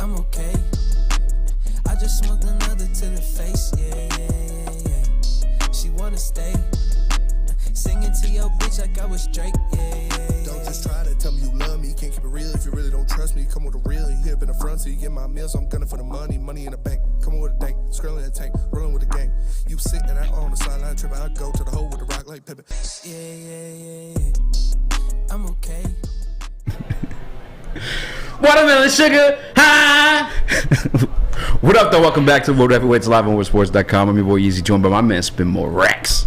I'm okay. I just smoked another to the face, yeah. She wanna stay. Singing to your bitch like I was Drake, yeah. Don't just try to tell me you love me. Can't keep it real if you really don't trust me. Come with a real, you hip in the front, so you get my meals. I'm gunning for the money in the bank. Come on with a dank, scrolling in the tank, rolling with the gang. You sitting out on the sideline tripping, I go to the hole with the rock like Pippin. Yeah. I'm okay. Watermelon sugar high. What up, though? Welcome back to World Heavyweights live on WorldSports.com. I'm your boy Eazy, joined by my man Spin More Rex.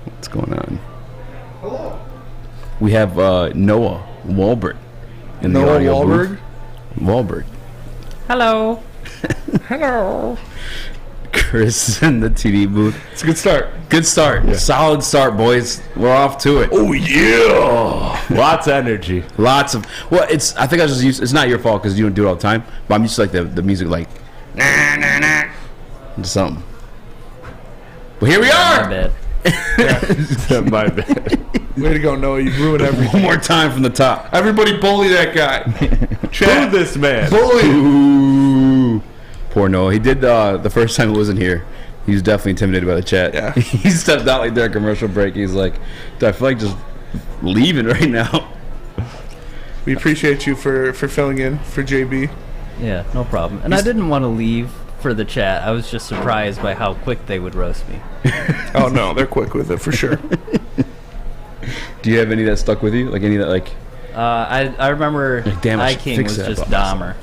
What's going on? Hello. We have Noah Wahlberg in the Noah audio Wahlberg. booth. Wahlberg. Hello. Hello. Chris in the TD booth. It's a good start. Good start. Yeah. Solid start, boys. We're off to it. Oh yeah. Lots of energy. Lots of. Well, I think I was just used. It's not your fault because you don't do it all the time. But I'm used to like the music, like nah nah nah, something. But here we are. My bad. Yeah. My bad. Way to go, Noah. You ruined everything. One more time from the top. Everybody bully that guy. Boo this man. Bully. Ooh. Poor Noah. He did the first time he wasn't here. He was definitely intimidated by the chat. Yeah. He stepped out like during a commercial break. He's like, I feel like just leaving right now. We appreciate you for filling in for JB. Yeah, no problem. And I didn't want to leave for the chat. I was just surprised by how quick they would roast me. Oh no, they're quick with it for sure. Do you have any that stuck with you? Like any that like? I remember Like, damn, I should King fix was that just box. Dahmer.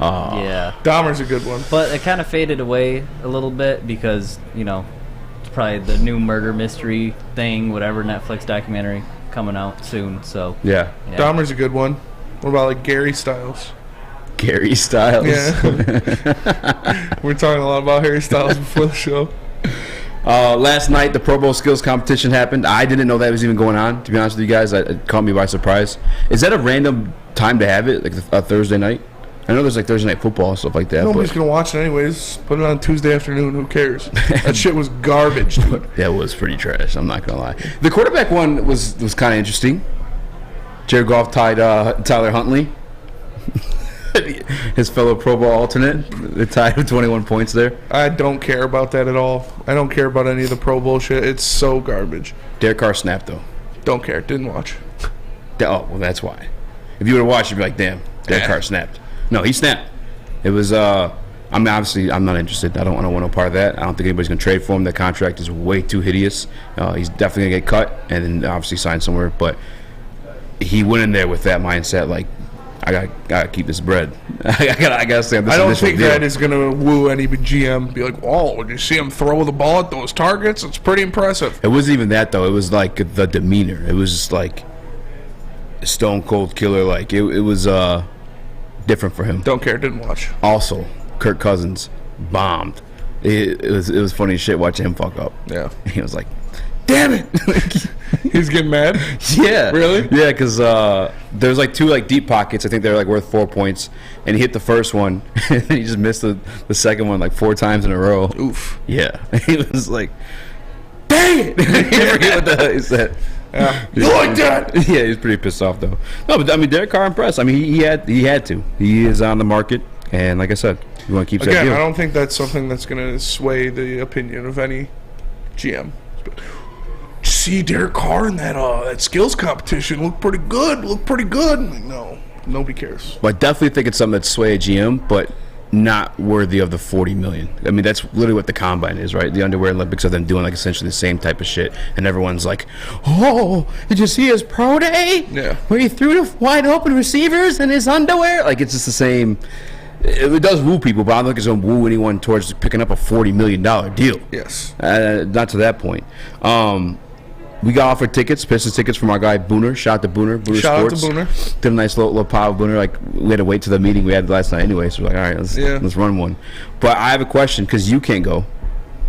Oh. Yeah. Dahmer's a good one. But it kind of faded away a little bit because, you know, it's probably the new murder mystery thing, whatever, Netflix documentary coming out soon. So Yeah. Dahmer's a good one. What about like Gary Styles? Gary Styles. Yeah. We're talking a lot about Harry Styles before the show. Last night, the Pro Bowl skills competition happened. I didn't know that was even going on, to be honest with you guys. It caught me by surprise. Is that a random time to have it, like a Thursday night? I know there's like Thursday night football and stuff like that. Nobody's going to watch it anyways. Put it on Tuesday afternoon. Who cares? That shit was garbage, dude. That was pretty trash. I'm not going to lie. The quarterback one was kind of interesting. Jared Goff tied Tyler Huntley, his fellow Pro Bowl alternate. They tied with 21 points there. I don't care about that at all. I don't care about any of the Pro Bowl shit. It's so garbage. Derek Carr snapped, though. Don't care. Didn't watch. Oh, well, that's why. If you would have watched, you'd be like, damn, Derek Carr snapped. No, he snapped. It was, I mean, obviously, I'm not interested. I don't want no part of that. I don't think anybody's going to trade for him. The contract is way too hideous. He's definitely going to get cut and then obviously sign somewhere. But he went in there with that mindset, like, I gotta keep this bread. I gotta stay on this. I don't think that is going to woo any GM. Be like, oh, did you see him throw the ball at those targets? It's pretty impressive. It wasn't even that, though. It was like the demeanor. It was just like stone cold killer. Like, it was different for him. Don't care. Didn't watch. Also, Kirk Cousins bombed. It was funny as shit watching him fuck up. Yeah. He was like, damn it. He's getting mad? Yeah. Really? Yeah, because there's like two like deep pockets. I think they're like worth 4 points. And he hit the first one, and he just missed the second one like 4 times in a row. Oof. Yeah. He was like, dang it. I forget what the hell he said. Yeah. You like that? Yeah, he's pretty pissed off though. No, but I mean, Derek Carr impressed. I mean, he had to. He is on the market, and like I said, you want to keep that Again, deal. I don't think that's something that's going to sway the opinion of any GM. See Derek Carr in that skills competition. Look pretty good. Like, no, nobody cares. But I definitely think it's something that's sway a GM, but not worthy of the $40 million. I mean, that's literally what the combine is, right? The underwear Olympics are them doing like essentially the same type of shit, and everyone's like, "Oh, did you see his pro day? Yeah, where he threw the wide open receivers in his underwear." Like, it's just the same. It does woo people, but I don't think it's going to woo anyone towards picking up a $40 million deal. Yes. Not to that point. We got offered tickets, Pistons tickets from our guy Booner. Shout out to Booner. Shout Sports. out to Booner. Did a nice little pile of Booner. Like, we had to wait till the meeting we had last night anyway, so we're like, all right, let's run one. But I have a question, because you can't go.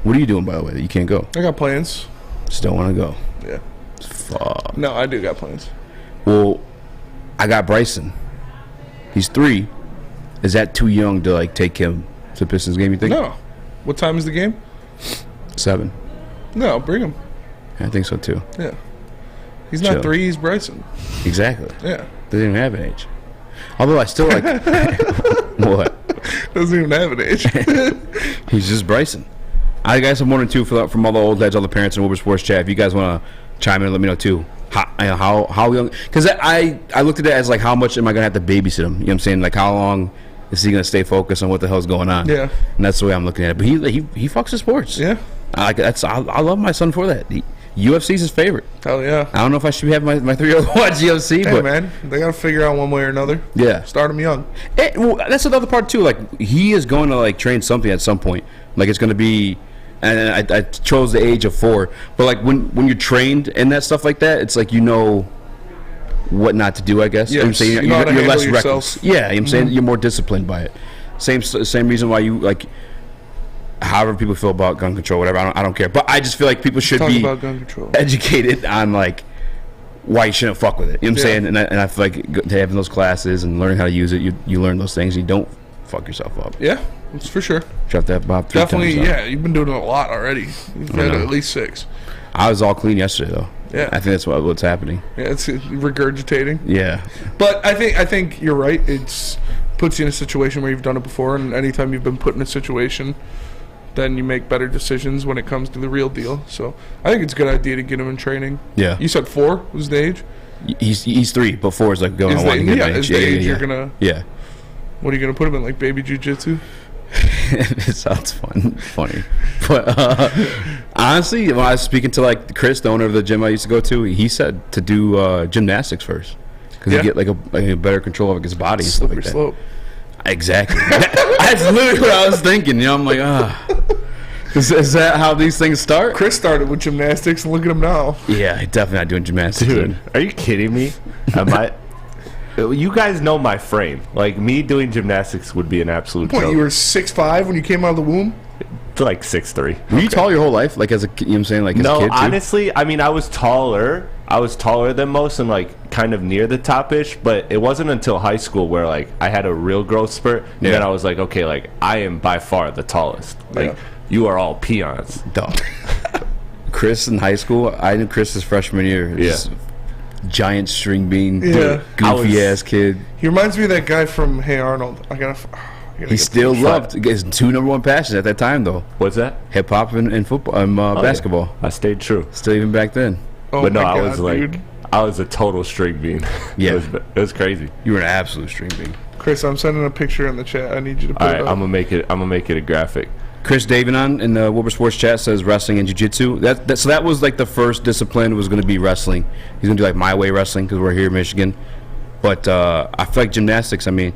What are you doing, by the way, that you can't go? I got plans. Just don't want to go. Yeah. Fuck. No, I do got plans. Well, I got Bryson. He's 3. Is that too young to, like, take him to the Pistons game, you think? No. What time is the game? 7. No, bring him. I think so, too. Yeah. He's not Chill. 3, he's Bryson. Exactly. Yeah. They didn't have an age. Although I still like what? Doesn't even have an age. He's just Bryson. I guys have one or two from all the old heads, all the parents in Woodward Sports Chat. If you guys want to chime in, and let me know too. How young? Because I looked at it as like, how much am I gonna have to babysit him? You know what I'm saying? Like, how long is he gonna stay focused on what the hell's going on? Yeah. And that's the way I'm looking at it. But he fucks with sports. Yeah. I love my son for that. UFC's his favorite. Hell yeah. I don't know if I should have my 3-year-old watch UFC, Hey but man, they gotta figure out one way or another. yeah, Start him young. well, that's another part too. Like, he is going to like train something at some point. Like, it's going to be, and I chose the age of 4. But like when you're trained in that stuff like that, it's like, you know what not to do. I guess. Yes. You know what I'm saying? You know how to You're less handle reckless. yourself. Yeah, you know what I'm saying? You're more disciplined by it. Same reason why you like. However people feel about gun control, whatever, I don't care. But I just feel like people should Talk be about gun control. educated on like why you shouldn't fuck with it. You know what I'm saying? And I feel like having those classes and learning how to use it, you learn those things. You don't fuck yourself up. Yeah, that's for sure. Dropped that Bob 3 Definitely, times. yeah. You've been doing it a lot already. You've had at least 6. I was all clean yesterday though. Yeah. I think that's what's happening. Yeah, it's regurgitating. Yeah. But I think you're right. It's puts you in a situation where you've done it before, and anytime you've been put in a situation, then you make better decisions when it comes to the real deal. So I think it's a good idea to get him in training. Yeah. You said 4 was the age? He's 3, but 4 is like going Is on 1 the, to get yeah, my is the age you're gonna? Yeah. What are you gonna put him in, like baby jujitsu? It sounds funny, but honestly, when I was speaking to like Chris, the owner of the gym I used to go to, he said to do gymnastics first because you get like a better control over his body and stuff Slippery like that. slope. Exactly. That's literally what I was thinking. You know, I'm like, is that how these things start? Chris started with gymnastics, and look at him now. Yeah, definitely not doing gymnastics. Dude, are you kidding me? You guys know my frame. Like, me doing gymnastics would be an absolute What, joke. you were 6'5" when you came out of the womb? Like 6'3". Were you tall your whole life? Like as a, you know what I'm saying? Like as a No, kid too? honestly, I mean, I was taller than most and like kind of near the top-ish, but it wasn't until high school where like I had a real growth spurt, and then I was like, okay, like I am by far the tallest. Like you are all peons. Dumb. Chris in high school, I knew Chris his freshman year. Just giant string bean, goofy ass kid. He reminds me of that guy from Hey Arnold. He still loved his 2 #1 passions at that time though. What's that? Hip hop and football and basketball. Yeah. I stayed true. Still even back then. Oh But no, my I God, was like, dude. I was a total string bean. Yeah. it was crazy. You were an absolute string bean. Chris, I'm sending a picture in the chat. I need you to put All it right, up. I'm gonna make it a graphic. Chris Davinon in the Woodward Sports Chat says wrestling and jiu-jitsu. So that was like the first discipline was going to be wrestling. He's going to do like my way wrestling because we're here in Michigan. But I feel like gymnastics, I mean,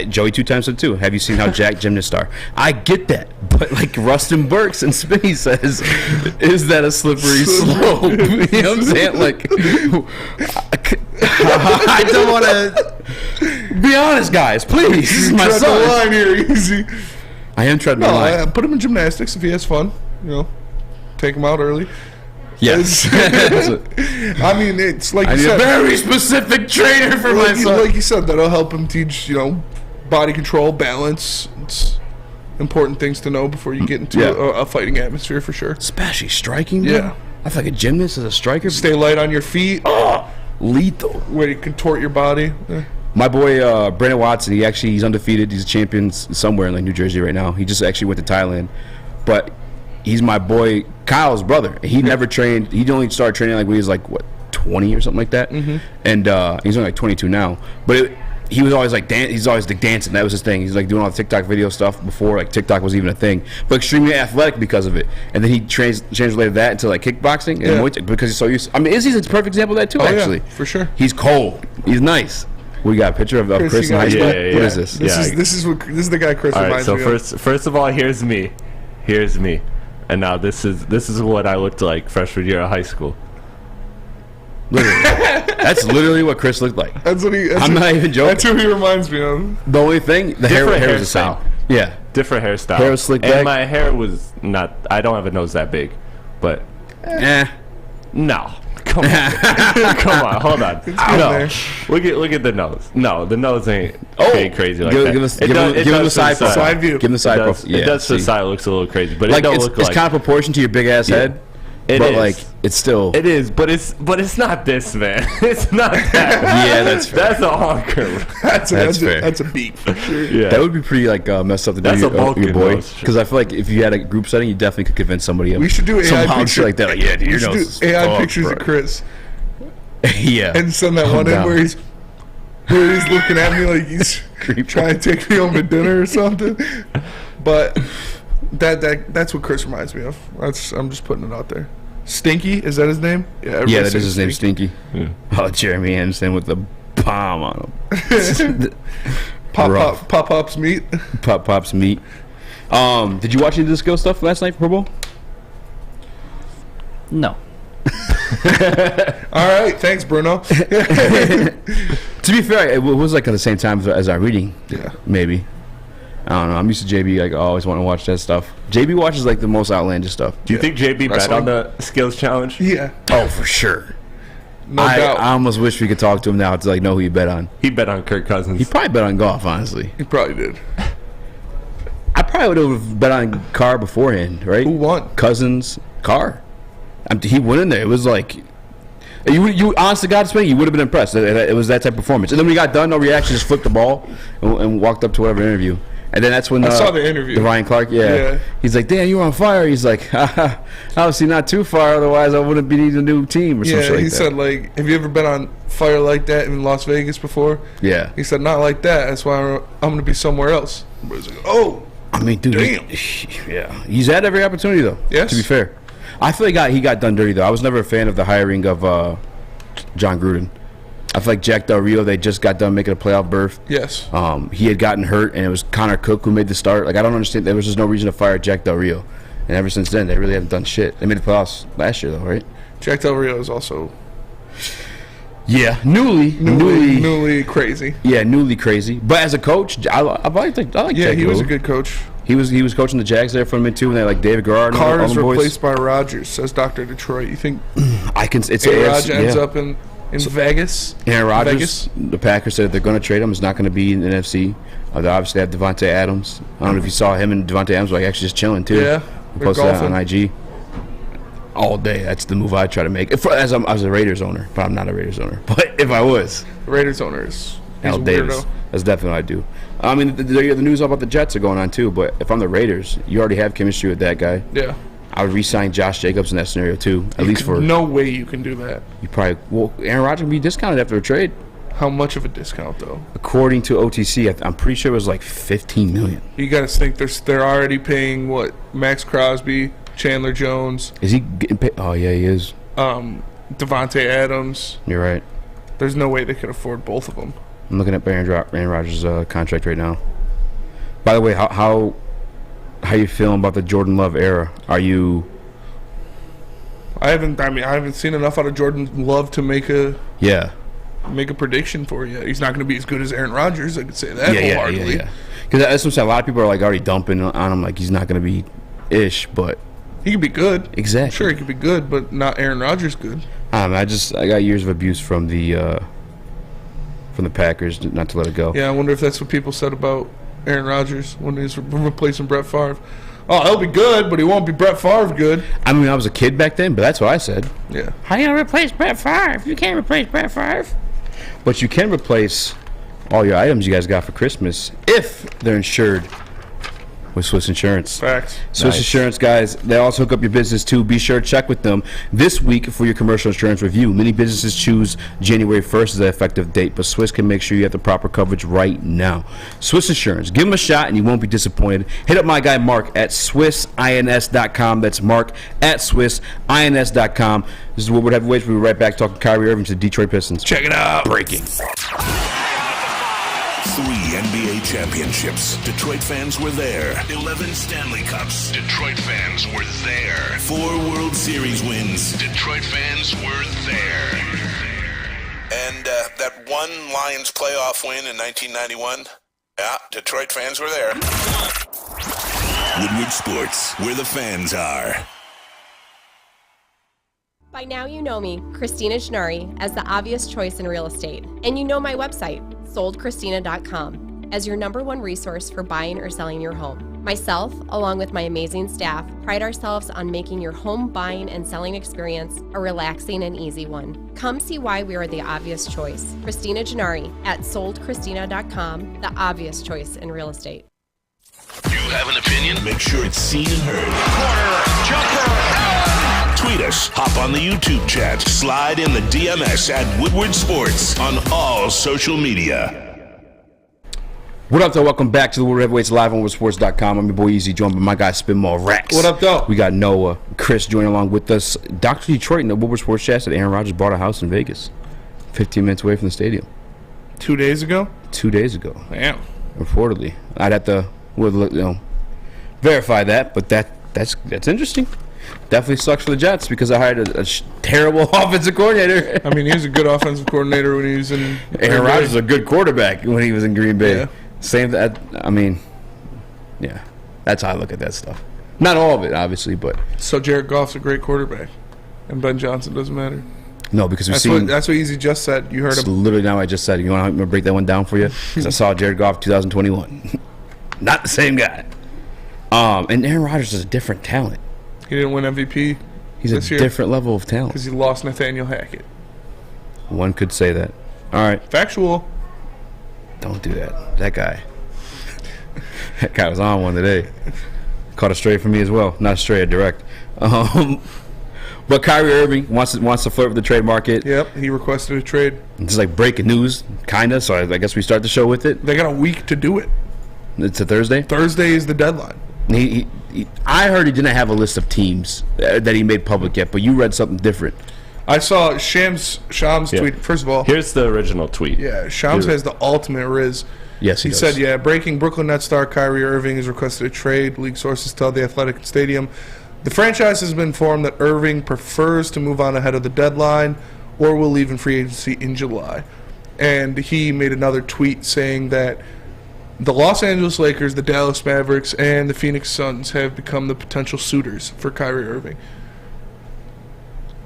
Joey 2 times said too. Have you seen how jacked gymnasts are? I get that. But like Rustin Burks and Spinny says, is that a slippery slope? You know what I'm saying? Like, I don't want to be honest, guys. Please. This is my Tread the son. line here, Easy. I am treading the line. Put him in gymnastics if he has fun. You know, take him out early. Yes. I mean, it's like I you need a said. very specific trainer for my son. Like you said, that'll help him teach, body control, balance. It's important things to know before you get into a fighting atmosphere for sure. Especially striking, bro. Yeah. I feel like a gymnast is a striker. Stay light on your feet. Lethal. Where you contort your body. My boy Brandon Watson, he's undefeated. He's a champion somewhere in like New Jersey right now. He just actually went to Thailand, but he's my boy Kyle's brother. He never trained. He only started training like when he was like 20 or something like that, and he's only like 22 now. But he was always like he's always like dancing. That was his thing. He's like doing all the TikTok video stuff before like TikTok was even a thing. But extremely athletic because of it. And then he translated that into like kickboxing and Muay Thai because he's so used. I mean, Izzy's a perfect example of that too. Actually, for sure. He's cold. He's nice. We got a picture of Chris in high school. What is this? This is the guy Chris reminds me of. So first of all, here's me, and now this is what I looked like freshman year of high school. Literally. That's literally what Chris looked like. I'm not even joking. That's who he reminds me of. The only thing, the hair was the same. Yeah. Different hairstyle. Hair was slicked back. And my hair was not. I don't have a nose that big, but no. Come on, come on, hold on. No, look at the nose. No, the nose ain't crazy like that. Give him the side view. Give him the side profile. It does to the side. It looks a little crazy, but like it don't it's look like kind of proportion to your big ass head. It but is. like it's still. It is, but it's not this, man. It's not that. Yeah, that's fair. That's a honker. That's fair. That's a beat for sure. Yeah. That would be pretty like messed up to That's do a your Vulcan boy. roast. Because I feel like if you had a group setting, you definitely could convince somebody. We should do AI somehow pictures shit like that. Like, yeah, dude, We your should nose do is AI fucked, pictures bro. of Chris Yeah. and send that Calm one in down. where he's looking at me like he's trying to take me home to dinner or something. But that's what Chris reminds me of. I'm just putting it out there. Stinky, is that his name? Yeah, that is his name, Stinky. Yeah. Oh, Jeremy Anderson with the bomb on him. Pop-Pop's meat. Pop's meat. Did you watch any of the skill stuff last night for Pro Bowl? No. All right, thanks, Bruno. To be fair, it was like at the same time as our reading. Yeah. Maybe. I don't know. I'm used to JB. Like, I always want to watch that stuff. JB watches like the most outlandish stuff. Do you think JB bet on the skills challenge? Yeah, Oh, for sure. no I doubt. almost wish we could talk to him now to like know who you bet on. He bet on Kirk Cousins. He probably bet on golf, honestly. He probably did. I probably would have bet on Carr beforehand, right? Who won? Cousins, Carr. He went in there. It was like you honest to God, Spank, you would have been impressed. It was that type of performance. And then when he got done, no reaction, just flipped the ball and walked up to whatever interview. And then that's when I saw the interview. The Ryan Clark, Yeah. He's like, "Damn, you were on fire." He's like, "Obviously not too far, otherwise I wouldn't be needing a new team or something Yeah, like he that." said, like, have you ever been on fire like that in Las Vegas before? Yeah. He said, not like that. That's why I'm going to be somewhere else. But he's like, oh, I mean, dude, damn. yeah, he's had every opportunity though. Yes. To be fair, I feel like he got done dirty though. I was never a fan of the hiring of John Gruden. I feel like Jack Del Rio, they just got done making a playoff berth. Yes. He had gotten hurt, and it was Connor Cook who made the start. Like, I don't understand. There was just no reason to fire Jack Del Rio. And ever since then, they really haven't done shit. They made the playoffs last year, though, right? Jack Del Rio is also Yeah, newly crazy. Yeah, newly crazy. But as a coach, I like Yeah, Jack he was a Gruden. good coach. He was coaching the Jags there for a minute too, and they like David Garrard and all Carr is them boys. replaced by Rodgers, says Dr. Detroit. You think It's Aaron Rodgers AFC, ends yeah. up in Vegas? Aaron Rodgers, Vegas? the Packers said they're going to trade him. It's not going to be in the NFC. They obviously have Devontae Adams. I don't know if you saw him and Devontae Adams were like actually just chilling too. Yeah, He they're posted that golfing. on IG all day. That's the move I try to make. As a Raiders owner, but I'm not a Raiders owner. But if I was, Raiders owners. He's Al a Davis, weirdo. that's definitely what I do. I mean, the news about the Jets are going on too. But if I'm the Raiders, you already have chemistry with that guy. Yeah. I would re-sign Josh Jacobs in that scenario too. At least for No way you can do that. you probably. Well, Aaron Rodgers will be discounted after a trade. How much of a discount, though? According to OTC, I'm pretty sure it was like $15 million. You got to think they're already paying, what, Max Crosby, Chandler Jones, Is he getting paid? Oh yeah, he is. Devontae Adams. You're right. There's no way they could afford both of them. I'm looking at Aaron Rodgers' contract right now. By the way, how you feeling about the Jordan Love era? Are you? I haven't seen enough out of Jordan Love to make a prediction for you. He's not going to be as good as Aaron Rodgers. I could say that wholeheartedly. Yeah. Because that's what I'm saying. A lot of people are like already dumping on him, like he's not going to be ish, but He could be good. exactly. Sure, he could be good, but not Aaron Rodgers good. I got years of abuse from the Packers, not to let it go. Yeah, I wonder if that's what people said about Aaron Rodgers when he's replacing Brett Favre. Oh, he'll be good, but he won't be Brett Favre good. I mean, I was a kid back then, but that's what I said. Yeah. How you gonna replace Brett Favre? You can't replace Brett Favre. But you can replace all your items you guys got for Christmas if they're insured with Swiss Insurance. Facts. Swiss Insurance, guys, they also hook up your business too. Be sure to check with them this week for your commercial insurance review. Many businesses choose January 1st as the effective date, but Swiss can make sure you have the proper coverage right now. Swiss Insurance, give them a shot and you won't be disappointed. Hit up my guy Mark at SwissINS.com. That's Mark at SwissINS.com. This is Woodward Heavyweights. We'll be right back talking Kyrie Irving to the Detroit Pistons. Check it out. Breaking. 3 NBA championships. Detroit fans were there. 11 Stanley Cups. Detroit fans were there. 4 World Series wins. Detroit fans were there. And that one Lions playoff win in 1991. Yeah, Detroit fans were there. Woodward Sports, where the fans are. By now you know me, Christina Gennari, as the obvious choice in real estate. And you know my website, soldchristina.com, as your #1 resource for buying or selling your home. Myself, along with my amazing staff, pride ourselves on making your home buying and selling experience a relaxing and easy one. Come see why we are the obvious choice. Christina Gennari at soldchristina.com, the obvious choice in real estate. You have an opinion? Make sure it's seen and heard. Corner, jumper, tweet us, hop on the YouTube chat, slide in the DMS at Woodward Sports on all social media. What up, though? Welcome back to the Woodward Heavyweights live on WoodWardSports.com. I'm your boy Eazy, joined by my guy Spinball Rex. What up, though? We got Noah, Chris joining along with us. Dr. Detroit in the Woodward Sports chat said Aaron Rodgers bought a house in Vegas, 15 minutes away from the stadium. 2 days ago? 2 days ago. Damn. Reportedly. I'd have to verify that, but that's interesting. Definitely sucks for the Jets because I hired a terrible offensive coordinator. I mean, he was a good offensive coordinator when he was in Aaron Rodgers was a good quarterback when he was in Green Bay. Yeah. Same that. I mean, yeah, that's how I look at that stuff. Not all of it, obviously, but So Jared Goff's a great quarterback, and Ben Johnson doesn't matter. no, because we've That's seen. what Eazy just said. You heard It's him. literally now I just said. You want to break that one down for you? Because I saw Jared Goff 2021, not the same guy. And Aaron Rodgers is a different talent. He didn't win MVP. He's this a year different level of talent. because he lost Nathaniel Hackett. One could say that. All right, Factual. don't do that. That guy. That guy was on one today. Caught a stray from me as well. Not a stray, a direct. But Kyrie Irving wants to flirt with the trade market. Yep, he requested a trade. It's like breaking news, kind of. So I guess we start the show with it. They got a week to do it. It's a Thursday. Thursday is the deadline. I heard he didn't have a list of teams that he made public yet, but you read something different. I saw Shams' tweet. First of all, Here's the original tweet. yeah, Shams has the ultimate riz. Yes, He does. said, yeah, breaking Brooklyn Nets star Kyrie Irving has requested a trade. League sources tell the Athletic Stadium. The franchise has been informed that Irving prefers to move on ahead of the deadline or will leave in free agency in July. And he made another tweet saying that the Los Angeles Lakers, the Dallas Mavericks, and the Phoenix Suns have become the potential suitors for Kyrie Irving.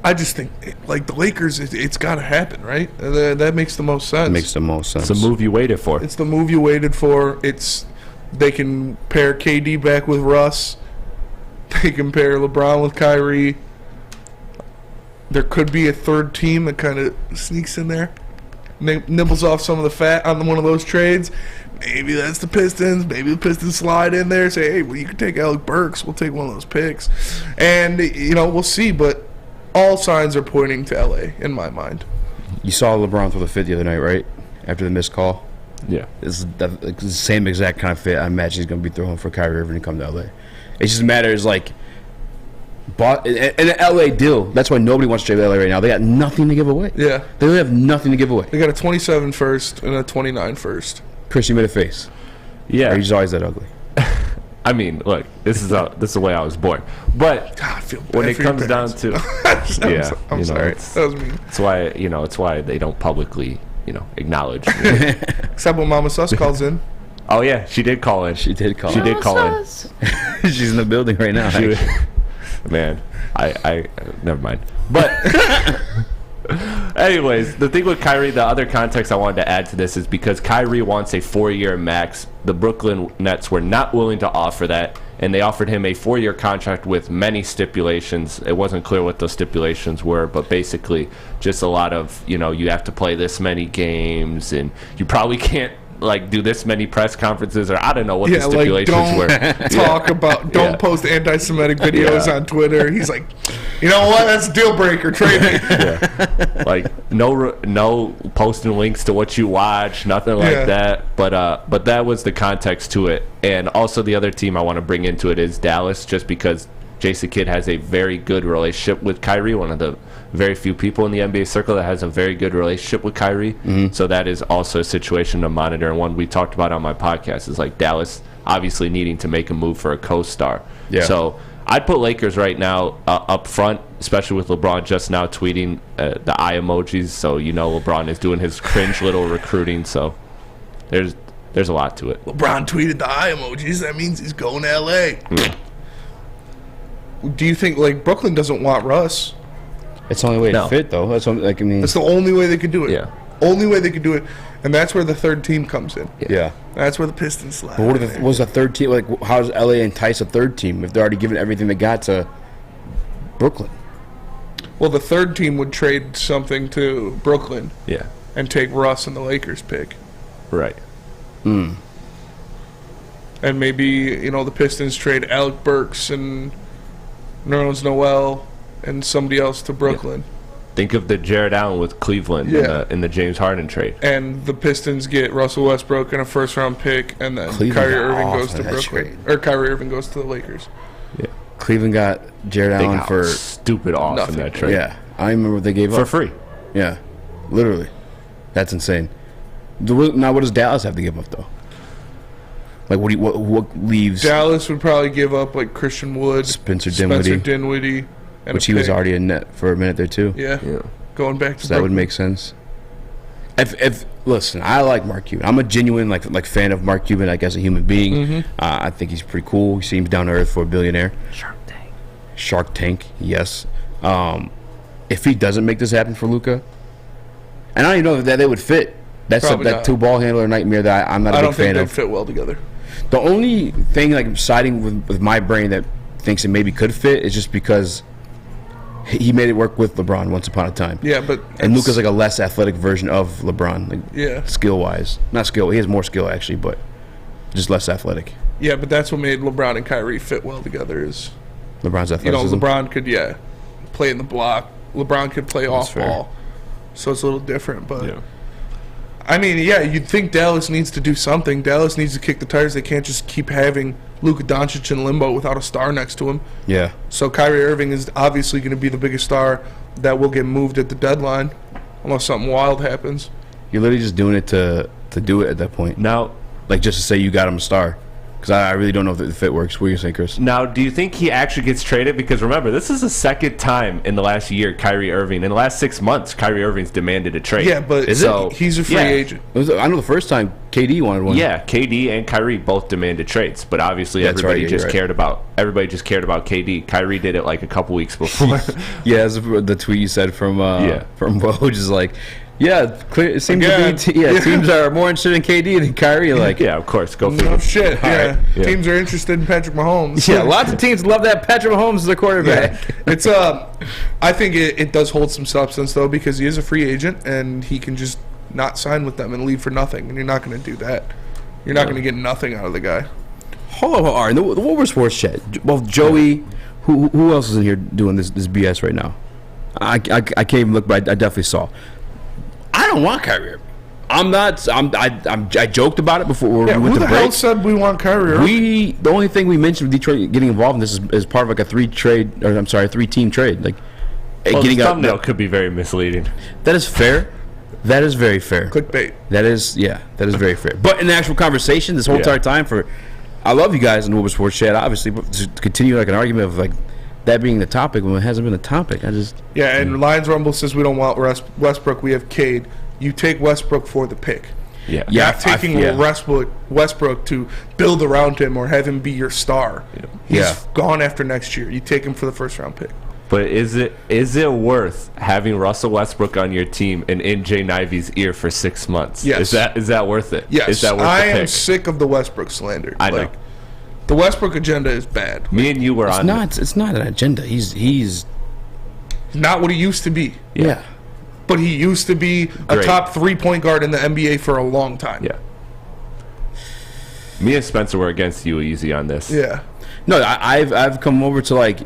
I just think, like, the Lakers, it's got to happen, right? That makes the most sense. Makes the most sense. It's a move you waited for. It's the move you waited for. They can pair KD back with Russ. They can pair LeBron with Kyrie. There could be a third team that kind of sneaks in there, nibbles off some of the fat on one of those trades. Maybe that's the Pistons. Maybe the Pistons slide in there and say, hey, well, you can take Alec Burks. We'll take one of those picks. And, we'll see. But all signs are pointing to L.A. in my mind. You saw LeBron throw the fit the other night, right? After the missed call. Yeah. It's the same exact kind of fit I imagine he's going to be throwing for Kyrie Irving to come to L.A. It just matters, like, an L.A. deal. That's why nobody wants to trade L.A. right now. They got nothing to give away. Yeah. They really have nothing to give away. They got a 27 first and a 29 first. Chris, you made a face. Yeah. Or you're just always that ugly. I mean, look, this is the way I was born. But God, I feel bad when it for your comes down parents. to I'm sorry. it's That was mean. why they don't publicly, acknowledge. Except when Mama Sus calls in. Oh yeah, she did call in. She did call. She did call in. She's in the building right now. She, man, I never mind. But anyways, the thing with Kyrie, the other context I wanted to add to this is because Kyrie wants a 4-year max. The Brooklyn Nets were not willing to offer that, and they offered him a 4-year contract with many stipulations. It wasn't clear what those stipulations were, but basically just a lot of, you have to play this many games, and you probably can't do this many press conferences, or I don't know what the stipulations were. Don't post anti-Semitic videos on Twitter. He's like, you know what? That's a deal breaker. Trade me. Yeah. No posting links to what you watch, nothing like that. But that was the context to it. And also the other team I want to bring into it is Dallas, just because Jason Kidd has a very good relationship with Kyrie, one of the very few people in the NBA circle that has a very good relationship with Kyrie. Mm-hmm. So that is also a situation to monitor, and one we talked about on my podcast is Dallas obviously needing to make a move for a co-star. Yeah. So I'd put Lakers right now up front, especially with LeBron just now tweeting the eye emojis. So LeBron is doing his cringe little recruiting. So there's a lot to it. LeBron tweeted the eye emojis. That means he's going to L.A. Yeah. Do you think Brooklyn doesn't want Russ? It's the only way to fit, though. That's what, That's the only way they could do it. Yeah. Only way they could do it, and that's where the third team comes in. Yeah. That's where the Pistons slide. But what was a third team? Like, how does LA entice a third team if they're already giving everything they got to Brooklyn? Well, the third team would trade something to Brooklyn. Yeah. And take Russ and the Lakers pick. Right. And maybe, the Pistons trade Alec Burks and Nerlens Noel and somebody else to Brooklyn. Yeah. Think of the Jared Allen with Cleveland in the James Harden trade. And the Pistons get Russell Westbrook and a first-round pick, and then Kyrie Irving goes to Brooklyn. Or Kyrie Irving goes to the Lakers. Yeah. Cleveland got Jared Allen for stupid awesome in that trade. Yeah. I remember what they gave up. For free. Yeah. Literally. That's insane. Now, what does Dallas have to give up, though? Like, what leaves? Dallas would probably give up, like, Christian Wood, Spencer Dinwiddie, which he was already in net for a minute there, too. Yeah. Going back to So that would make sense. Listen, I like Mark Cuban. I'm a genuine like fan of Mark Cuban, like, as a human being. I think he's pretty cool. He seems down to earth for a billionaire. Shark Tank, yes. If he doesn't make this happen for Luka, and I don't even know that they would fit. That's that two ball handler nightmare that I'm not a big fan of. I don't think they'd fit well together. The only thing, like, siding with my brain that thinks it maybe could fit is just because he made it work with LeBron once upon a time. Yeah, but and Luka's like a less athletic version of LeBron, like, skill wise. Not skill, he has more skill actually, but just less athletic. Yeah, but that's what made LeBron and Kyrie fit well together is LeBron's athleticism. LeBron could play in the block. LeBron could play off ball, so it's a little different. But I mean, you'd think Dallas needs to do something. Dallas needs to kick the tires. They can't just keep having Luka Doncic in limbo without a star next to him. Yeah. So Kyrie Irving is obviously going to be the biggest star that will get moved at the deadline, unless something wild happens. You're literally just doing it to do it at that point. Now, like, just to say you got him a star. Because I really don't know if it works. What do you say, Chris? Now, do you think he actually gets traded? Because remember, this is the second time in the last year Kyrie Irving, in the last 6 months, Kyrie Irving's demanded a trade. Yeah, but he's a free agent. I know the first time KD wanted one. Yeah, KD and Kyrie both demanded trades, but obviously everybody just cared about KD. Kyrie did it like a couple weeks before. Yeah, that's the tweet you said from Woj is like, it seems to be teams are more interested in KD than Kyrie. Like, yeah, of course, go figure. No shit. Yeah. Teams are interested in Patrick Mahomes. Yeah, lots of teams love that Patrick Mahomes as their quarterback. Yeah. It's I think it does hold some substance though, because he is a free agent and he can just not sign with them and leave for nothing, and you're not going to do that. You're not going to get nothing out of the guy. Hold on, the Woodward Sports Chat. Well, Joey, who else is in here doing this BS right now? I can't even look, but I definitely saw. I don't want Kyrie Irving. I joked about it before we went to break. Who the hell said we want Kyrie Irving? The only thing we mentioned with Detroit getting involved in this is part of like a 3-team trade. Like, the thumbnail could be very misleading. That is fair. That is very fair. Clickbait. That is very fair. But in the actual conversation, this whole entire time I love you guys in the Woodward Sports Chat, obviously, but to continue like an argument of like that being the topic when it hasn't been a topic. And Lions Rumble says we don't want Westbrook. We have Cade. You take Westbrook for the pick. Yeah. You're not taking Westbrook to build around him or have him be your star. He's gone after next year. You take him for the first round pick. But is it worth having Russell Westbrook on your team and in Jay Nivey's ear for 6 months? Yes. Is that worth it? Yes. Is that worth I the am pick? sick of the Westbrook slander. I know. The Westbrook agenda is bad. Me and you were on. It's not an agenda. He's not what he used to be. Yeah. But he used to be a top 3-point guard in the NBA for a long time. Yeah. Me and Spencer were against you, Eazy, on this. Yeah. No, I've come over to like,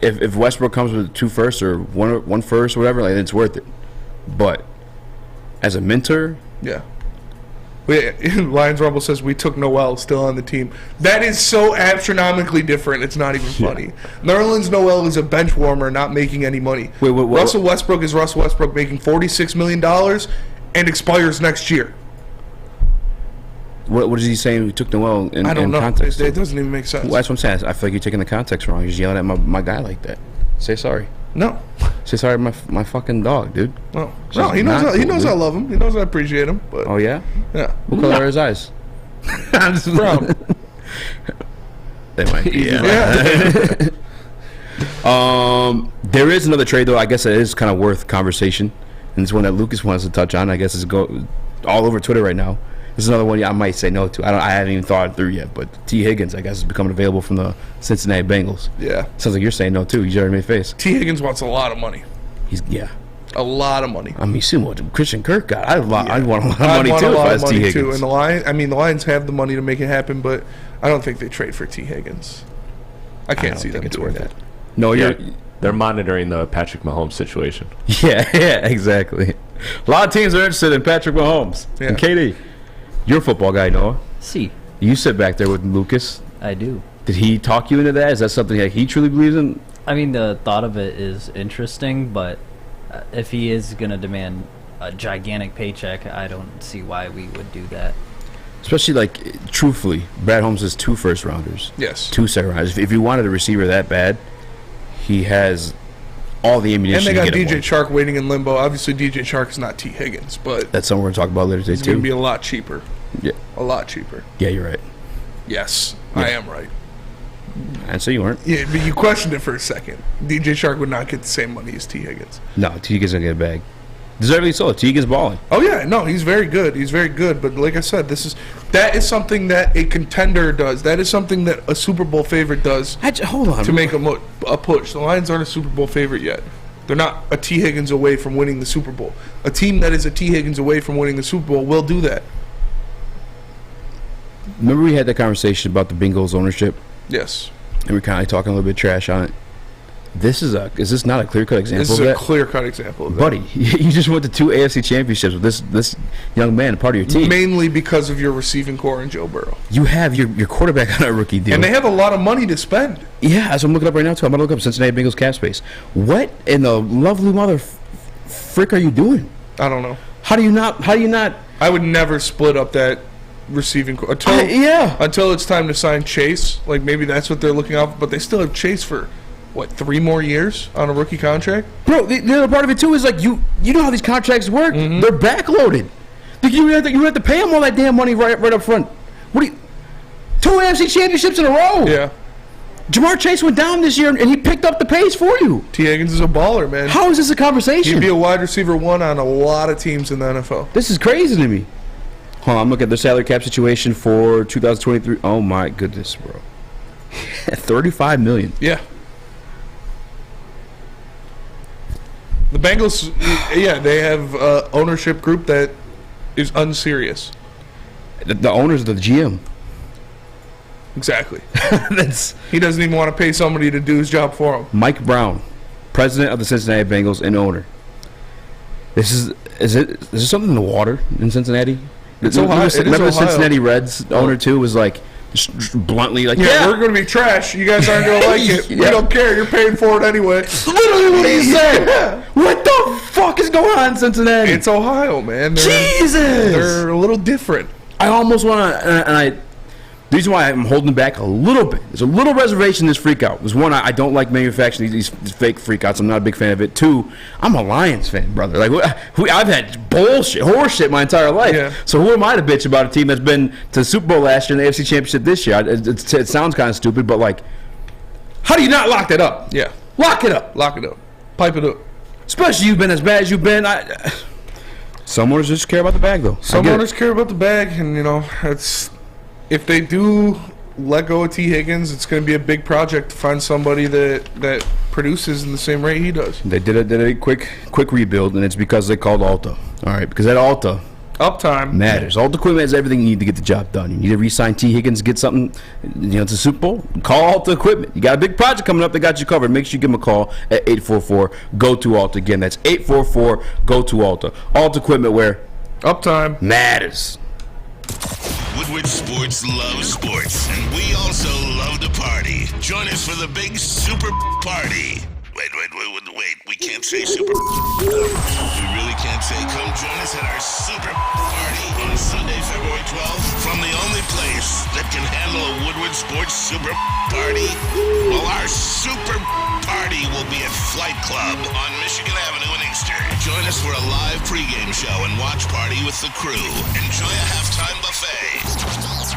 if Westbrook comes with 2 firsts or one first or whatever, like, it's worth it. But as a mentor, Lions Rumble says we took Noel still on the team. That is so astronomically different. It's not even funny. Nerlens Noel is a bench warmer, not making any money. Russell Westbrook is Russell Westbrook making $46 million and expires next year. What is he saying? We took Noel in context. It doesn't even make sense. Well, that's what I'm saying. I feel like you're taking the context wrong. You're just yelling at my guy like that. Say sorry. No. Say sorry to my fucking dog, dude. No, he knows I love him. He knows I appreciate him. But oh, yeah? Yeah. What color are his eyes? I'm just brown. They might be, yeah. There is another trade, though. I guess it is kind of worth conversation. and it's one that Lucas wants to touch on. I guess is all over Twitter right now. This is another one I might say no to. I haven't even thought it through yet, but T. Higgins, I guess, is becoming available from the Cincinnati Bengals. Yeah. Sounds like you're saying no, too. You just already made face. T. Higgins wants a lot of money. A lot of money. I mean, you see what Christian Kirk got. I'd want a lot of money, too, if I was T. Higgins. And the Lions have the money to make it happen, but I don't think they trade for T. Higgins. I can't see them doing that. No, they're monitoring the Patrick Mahomes situation. Yeah, exactly. A lot of teams are interested in Patrick Mahomes and KD. You're a football guy, Noah. See. You sit back there with Lucas. I do. Did he talk you into that? Is that something that he truly believes in? I mean, the thought of it is interesting, but if he is going to demand a gigantic paycheck, I don't see why we would do that. Especially, truthfully, Brad Holmes has 2 first-rounders. Yes. 2 second-rounders. If you wanted a receiver that bad, he has all the ammunition. And they got DJ Chark waiting in limbo. Obviously, DJ Chark is not T. Higgins, but that's something we're going to talk about later today, it's going to be a lot cheaper. Yeah. A lot cheaper. Yeah, you're right. Yes, I am right. And so you weren't. Yeah, but you questioned it for a second. DJ Chark would not get the same money as T. Higgins. No, T. Higgins going to get a bag. Deservedly so. T. Higgins balling. Oh, yeah. No, he's very good. He's very good. But like I said, that is something that a contender does. That is something that a Super Bowl favorite does. Hold on. To make a push. The Lions aren't a Super Bowl favorite yet. They're not a T. Higgins away from winning the Super Bowl. A team that is a T. Higgins away from winning the Super Bowl will do that. Remember we had that conversation about the Bengals ownership? Yes. And we're kind of talking a little bit of trash on it. Is this not a clear-cut example of that? This is a clear-cut example of that. Buddy, you just went to 2 AFC championships with this young man, part of your team. Mainly because of your receiving core and Joe Burrow. You have your quarterback on a rookie deal. And they have a lot of money to spend. Yeah, as I'm looking up right now, too. I'm going to look up Cincinnati Bengals cap space. What in the lovely mother frick are you doing? I don't know. How do you not? I would never split up that receiving core. Until it's time to sign Chase. Like, maybe that's what they're looking out for. But they still have Chase for... 3 more years on a rookie contract? Bro, the other part of it, too, is you know how these contracts work. Mm-hmm. They're backloaded. You have to pay them all that damn money right up front. 2 AFC championships in a row. Yeah. Jamar Chase went down this year, and he picked up the pace for you. T. Higgins is a baller, man. How is this a conversation? He'd be a wide receiver 1 on a lot of teams in the NFL. This is crazy to me. Hold on, I'm looking at the salary cap situation for 2023. Oh, my goodness, bro. $35 million. Yeah. The Bengals, they have an ownership group that is unserious. The owner's the GM. Exactly. He doesn't even want to pay somebody to do his job for him. Mike Brown, president of the Cincinnati Bengals and owner. Is there something in the water in Cincinnati? It's Ohio. Remember the Cincinnati Reds owner too was like bluntly like, yeah, we're going to be trash. You guys aren't going to like it. We don't care. You're paying for it anyway. Literally what he said. Yeah. What the fuck is going on in Cincinnati? It's Ohio, man. Jesus. They're a little different. I almost want to, the reason why I'm holding back a little bit, there's a little reservation in this freak out. There's one, I don't like manufacturing these fake freak outs. I'm not a big fan of it. 2, I'm a Lions fan, brother. I've had horse shit my entire life. Yeah. So who am I to bitch about a team that's been to the Super Bowl last year and the AFC Championship this year? It sounds kind of stupid, but how do you not lock that up? Yeah. Lock it up. Lock it up. Pipe it up. Especially you've been as bad as you've been. Some owners just care about the bag, though. Some owners care about the bag, and, it's... If they do let go of T. Higgins, it's going to be a big project to find somebody that produces in the same rate he does. They did a quick rebuild, and it's because they called Alta. All right, because at Alta, uptime matters. Alta equipment has everything you need to get the job done. You need to re-sign T. Higgins, get something, to Super Bowl. Call Alta Equipment. You got a big project coming up. They got you covered. Make sure you give them a call at 844-GO-TO-ALTA. Again, that's 844-GO-TO-ALTA. Alta Equipment, where uptime matters. Woodward Sports loves sports, and we also love to party. Join us for the big Super Party. Wait, we can't say Super. We really can't say. Come join us at our Super Party on Sunday, February 12th, from the only place that can handle a Woodward Sports Super Party. Well, our Super Party will be at Flight Club on Michigan Avenue in Inkster. Join us for a live pregame show and watch party with the crew. Enjoy a halftime buffet,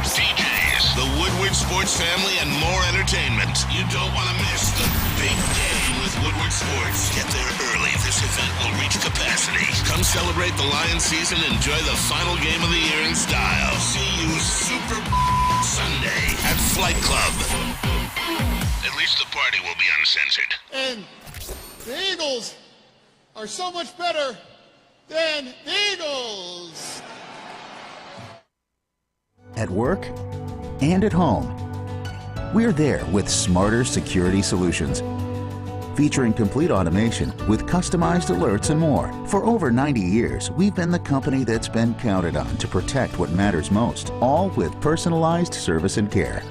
DJs, the Woodward Sports family, and more entertainment. You don't want to miss the big game with Woodward Sports. Get there early this This event will reach capacity. Come celebrate the Lions season and enjoy the final game of the year in style. See you Super Sunday at Flight Club. At least the party will be uncensored. And the Eagles are so much better than the Eagles. At work and at home, we're there with smarter security solutions. Featuring complete automation with customized alerts and more. For over 90 years, we've been the company that's been counted on to protect what matters most, all with personalized service and care.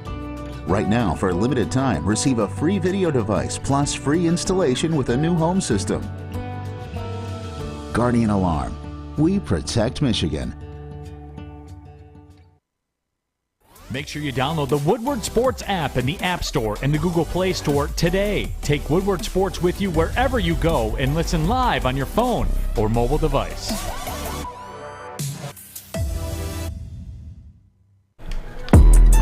Right now, for a limited time, receive a free video device plus free installation with a new home system. Guardian Alarm. We protect Michigan. Make sure you download the Woodward Sports app in the App Store and the Google Play Store today. Take Woodward Sports with you wherever you go and listen live on your phone or mobile device.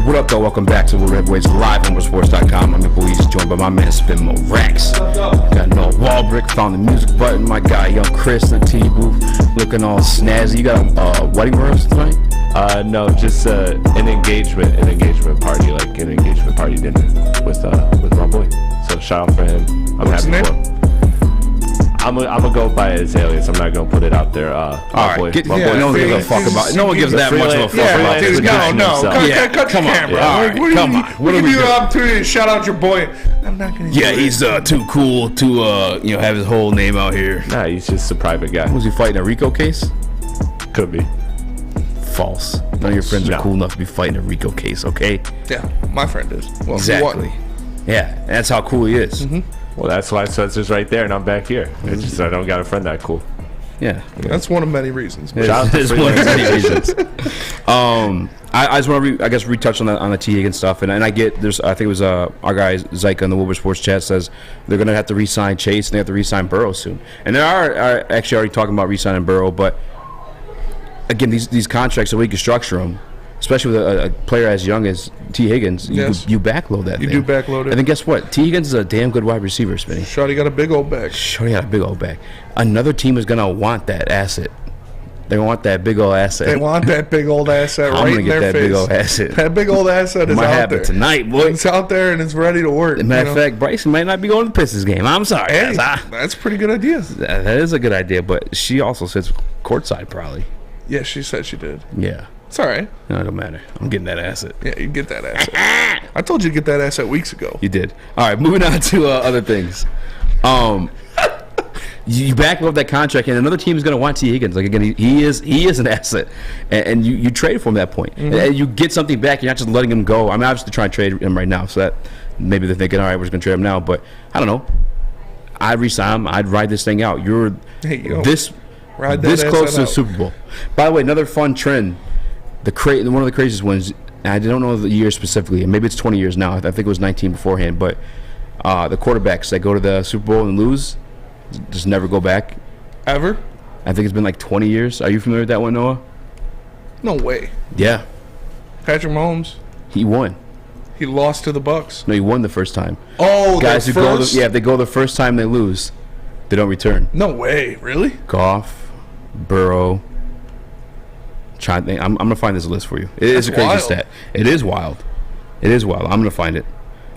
What up, though? Welcome back to Woodward Heavyweights live on WoodwardSports.com. I'm your boy, joined by my man Spin Mo Rex. Got Noah Walbrick, found the music button. My guy, Young Chris, in the T booth, looking all snazzy. You got a wedding rehearsal tonight? No, just an engagement party, like an engagement party dinner with my boy. So shout out for him. I'm happy for him. I'm gonna go by his alias. I'm not gonna put it out there. All right, no one gives a fuck about. No one gives that much of a fuck about this. Come on, bro. Come on. What do we give you an opportunity to shout out your boy? I'm not gonna. Yeah, he's too cool to have his whole name out here. Nah, he's just a private guy. Was he fighting a RICO case? Could be. False. None of your friends are cool enough to be fighting a RICO case, okay? Yeah, my friend is. Well, exactly. Yeah, that's how cool he is. Mm-hmm. Well, that's why Spencer's right there and I'm back here. It's just I don't got a friend that cool. Yeah. That's one of many reasons. It's one of many reasons. I just want to retouch on the T. Higgins stuff, and I get there's I think it was our guy Zyka in the Woodward Sports chat says they're going to have to re-sign Chase and they have to re-sign Burrow soon, and they are actually already talking about re-signing Burrow, but again these contracts, the way you can structure them, especially with a player as young as T. Higgins, you backload that. You do backload it. And then guess what? T. Higgins is a damn good wide receiver, Spinny. Shorty got a big old back. Another team is going to want that asset. They want that big old asset. They want that big old asset right in their face. Big old asset. That big old asset is out there tonight, boy. It's out there and it's ready to work. As a matter of fact, Bryson might not be going to the Pistons game. I'm sorry. Hey, that's a pretty good idea. That is a good idea, but she also sits courtside probably. Yeah, she said she did. Yeah. It's all right. No, it don't matter. I'm getting that asset. Yeah, you get that asset. I told you to get that asset weeks ago. You did. All right, moving on to other things. You backload that contract, and another team is going to want T. Higgins. Like again, he is an asset, and you trade for him at that point, and you get something back. You're not just letting him go. I'm obviously trying to trade him right now, so that maybe they're thinking, all right, we're just going to trade him now. But I don't know. I'd resign him. I'd ride this thing out. This close to the Super Bowl. By the way, another fun trend. One of the craziest ones. I don't know the year specifically, and maybe it's 20 years now. I think it was 19 beforehand. But the quarterbacks that go to the Super Bowl and lose just never go back. Ever? I think it's been like 20 years. Are you familiar with that one, Noah? No way. Yeah. Patrick Mahomes. He won. He lost to the Bucks. No, he won the first time. Oh, guys who go. If they go the first time, they lose. They don't return. No way. Really? Goff, Burrow. Trying to think. I'm gonna find this list for you. It is a crazy stat. It is wild. I'm gonna find it.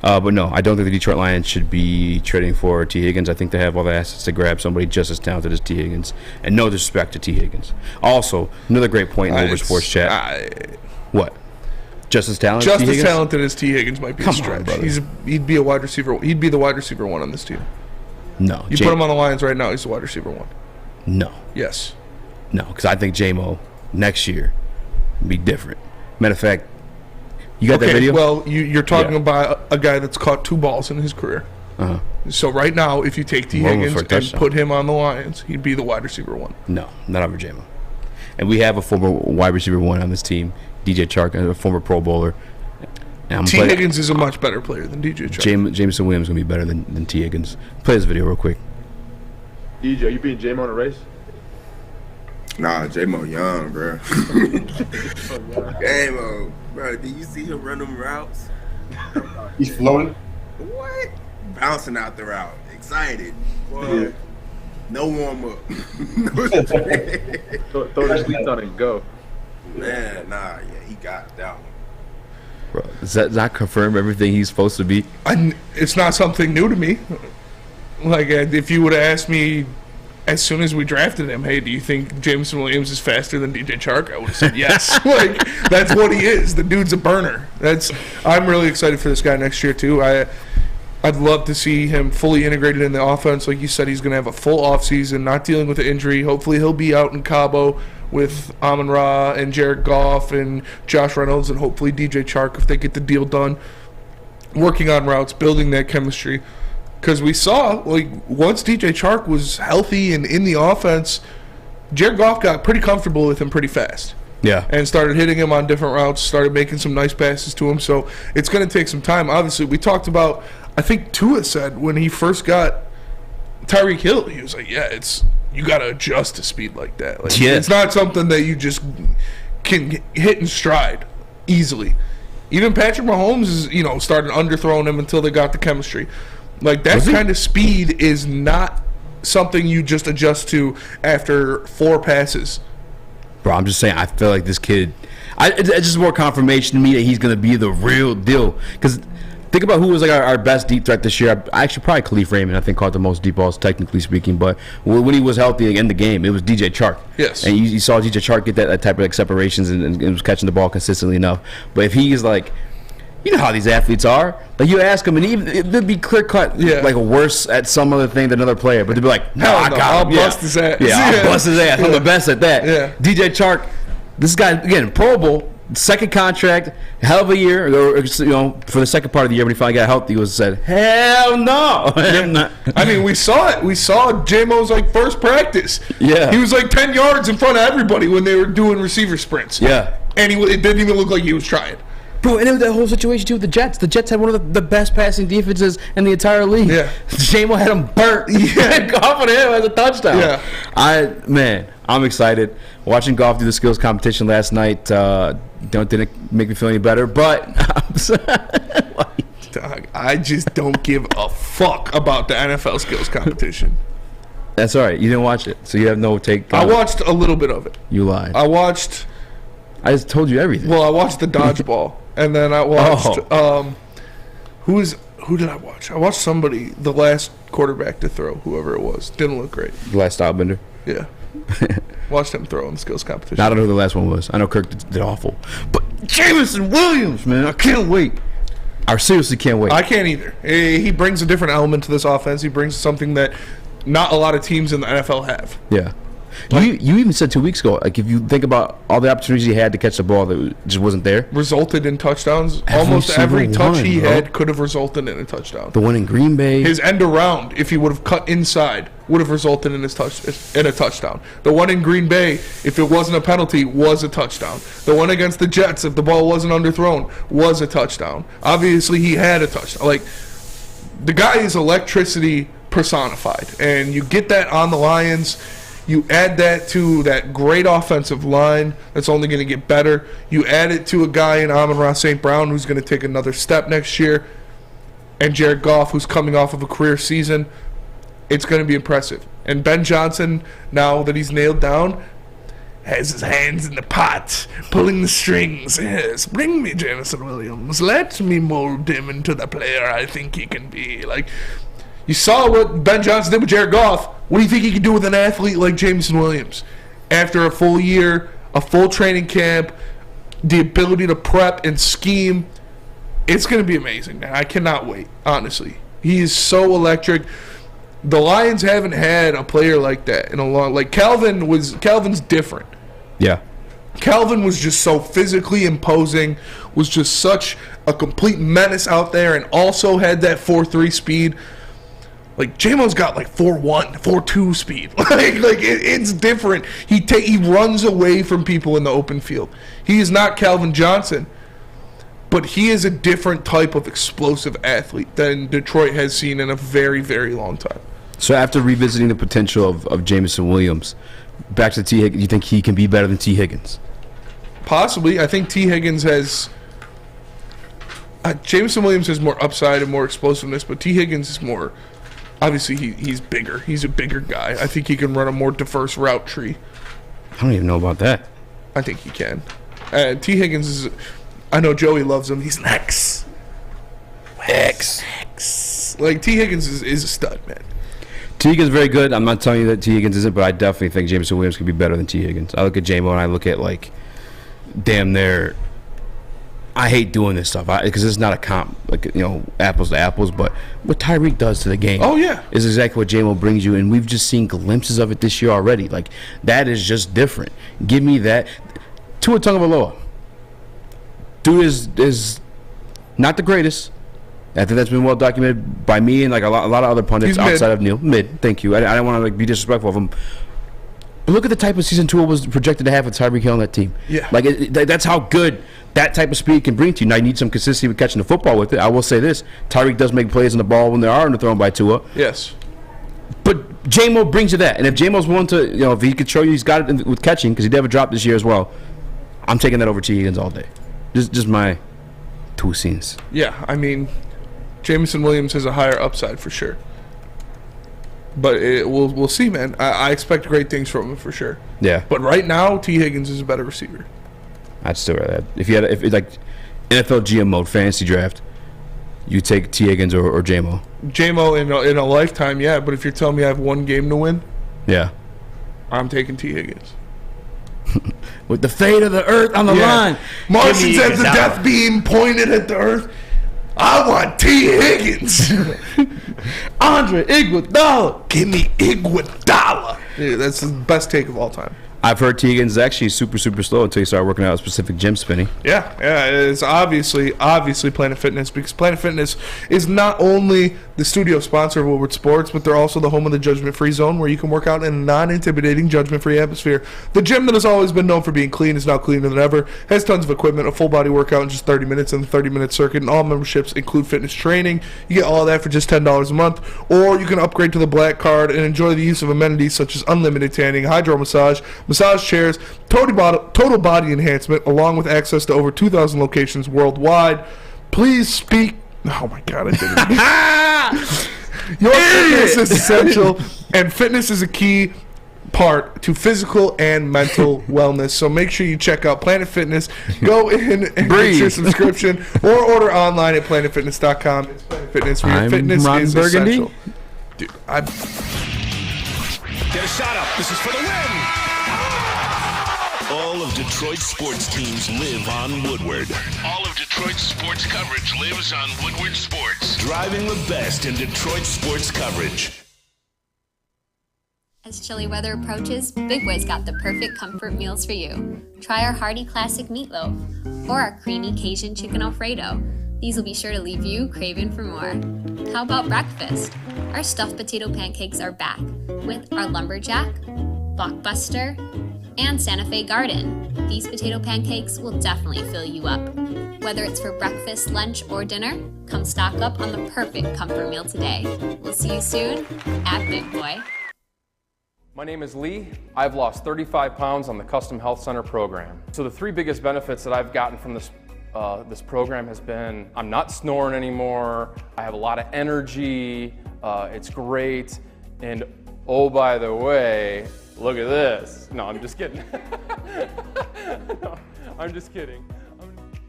But no, I don't think the Detroit Lions should be trading for T. Higgins. I think they have all the assets to grab somebody just as talented as T. Higgins. And no disrespect to T. Higgins. Also, another great point in the Woodward Sports chat. What? Just as talented? Just as talented as T. Higgins might be a stretch. He'd be a wide receiver. He'd be the wide receiver one on this team. No. You put him on the Lions right now, he's the wide receiver one. No. Yes. No, because I think J-Mo next year be different. Matter of fact, you got that video? Well, you're talking about a guy that's caught 2 balls in his career. Uh-huh. So right now, if you take T. Higgins and put him on the Lions, he'd be the wide receiver one. No, not over J-Mo. And we have a former wide receiver one on this team, DJ Chark, a former Pro Bowler. T. Higgins is a much better player than DJ Chark. Jameson Williams is going to be better than T. Higgins. Play this video real quick. DJ, are you beating J-Mo in a race? Nah, J-Mo young, bro. J-Mo, bro, do you see him run them routes? He's floating? What? Bouncing out the route. Excited. Yeah. No warm up. Throw the cleats on and go. Man, yeah, he got that one. Bro, does that not confirm everything he's supposed to be? It's not something new to me. Like, if you would have asked me as soon as we drafted him, hey, do you think Jameson Williams is faster than DJ Chark? I would have said yes. Like, that's what he is. The dude's a burner. I'm really excited for this guy next year, too. I'd love to see him fully integrated in the offense. Like you said, he's going to have a full offseason, not dealing with an injury. Hopefully he'll be out in Cabo with Amon-Ra and Jared Goff and Josh Reynolds and hopefully DJ Chark if they get the deal done. Working on routes, building that chemistry. Because we saw, like, once DJ Chark was healthy and in the offense, Jared Goff got pretty comfortable with him pretty fast. Yeah. And started hitting him on different routes, started making some nice passes to him. So it's going to take some time. Obviously, we talked about, I think Tua said when he first got Tyreek Hill, he was like, you got to adjust to speed like that. Like, yeah. It's not something that you just can hit in stride easily. Even Patrick Mahomes is, started underthrowing him until they got the chemistry. Like, that kind of speed is not something you just adjust to after 4 passes. Bro, I'm just saying, I feel like this kid, it's just more confirmation to me that he's going to be the real deal. Because think about who was like our best deep threat this year. Actually, probably Khalif Raymond, I think, caught the most deep balls, technically speaking. But when he was healthy in the game, it was DJ Chark. Yes. And you saw DJ Chark get that type of like separations and was catching the ball consistently enough. But if he is like, you know how these athletes are. Like, you ask them, and even it'd be clear cut, like worse at some other thing than another player. But they'd be like, no, I got I'll him. bust his ass. Yeah, I'll bust his ass. I'm the best at that. Yeah. DJ Chark, this guy, again, Pro Bowl, second contract, hell of a year. Or, for the second part of the year when he finally got healthy, he said, hell no. I mean, we saw it. We saw J-Mo's first practice. Yeah. He was 10 yards in front of everybody when they were doing receiver sprints. Yeah. And it didn't even look like he was trying. Bro, and it was that whole situation too with the Jets. The Jets had one of the best passing defenses in the entire league. Yeah. J-Mo had him burnt. Yeah. Goff on him as a touchdown. Yeah. I'm excited. Watching Goff do the skills competition last night didn't make me feel any better, but Dog, I just don't give a fuck about the NFL skills competition. That's all right. You didn't watch it, so you have no take. I watched a little bit of it. You lied. I just told you everything. Well, I watched the dodgeball, and then I watched who did I watch? I watched somebody, the last quarterback to throw, whoever it was. Didn't look great. The last stylebender. Yeah. Watched him throw in the skills competition. I don't know who the last one was. I know Kirk did awful. But Jameson Williams, man, I can't wait. I seriously can't wait. I can't either. He brings a different element to this offense. He brings something that not a lot of teams in the NFL have. Yeah. You even said 2 weeks ago, if you think about all the opportunities he had to catch the ball that just wasn't there. Resulted in touchdowns. Almost every touch he had could have resulted in a touchdown. The one in Green Bay. His end around, if he would have cut inside, would have resulted in a touchdown. The one in Green Bay, if it wasn't a penalty, was a touchdown. The one against the Jets, if the ball wasn't underthrown, was a touchdown. Obviously, he had a touchdown. The guy is electricity personified. And you get that on the Lions. You add that to that great offensive line that's only going to get better. You add it to a guy in Amon-Ra St. Brown who's going to take another step next year. And Jared Goff, who's coming off of a career season. It's going to be impressive. And Ben Johnson, now that he's nailed down, has his hands in the pot, pulling the strings. Yes, bring me Jameson Williams. Let me mold him into the player I think he can be. You saw what Ben Johnson did with Jared Goff. What do you think he can do with an athlete like Jameson Williams? After a full year, a full training camp, the ability to prep and scheme, it's going to be amazing, man. I cannot wait, honestly. He is so electric. The Lions haven't had a player like that in a long... Calvin's different. Yeah. Calvin was just so physically imposing, was just such a complete menace out there, and also had that 4.3 speed. J-Mo's got 4.1, 4.2 speed. It's different. He runs away from people in the open field. He is not Calvin Johnson, but he is a different type of explosive athlete than Detroit has seen in a very, very long time. So after revisiting the potential of Jameson Williams, back to T. Higgins, you think he can be better than T. Higgins? Possibly. I think T. Higgins has... Jameson Williams has more upside and more explosiveness, but T. Higgins is more Obviously, he's bigger. He's a bigger guy. I think he can run a more diverse route tree. I don't even know about that. I think he can. T. Higgins is... I know Joey loves him. He's an X. Like, T. Higgins is a stud, man. T. Higgins is very good. I'm not telling you that T. Higgins isn't, but I definitely think Jameson Williams could be better than T. Higgins. I look at J-Mo and I look at, like, damn near... I hate doing this stuff because it's not a comp, like, you know, apples to apples, but what Tyreek does to the game is exactly what J-Mo brings you, and we've just seen glimpses of it this year already. Like, that is just different. Give me that. Tua Tagovailoa. Dude is not the greatest. I think that's been well documented by me and like a lot of other pundits outside of Neil. Mid, thank you. I don't want to like be disrespectful of him. But look at the type of season Tua was projected to have with Tyreek Hill on that team. Yeah. Like, that's how good that type of speed can bring to you. Now, you need some consistency with catching the football with it. I will say this. Tyreek does make plays on the ball when they are underthrown by Tua. Yes. But J-Mo brings you that. And if J-Mo's willing to, you know, if he could show you he's got it with catching, because he did have a drop this year as well, I'm taking that over T. Higgins all day. Just my 2 cents. Yeah, I mean, Jameson Williams has a higher upside for sure. But we'll see, man. I expect great things from him for sure. Yeah. But right now, T. Higgins is a better receiver. I'd still rather that. If like NFL GM mode, fantasy draft, you take T. Higgins or J-Mo. J-Mo in a lifetime, yeah. But if you're telling me I have one game to win, yeah, I'm taking T. Higgins. With the fate of the earth on the line. Martians have the death beam pointed at the earth. I want T. Higgins. Andre Iguodala. Give me Iguodala. Yeah, that's the best take of all time. I've heard T. Higgins is actually super slow until you start working out a specific gym spinning. Yeah, it's obviously Planet Fitness, because Planet Fitness is not only the studio sponsor of Woodward Sports, but they're also the home of the judgment-free zone, where you can work out in a non-intimidating, judgment-free atmosphere. The gym that has always been known for being clean is now cleaner than ever, has tons of equipment, a full-body workout in just 30 minutes, and a 30-minute circuit, and all memberships include fitness training. You get all of that for just $10 a month, or you can upgrade to the Black Card and enjoy the use of amenities such as unlimited tanning, hydro massage chairs, total body enhancement, along with access to over 2,000 locations worldwide. Please speak. Oh my God, I did it. Your fitness is essential, and fitness is a key part to physical and mental wellness. So make sure you check out Planet Fitness. Go in and get your subscription, or order online at planetfitness.com. It's Planet Fitness, where your fitness is essential. Dude, Get a shot up. This is for the win. All of Detroit's sports teams live on Woodward. All of Detroit's sports coverage lives on Woodward Sports. Driving the best in Detroit sports coverage. As chilly weather approaches, Big Boy's got the perfect comfort meals for you. Try our hearty classic meatloaf or our creamy Cajun chicken Alfredo. These will be sure to leave you craving for more. How about breakfast? Our stuffed potato pancakes are back with our lumberjack, blockbuster, and Santa Fe Garden. These potato pancakes will definitely fill you up. Whether it's for breakfast, lunch, or dinner, come stock up on the perfect comfort meal today. We'll see you soon at Big Boy. My name is Lee. I've lost 35 pounds on the Custom Health Center program. So the 3 biggest benefits that I've gotten from this program has been, I'm not snoring anymore, I have a lot of energy, it's great, and oh, by the way, look at this. No, I'm just kidding. No, I'm just kidding.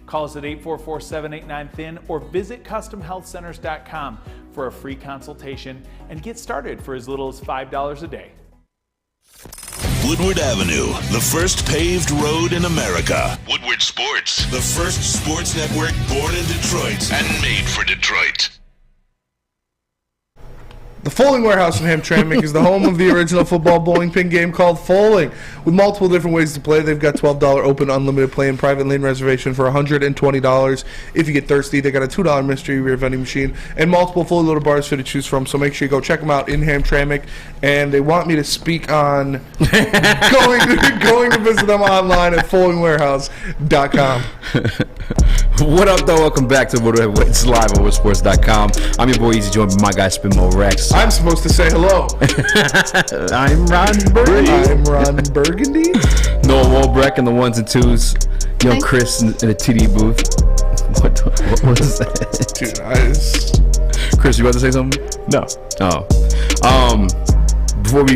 Call us at 844-789-THIN or visit CustomHealthCenters.com for a free consultation and get started for as little as $5 a day. Woodward Avenue, the first paved road in America. Woodward Sports, the first sports network born in Detroit and made for Detroit. The Foaling Warehouse in Hamtramck is the home of the original football bowling pin game called Foaling. With multiple different ways to play, they've got $12 open unlimited play and private lane reservation for $120. If you get thirsty, they got a $2 mystery rear vending machine and multiple fully loaded bars for you to choose from. So make sure you go check them out in Hamtramck. And they want me to speak on going to visit them online at foalingwarehouse.com. What up, though? Welcome back to Woodward. It's live on woodsports.com. I'm your boy Eazy, joined by my guy Spinmo Rex. I'm supposed to say hello. I'm Ron Burgundy. I'm Ron Burgundy. Noah Walbrecht and the 1s and 2s. Young Chris in the TD booth. What is that? Dude, Chris, you about to say something? No. Oh. When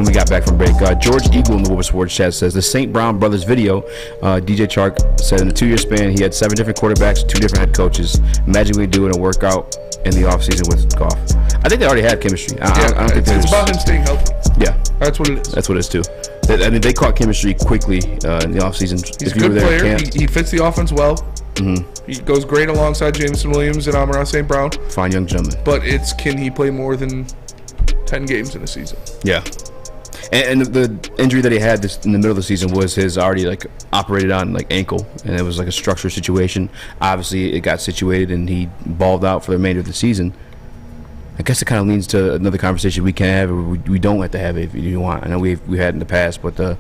we got back from break, George Eagle in the Woodward Sports chat says the St. Brown Brothers video, DJ Chark said in a 2-year span he had 7 different quarterbacks, 2 different head coaches, magically doing a workout in the offseason with Goff. I think they already had chemistry. I don't think it's about him staying healthy. Yeah. That's what it is. That's what it is, too. I mean, they caught chemistry quickly in the offseason. He's a good player. He fits the offense well. Mm-hmm. He goes great alongside Jameson Williams and Amon-Ra St. Brown. Fine young gentleman. But can he play more than 10 games in a season? Yeah. And the injury that he had in the middle of the season was his already operated on ankle, and it was a structural situation. Obviously, it got situated, and he balled out for the remainder of the season. I guess it kind of leads to another conversation we can have, or we don't have to have it if you want. I know we had in the past, but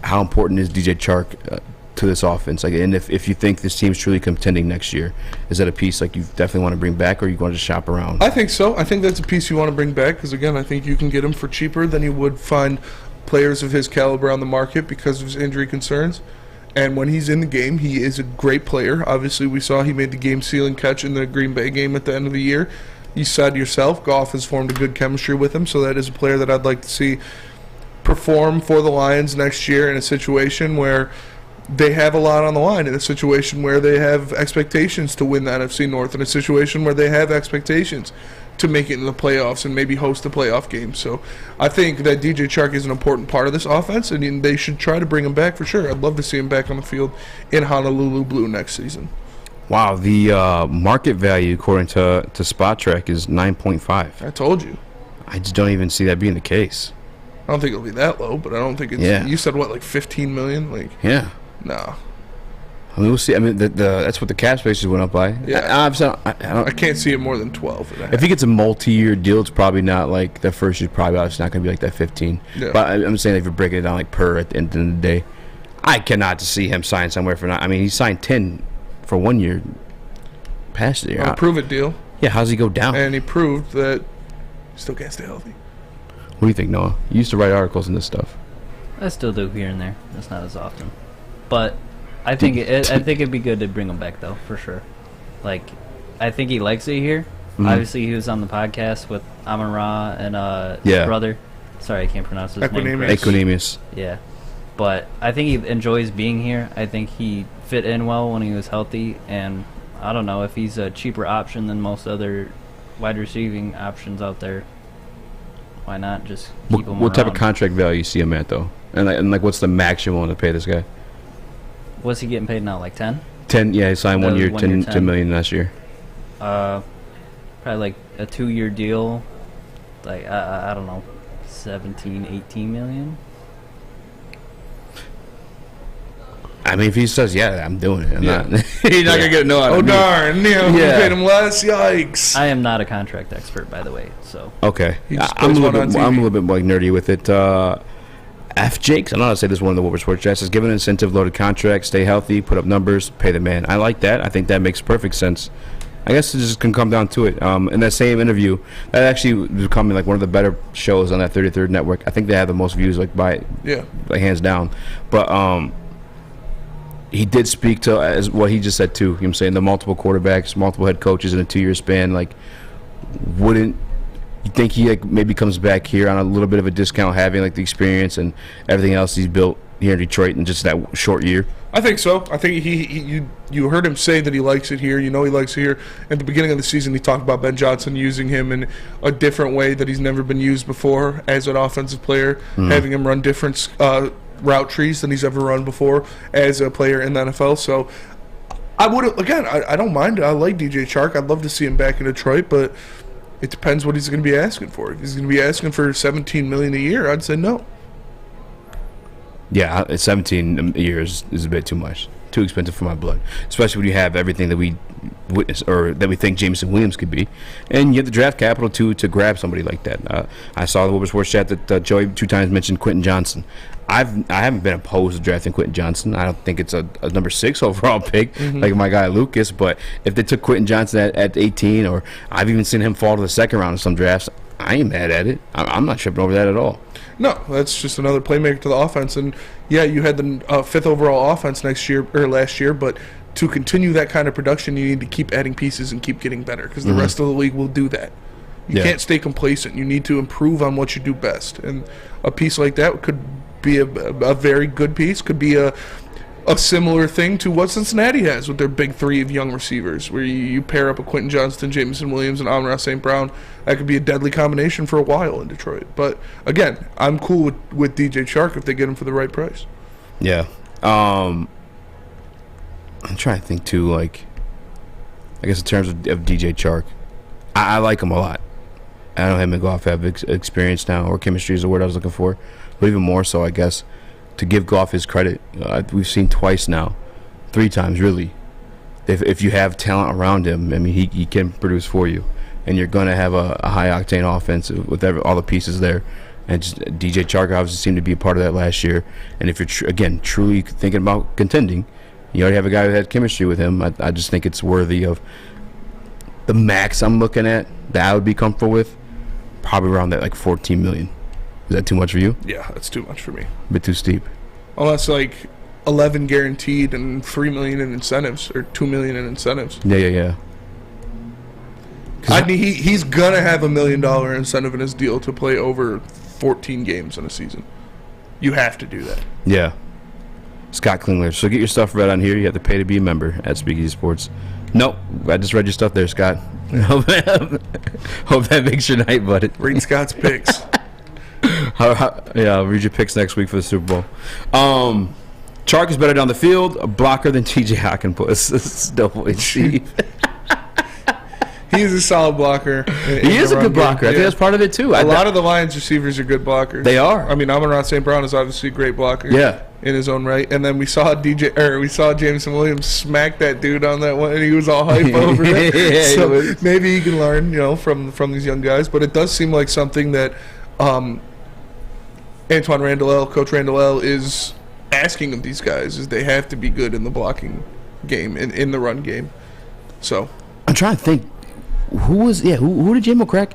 how important is DJ Chark to this offense? And if you think this team's truly contending next year, is that a piece you definitely want to bring back, or you want to just shop around? I think so. I think that's a piece you want to bring back because, again, I think you can get him for cheaper than you would find players of his caliber on the market because of his injury concerns. And when he's in the game, he is a great player. Obviously, we saw he made the game-sealing catch in the Green Bay game at the end of the year. You said yourself, Goff has formed a good chemistry with him, so that is a player that I'd like to see perform for the Lions next year in a situation where they have a lot on the line, in a situation where they have expectations to win the NFC North, in a situation where they have expectations to make it in the playoffs and maybe host a playoff game. So I think that DJ Chark is an important part of this offense, and they should try to bring him back for sure. I'd love to see him back on the field in Honolulu Blue next season. Wow, the market value, according to Spot Track, is 9.5. I told you. I just don't even see that being the case. I don't think it'll be that low, but I don't think it's... Yeah. You said, what, 15 million? Yeah. No. I mean, we'll see. I mean, that's what the cap spaces went up by. Yeah. I can't see it more than 12. If he gets a multi-year deal, it's probably not the first year. Probably it's not going to be that 15. Yeah. But I'm saying if you're breaking it down per at the end of the day, I cannot see him sign somewhere for not. I mean, he signed 10 for 1 year past the year. A prove-it deal. Yeah, how's he go down? And he proved that he still can't stay healthy. What do you think, Noah? You used to write articles on this stuff. I still do here and there. It's not as often. But I think it'd be good to bring him back, though, for sure. I think he likes it here. Mm-hmm. Obviously, he was on the podcast with Amon-Ra and his brother. Sorry, I can't pronounce his name. Equinemius. Yeah. But I think he enjoys being here. I think he fit in well when he was healthy. And I don't know if he's a cheaper option than most other wide receiving options out there. Why not just keep him around? What type of contract value you see him at, though? And what's the max you want to pay this guy? What's he getting paid now, 10? 10, yeah, he signed 1 year, 10 million last year. Probably a 2-year deal, I don't know, 17, 18 million. I mean, if he says, yeah, I'm doing it. He's not going to get no out of me. Darn, we paid him less, yikes. I am not a contract expert, by the way, so. Okay. I'm a little bit more nerdy with it. F. Jakes, I don't know how to say this one in the Woodward Sports Chat, says, give an incentive, loaded contract, stay healthy, put up numbers, pay the man. I like that. I think that makes perfect sense. I guess it just can come down to it. In that same interview, that actually was becoming one of the better shows on that 33rd network. I think they have the most views, by hands down. But he did speak to as what he just said too. You know what I'm saying? The multiple quarterbacks, multiple head coaches in a 2-year span. Wouldn't you think he maybe comes back here on a little bit of a discount, having the experience and everything else he's built here in Detroit in just that short year? I think so. I think you heard him say that he likes it here. He likes it here. At the beginning of the season, he talked about Ben Johnson using him in a different way that he's never been used before as an offensive player, having him run different route trees than he's ever run before as a player in the NFL. So I don't mind it. I like DJ Chark. I'd love to see him back in Detroit, but it depends what he's going to be asking for. If he's going to be asking for $17 million a year, I'd say no. Yeah, 17 years is a bit too much. Too expensive for my blood. Especially when you have everything that we witness or that we think Jameson Williams could be. And you have the draft capital to grab somebody like that. I saw the Woodward Sports Chat that Joey 2 times mentioned Quentin Johnson. I haven't been opposed to drafting Quentin Johnson. I don't think it's a number 6 overall pick like my guy Lucas. But if they took Quentin Johnson at 18, or I've even seen him fall to the second round in some drafts, I ain't mad at it. I'm not tripping over that at all. No, that's just another playmaker to the offense. And yeah, you had the 5th overall offense last year, but to continue that kind of production, you need to keep adding pieces and keep getting better, because the rest of the league will do that. You can't stay complacent. You need to improve on what you do best. And a piece like that could be a very good piece, could be a similar thing to what Cincinnati has with their big three of young receivers, where you pair up a Quentin Johnston, Jameson Williams, and Amon-Ra St. Brown. That could be a deadly combination for a while in Detroit. But, again, I'm cool with DJ Chark if they get him for the right price. Yeah. I'm trying to think, too, like, I guess in terms of DJ Chark, I like him a lot. I know him and Goff have experience now, or chemistry is the word I was looking for. But even more so, I guess, to give Goff his credit, we've seen twice now, 3 times really. If you have talent around him, I mean, he can produce for you, and you're going to have a high octane offense with all the pieces there. And just, DJ Chark obviously seemed to be a part of that last year. And if you're again truly thinking about contending, you already have a guy who had chemistry with him. I just think it's worthy of the max I'm looking at that I would be comfortable with, probably around that like $14 million. Is that too much for you? Yeah, that's too much for me. A bit too steep. Unless like 11 guaranteed and $3 million in incentives, or $2 million in incentives. Yeah. I mean, he's gonna have $1 million incentive in his deal to play over 14 games in a season. You have to do that. Yeah. Scott Klingler. So get your stuff read on here. You have to pay to be a member at Speakeasy Sports. Nope, I just read your stuff there, Scott. Hope that makes your night, buddy. Read Scott's picks. I'll read your picks next week for the Super Bowl. Chark is better down the field, a blocker than TJ Hockenpuss. Double Steve. He's a solid blocker. He is a good blocker. I think that's part of it too. A lot of the Lions receivers are good blockers. They are. I mean, Amon-Ra St. Brown is obviously a great blocker. Yeah. In his own right. And then we saw Jameson Williams smack that dude on that one, and he was all hype over it. So maybe he can learn, from these young guys. But it does seem like something that Antoine Coach Randall is asking of these guys, is they have to be good in the blocking game, in the run game. So I'm trying to think. Who did J-Mo crack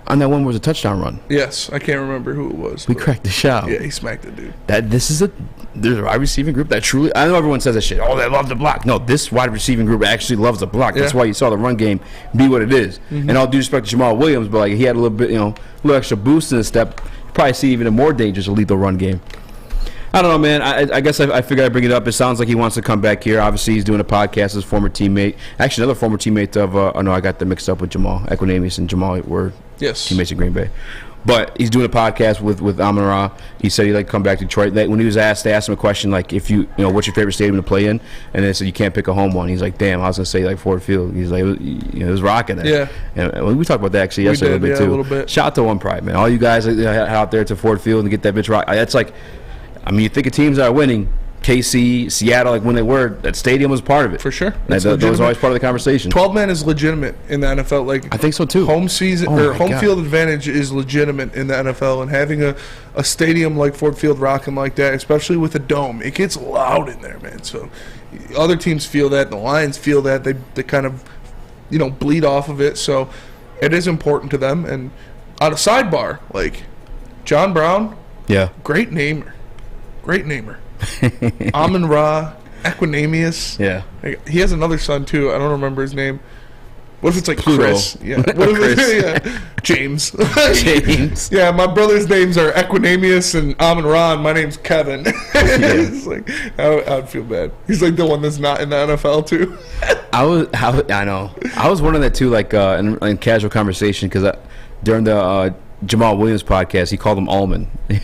on that one where it was a touchdown run? Yes, I can't remember who it was. We cracked the shot. Yeah, he smacked the dude. There's a wide receiving group that truly, I know everyone says that shit, they love to block. No, this wide receiving group actually loves to block. That's why you saw the run game be what it is. And all due respect to Jamal Williams, but like he had a little bit, a little extra boost in his step. You probably see even a more dangerous, a lethal run game. I don't know, man. I guess I figured I'd bring it up. It sounds like he wants to come back here. Obviously, he's doing a podcast with his former teammate. Actually, another former teammate of, I got them mixed up with Jamal. Equinemius and Jamal were teammates in Green Bay. But he's doing a podcast with Amon-Ra. He said he'd like to come back to Detroit. When he was asked, they asked him a question like, if what's your favorite stadium to play in? And they said, you can't pick a home one. He's like, damn, I was going to say like Ford Field. He's like, it was rocking it. Yeah. And we talked about that actually yesterday a little bit. Shout out to One Pride, man. All you guys out there to Ford Field and get that bitch rock. That's like, you think of teams that are winning, KC, Seattle, like when they were, that stadium was part of it. For sure. That was always part of the conversation. 12-man is legitimate in the NFL. Like, I think so too. Home field advantage is legitimate in the NFL, and having a stadium like Ford Field rocking like that, especially with a dome, it gets loud in there, man. So other teams feel that, the Lions feel that, they kind of bleed off of it. So it is important to them. And on a sidebar, like John Brown, great namer. Amon-Ra, Equinemius. Yeah. He has another son, too. I don't remember his name. What if it's like Pluto. Chris? Yeah. What if Chris. James. James. Yeah, my brother's names are Equinemius and Amon-Ra, and my name's Kevin. It's like, I'd feel bad. He's like the one that's not in the NFL, too. I know. I was wondering that, too, like in casual conversation, because during the Jamal Williams podcast, he called him Allman. He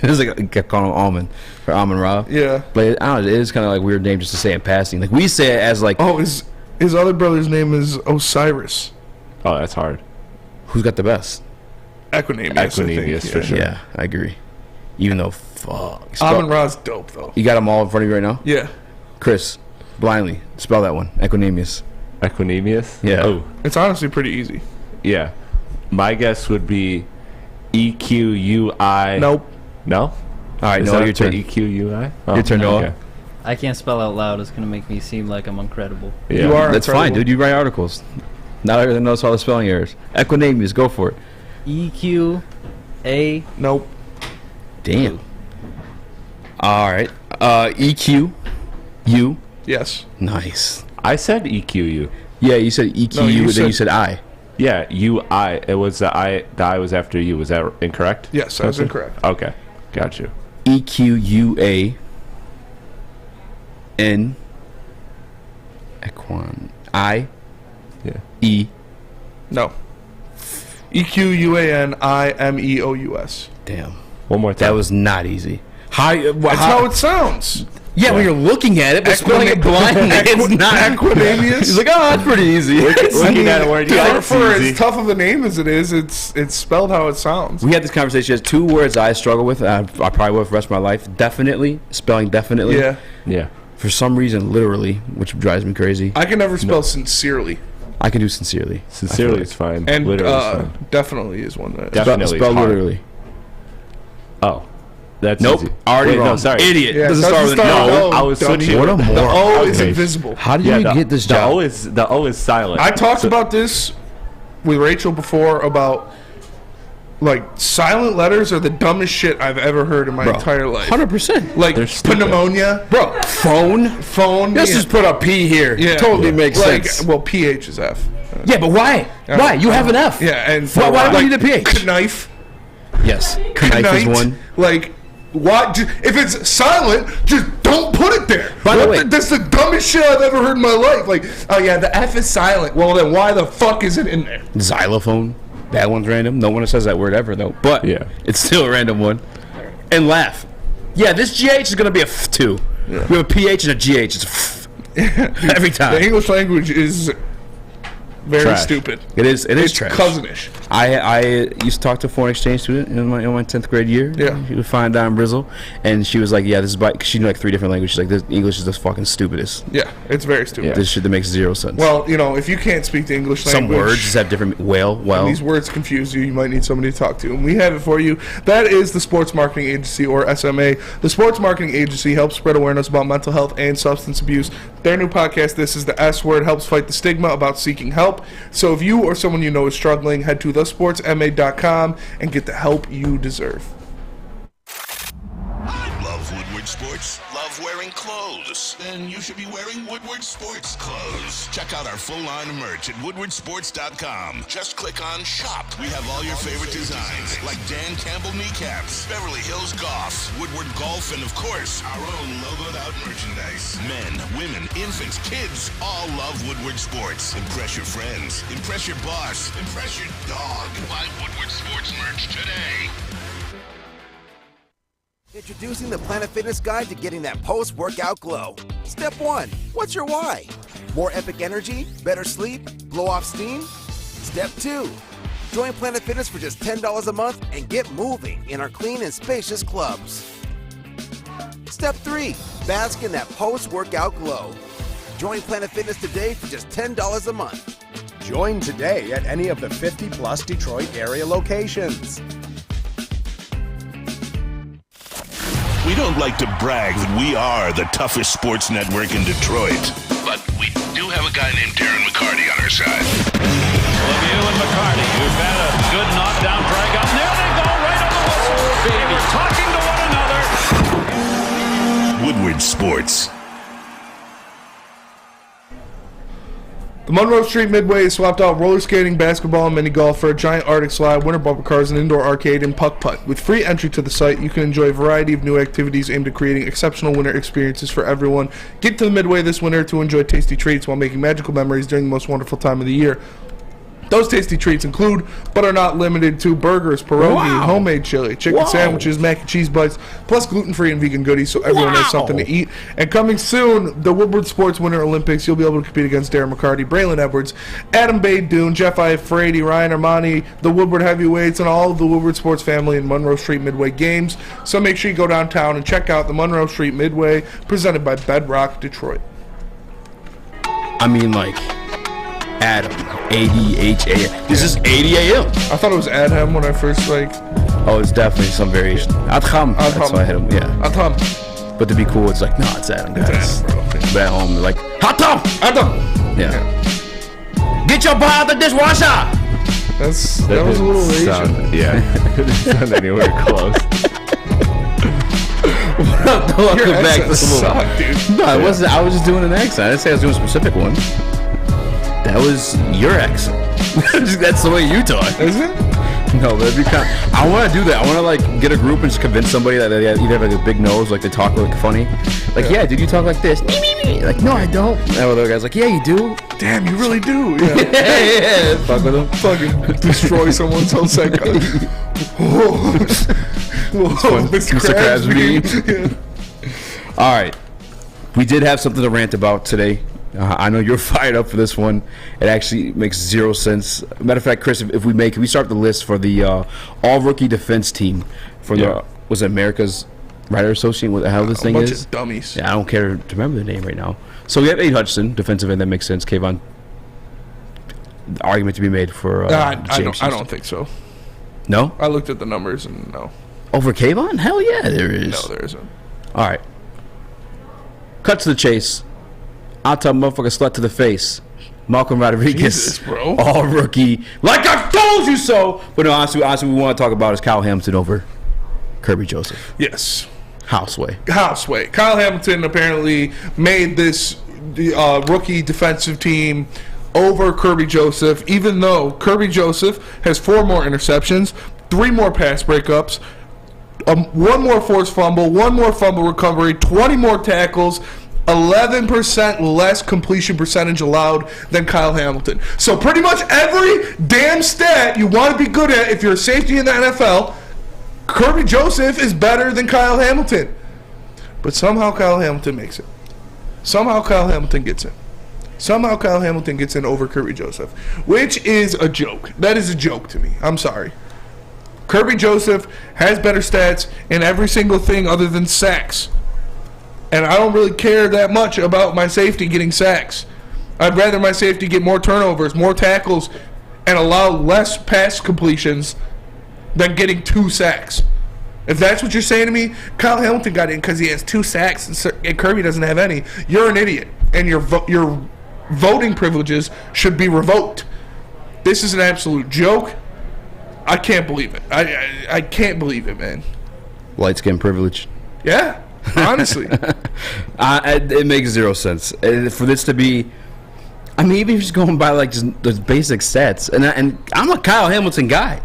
kept calling him Allman for Amon-Ra. Yeah. But I don't know, it is kind of like a weird name just to say in passing. Like we say it as like... Oh, his other brother's name is Osiris. Oh, that's hard. Who's got the best? Equinemius, for sure. Yeah, I agree. Even though, fuck. Amon-Ra's dope, though. You got them all in front of you right now? Yeah. Chris, blindly, spell that one. Equinemius. Yeah. Oh. It's honestly pretty easy. Yeah. My guess would be EQUI. Nope. No? All right, Noah, your turn. EQUI? Your turn, Noah. Okay. I can't spell out loud. It's going to make me seem like I'm incredible. Yeah. You are That's incredible. fine, dude. You write articles. Not everyone knows all the spelling errors. Equinemius, go for it. EQA. Nope. Damn. All right. EQU Yes. Nice. I said EQU. Yeah, you said EQU, No, you and then said- you said I. Yeah, UI. It was the I. The I was after you. Was that incorrect? Yes, that was incorrect. Okay, got you. EQUAN. Equan. I. Yeah. E. No. EQUANIMEOUS. Damn. One more time. That was not easy. That's how it sounds. Yeah, when you're looking at it, but spelling it blindly, it's not. Equanimous. He's like, oh, that's pretty easy. Looking at a word, yeah, it's for easy. as tough of a name as it is, it's spelled how it sounds. We had this conversation. There's 2 words I struggle with. I probably will for the rest of my life. Definitely. Spelling definitely. Yeah. Yeah. For some reason, literally, which drives me crazy. I can never spell sincerely. I can do sincerely. Sincerely is fine. And Literally is fine. definitely is one that. Definitely Spell is hard. literally. Oh. That's Nope. easy. Already Wait, wrong. No, sorry. Idiot. Yeah, Doesn't it start with doesn't start with no. O. I was Dummy. switching. What a The moron. O is Okay. invisible. How did you get this job? The O is silent. I talked about this with Rachel before about like silent letters are the dumbest shit I've ever heard in my entire life. 100%. Like They're stupid. pneumonia, Bro, phone. yeah. Let's just put a P here. Yeah. Totally makes like, sense. Well, PH is F. Yeah, but why? Why? You have an F. Yeah, and Why do you need a PH? Knife. Yes. Knife is one. Like, what? If it's silent, just don't put it there. By the way- that's the dumbest shit I've ever heard in my life. Like, oh yeah, the F is silent. Well, then why the fuck is it in there? Xylophone. That one's random. No one says that word ever, though. But Yeah. it's still a random one. And laugh. Yeah, this GH is going to be a F too. Yeah. We have a PH and a GH. It's a F. Every time. The English language is very Trash. stupid. It is It's trash. cousinish. I used to talk to a foreign exchange student in my 10th grade year. Yeah. She was fine dime Brizzle. And she was like, yeah, this is by, cause she knew like 3 different languages. She's like, this English is the fucking stupidest. Yeah, it's very stupid. This shit that makes 0 sense. Well, you know, if you can't speak the English some language, words just have different, well. and these words confuse you, you might need somebody to talk to. And we have it for you. That is the Sports Marketing Agency, or SMA. The Sports Marketing Agency helps spread awareness about mental health and substance abuse. Their new podcast, This is the S Word, helps fight the stigma about seeking help. So if you or someone you know is struggling, head to thesportsma.com and get the help you deserve. Love Woodward Sports? Love wearing clothes? Then you should be wearing Woodward Sports clothes. Check out our full line of merch at woodwardsports.com. Just click on Shop. We have all your favorite designs, like Dan Campbell kneecaps, Beverly Hills Golf, Woodward Golf, and of course, our own logoed out merchandise. Men, women, infants, kids all love Woodward Sports. Impress your friends. Impress your boss. Impress your dog. Buy Woodward Sports merch today. Introducing the Planet Fitness Guide to getting that post-workout glow. Step 1. What's your why? More epic energy? Better sleep? Blow off steam? Step 2. Join Planet Fitness for just $10 a month and get moving in our clean and spacious clubs. Step 3. Bask in that post-workout glow. Join Planet Fitness today for just $10 a month. Join today at any of the 50-plus Detroit area locations. We don't like to brag that we are the toughest sports network in Detroit, but we do have a guy named Darren McCarty on our side. Lemieux and McCarty, who've had a good knockdown drag up. There they go, right on the whistle. They were talking to one another. Woodward Sports. The Monroe Street Midway has swapped out roller skating, basketball, and mini golf for a giant Arctic slide, winter bumper cars, an indoor arcade, and puck putt. With free entry to the site, you can enjoy a variety of new activities aimed at creating exceptional winter experiences for everyone. Get to the Midway this winter to enjoy tasty treats while making magical memories during the most wonderful time of the year. Those tasty treats include, but are not limited to, burgers, pierogi, homemade chili, chicken sandwiches, mac and cheese bites, plus gluten-free and vegan goodies so everyone has something to eat. And coming soon, the Woodward Sports Winter Olympics. You'll be able to compete against Darren McCarty, Braylon Edwards, Adam Bade-Dune, Jeff Iafrate, Ryan Ermanni, the Woodward Heavyweights, and all of the Woodward Sports family in Monroe Street Midway games. So make sure you go downtown and check out the Monroe Street Midway, presented by Bedrock Detroit. I mean, like, Adam, A-D-H-A-M. This is 80 a.m. I thought it was Adham when I first, like... Oh, it's definitely some variation. Adham. That's why I hit him, yeah. Adham. But to be cool, it's like, no, it's Adam, guys. It's Adam, bro. But at home, they're like, Adam! Adam! Yeah. Get your butt out the dishwasher! That was a little Asian. Yeah, it didn't sound anywhere close. Your accent sucked, dude. No, I wasn't. I was just doing an accent. I didn't say I was doing a specific one. That was your accent. That's the way you talk. Is it? No, that'd be kind of, I want to do that. I want to like get a group and just convince somebody that they either have like a big nose, like they talk like funny. Like, yeah, dude, you talk like this. Like, no, I don't. And the other guy's like, yeah, you do. Damn, you really do. Yeah. Yeah. Fuck with them. Fucking destroy someone's whole psycho. Mr. Krabs. Yeah. All right. We did have something to rant about today. I know you're fired up for this one. It actually makes zero sense. Matter of fact, Chris, if we start the list for the all-rookie defense team for the, was it America's Writer Association? What the hell this thing is? A bunch of dummies. Yeah, I don't care to remember the name right now. So we have Aiden Hutchinson, defensive end. That makes sense. Kayvon, the argument to be made for I don't think so. No? I looked at the numbers and no. Over Kayvon? Hell yeah, there is. No, there isn't. All right. Cut to the chase. I'll tell motherfucker slut to the face. Malcolm Rodriguez, Jesus, bro. all rookie. Like I told you so. But no, honestly, we want to talk about is Kyle Hamilton over Kirby Joseph. Yes. Houseway. Kyle Hamilton apparently made this rookie defensive team over Kirby Joseph, even though Kirby Joseph has 4 more interceptions, 3 more pass breakups, 1 more forced fumble, 1 more fumble recovery, 20 more tackles, 11% less completion percentage allowed than Kyle Hamilton. So pretty much every damn stat you want to be good at if you're a safety in the NFL, Kirby Joseph is better than Kyle Hamilton. But somehow Kyle Hamilton makes it. Somehow Kyle Hamilton gets in. Somehow Kyle Hamilton gets in over Kirby Joseph, which is a joke. That is a joke to me. I'm sorry. Kirby Joseph has better stats in every single thing other than sacks. And I don't really care that much about my safety getting sacks. I'd rather my safety get more turnovers, more tackles, and allow less pass completions than getting 2 sacks. If that's what you're saying to me, Kyle Hamilton got in because he has 2 sacks and Kirby doesn't have any. You're an idiot, and your voting privileges should be revoked. This is an absolute joke. I can't believe it. I can't believe it, man. Light skin privilege. Yeah. Honestly, it makes zero sense for this to be. I mean, even if you're just going by like just the basic stats, and I'm a Kyle Hamilton guy.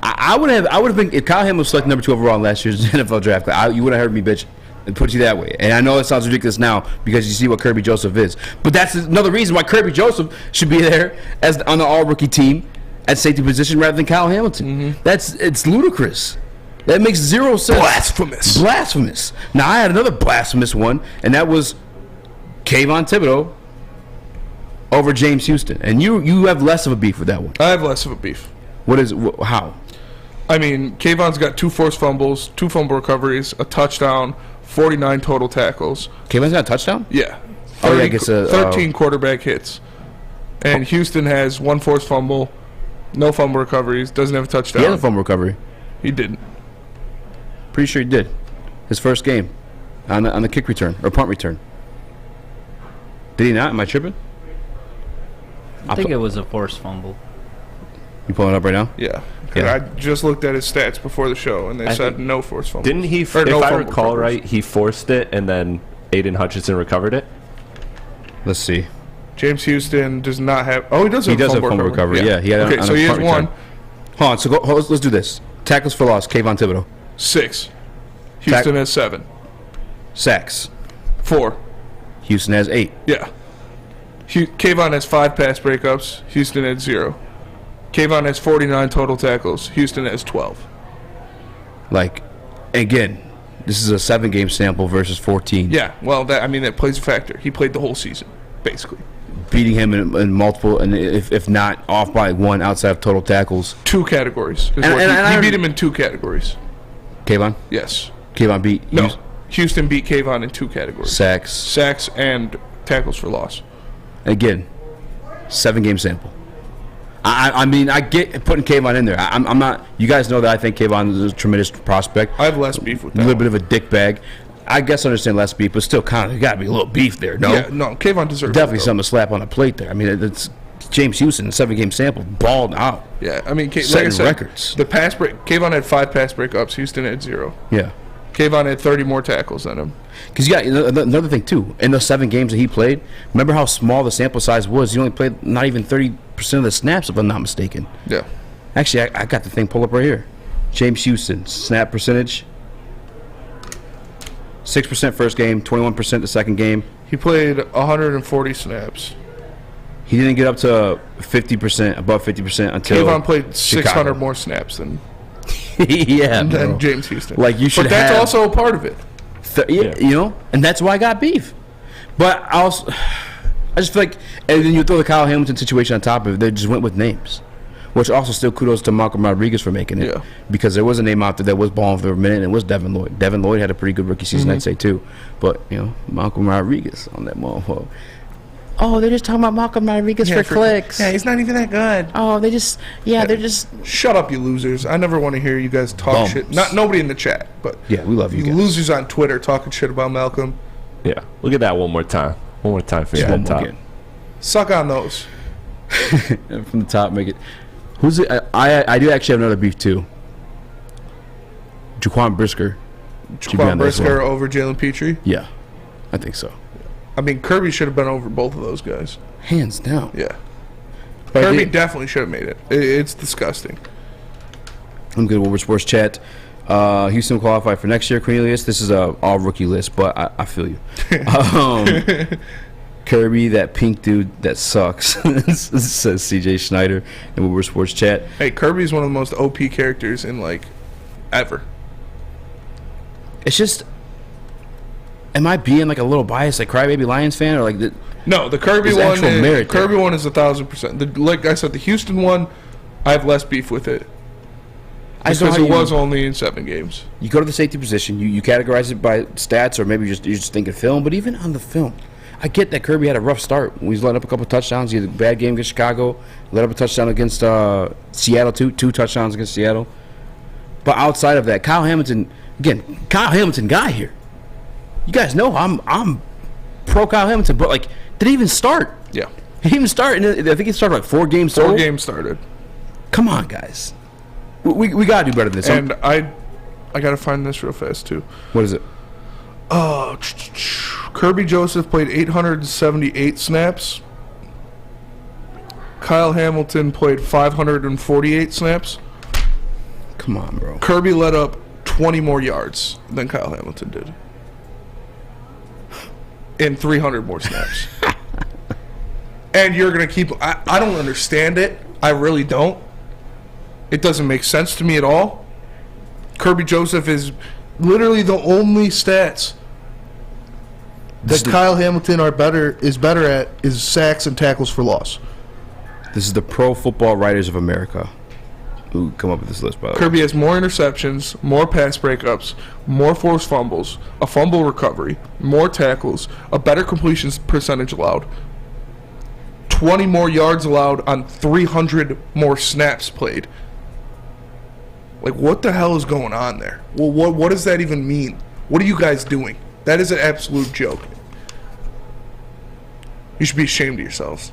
I would have been if Kyle Hamilton was selected number 2 overall in last year's NFL draft. You would have heard me bitch and put you that way. And I know it sounds ridiculous now because you see what Kirby Joseph is, but that's another reason why Kirby Joseph should be there as on the all rookie team at safety position rather than Kyle Hamilton. Mm-hmm. It's ludicrous. That makes zero sense. Blasphemous. Now, I had another blasphemous one, and that was Kayvon Thibodeau over James Houston. And you have less of a beef with that one. I have less of a beef. How? I mean, Kayvon's got 2 forced fumbles, 2 fumble recoveries, a touchdown, 49 total tackles. Kayvon's got a touchdown? Yeah. 13 quarterback hits. And Houston has 1 forced fumble, no fumble recoveries, doesn't have a touchdown. He had a fumble recovery. He didn't. Pretty sure he did. His first game on the kick return or punt return. Did he not? Am I tripping? I think it was a forced fumble. You pulling it up right now? Yeah. I just looked at his stats before the show, and they said no forced fumble. Didn't he? If I recall right, he forced it, and then Aiden Hutchinson recovered it. Let's see. James Houston does not have. Oh, he does have fumble recovery. Yeah, he had. Okay, so he has 1. Hold on. So let's do this. Tackles for loss. Kayvon Thibodeau. 6. Houston has 7. Sacks. 4. Houston has 8. Yeah. Kayvon has 5 pass breakups. Houston has 0. Kayvon has 49 total tackles. Houston has 12. Like, again, this is a 7-game sample versus 14. Yeah, well, that plays a factor. He played the whole season, basically. Beating him in multiple, and if not off by 1 outside of total tackles. 2 categories. He beat him in 2 categories. Kayvon? Yes. Kayvon beat? No. Houston beat Kayvon in 2 categories. Sacks and tackles for loss. Again, 7-game sample. I mean, I get putting Kayvon in there. I'm not. You guys know that I think Kayvon is a tremendous prospect. I have less beef with that. A little bit of a dick bag. I guess I understand less beef, but still, kind of got to be a little beef there. No, yeah, no. Kayvon deserves definitely something to slap on the plate there. I mean, it's James Houston, 7-game sample, balled out. Yeah, I mean, setting records. The pass break. Kayvon had 5 pass breakups. Houston had 0. Yeah. Kayvon had 30 more tackles than him. Because you got another thing, too. In those 7 games that he played, remember how small the sample size was? He only played not even 30% of the snaps, if I'm not mistaken. Yeah. Actually, I got the thing pulled up right here. James Houston, snap percentage. 6% first game, 21% the second game. He played 140 snaps. He didn't get up to 50%, above 50% until Kayvon played 600 Chicago. more snaps than than James Houston. Like you should but that's also a part of it. You know, and that's why I got beef. But I just feel like, and then you throw the Kyle Hamilton situation on top of it, they just went with names. Which also still kudos to Malcolm Rodriguez for making it. Yeah. Because there was a name out there that was balling for a minute, and it was Devin Lloyd. Devin Lloyd had a pretty good rookie season, I'd say, too. But, you know, Malcolm Rodriguez on that motherfucker. Oh, they're just talking about Malcolm Rodriguez for clicks. Yeah, he's not even that good. Oh, they're just... Shut up, you losers. I never want to hear you guys talk shit. Nobody in the chat, but... Yeah, we love you guys. Losers on Twitter talking shit about Malcolm. Yeah, look at that one more time. One more time for that top. Suck on those. From the top, make it... Who's it? I do actually have another beef too. Jaquan Brisker. Jaquan Brisker over Jalen Petrie? Yeah, I think so. I mean, Kirby should have been over both of those guys. Hands down. Yeah. But Kirby definitely should have made it. It's disgusting. I'm good. Woodward Sports Chat. Houston qualified for next year, Cornelius. This is a all rookie list, but I feel you. Kirby, that pink dude that sucks, says CJ Schneider in Woodward Sports Chat. Hey, Kirby's one of the most OP characters in, like, ever. It's just, am I being, like, a little biased, like, Crybaby Lions fan? Or like no, the Kirby one is 1,000%. Like I said, the Houston one, I have less beef with it. Because it was only in 7 games. You go to the safety position, you categorize it by stats, or maybe you're just thinking film, but even on the film, I get that Kirby had a rough start. He was letting up a couple of touchdowns. He had a bad game against Chicago. Let up a touchdown against Seattle, two touchdowns against Seattle. But outside of that, Kyle Hamilton guy here. You guys know I'm pro Kyle Hamilton, but, like, did he even start? Yeah. He didn't even start. I think he started, like, 4 games total. 4 games started. Come on, guys. We got to do better than this. And I got to find this real fast, too. What is it? Kirby Joseph played 878 snaps. Kyle Hamilton played 548 snaps. Come on, bro. Kirby let up 20 more yards than Kyle Hamilton did. And 300 more snaps. And you're going to keep... I don't understand it. I really don't. It doesn't make sense to me at all. Kirby Joseph is literally the only stats that Kyle Hamilton is better at is sacks and tackles for loss. This is the Pro Football Writers of America who come up with this list, by the way. Kirby has more interceptions, more pass breakups, more forced fumbles, a fumble recovery, more tackles, a better completions percentage allowed, 20 more yards allowed on 300 more snaps played. Like, what the hell is going on there? Well, what does that even mean? What are you guys doing? That is an absolute joke. You should be ashamed of yourselves.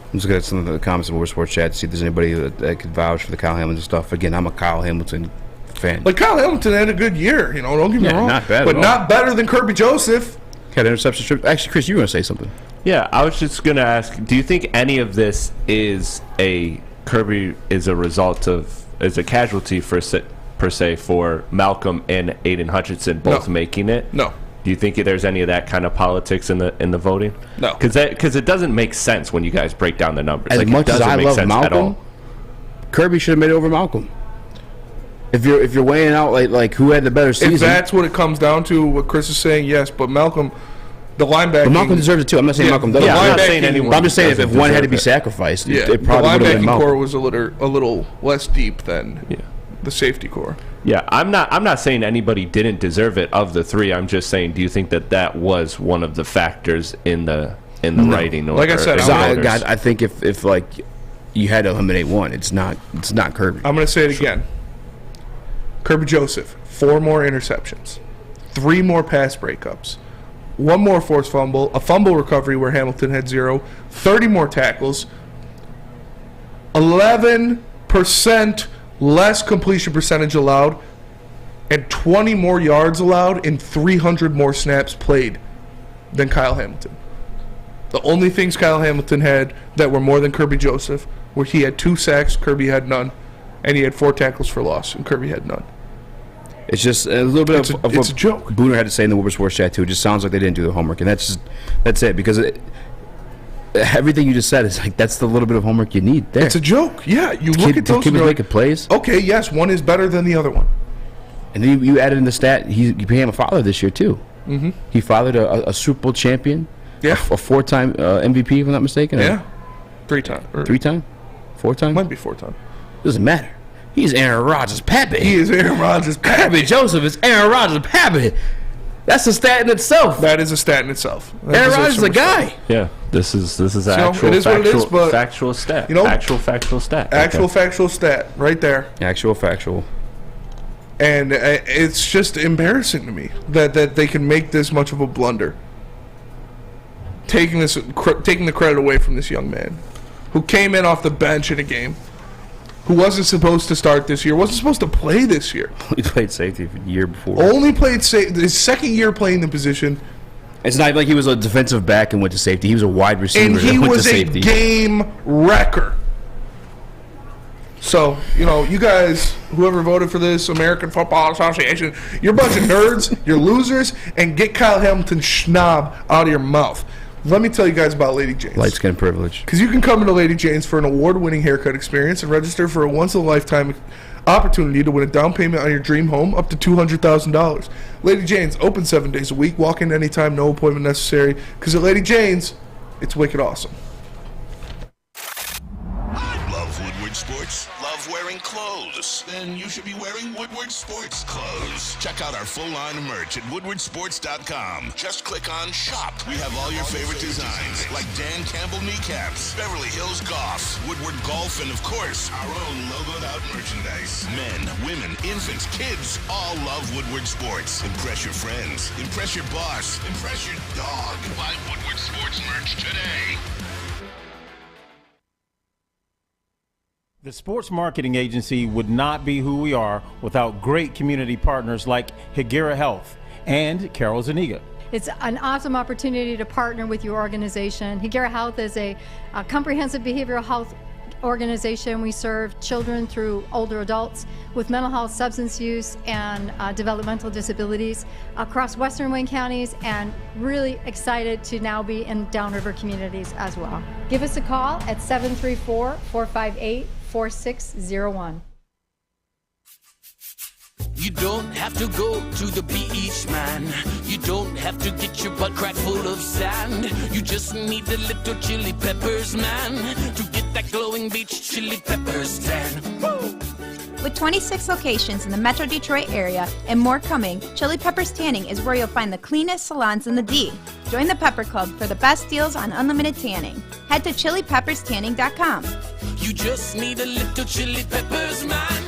I'm just looking at some of the comments in Woodward Sports Chat to see if there's anybody that could vouch for the Kyle Hamilton stuff. Again, I'm a Kyle Hamilton fan. Like, Kyle Hamilton had a good year, don't get me wrong. Not bad but not better than Kirby Joseph. Had interception strip. Actually, Chris, you were going to say something. Yeah, I was just going to ask, do you think any of this is Kirby is a result of, is a casualty per se for Malcolm and Aiden Hutchinson both making it? No. Do you think there's any of that kind of politics in the voting? No. Because it doesn't make sense when you guys break down the numbers. As much as I love Malcolm, Kirby should have made it over Malcolm. If you're weighing out like who had the better season. If that's what it comes down to, what Chris is saying, yes, but Malcolm, the linebacker. But Malcolm deserves it too. I'm not saying Malcolm doesn't. I'm not saying anyone. I'm just saying if one had to be sacrificed, it probably would have been Malcolm. The linebacking core was a little less deep than the safety core. Yeah, I'm not saying anybody didn't deserve it of the 3. I'm just saying, do you think that was one of the factors in the writing? Like I said, I think if like you had to eliminate one, it's not Kirby. I'm going to say it again. Kirby Joseph, 4 more interceptions, 3 more pass breakups, 1 more forced fumble, a fumble recovery where Hamilton had 0, 30 more tackles, 11% less completion percentage allowed, and 20 more yards allowed and 300 more snaps played than Kyle Hamilton. The only things Kyle Hamilton had that were more than Kirby Joseph were he had 2 sacks, Kirby had none, and he had 4 tackles for loss, and Kirby had none. It's just a little bit of it's what a joke. Booner had to say in the Woodward Sports chat too. It just sounds like they didn't do the homework, and that's it. Because everything you just said is like that's the little bit of homework you need there. It's a joke. Yeah, you look at those. Kids making plays. Okay, yes, one is better than the other one. And then you added in the stat. You became a father this year too. Mm-hmm. He fathered a Super Bowl champion. Yeah, a 4-time MVP, if I'm not mistaken. Yeah, 3-time. 3-time, 4-time. Might be 4-time. Doesn't matter. He's Aaron Rodgers' pappy. He is Aaron Rodgers' pappy. Kirby Joseph is Aaron Rodgers' pappy. That's a stat in itself. That is a stat in itself. Aaron Rodgers is a guy. Yeah, this is actual it is factual, what it is, but factual stat. You know, actual factual stat. Factual stat right there. Actual factual. And it's just embarrassing to me that they can make this much of a blunder. Taking the credit away from this young man who came in off the bench in a game, who wasn't supposed to start this year, wasn't supposed to play this year. He played safety for the year before. Only played his second year playing the position. It's not like he was a defensive back and went to safety. He was a wide receiver and he went was to a safety. Game wrecker. So, you guys, whoever voted for this, American Football Association, you're a bunch of nerds, you're losers, and get Kyle Hamilton's schnob out of your mouth. Let me tell you guys about Lady Jane's. Light skin privilege. Because you can come into Lady Jane's for an award-winning haircut experience and register for a once-in-a-lifetime opportunity to win a down payment on your dream home up to $200,000. Lady Jane's open 7 days a week. Walk in anytime, no appointment necessary. Because at Lady Jane's, it's wicked awesome. Love Woodward Sports? Love wearing clothes? Then you should be wearing Woodward Sports clothes. Check out our full line of merch at woodwardsports.com. Just click on shop. We have all your favorite designs, like Dan Campbell kneecaps, Beverly Hills Golf, Woodward Golf, and of course, our own logoed out merchandise. Men, women, infants, kids all love Woodward Sports. Impress your friends. Impress your boss. Impress your dog. Buy Woodward Sports merch today. The sports marketing agency would not be who we are without great community partners like Higuera Health and Carol Zuniga. It's an awesome opportunity to partner with your organization. Higuera Health is a comprehensive behavioral health organization. We serve children through older adults with mental health, substance use, and developmental disabilities across Western Wayne counties, and really excited to now be in downriver communities as well. Give us a call at 734-458-4601. You don't have to go to the beach, man. You don't have to get your butt crack full of sand. You just need a little chili peppers, man, to get that glowing beach chili peppers tan. Woo! With 26 locations in the Metro Detroit area and more coming, Chili Peppers Tanning is where you'll find the cleanest salons in the D. Join the Pepper Club for the best deals on unlimited tanning. Head to chilipepperstanning.com. You just need a little chili peppers, man.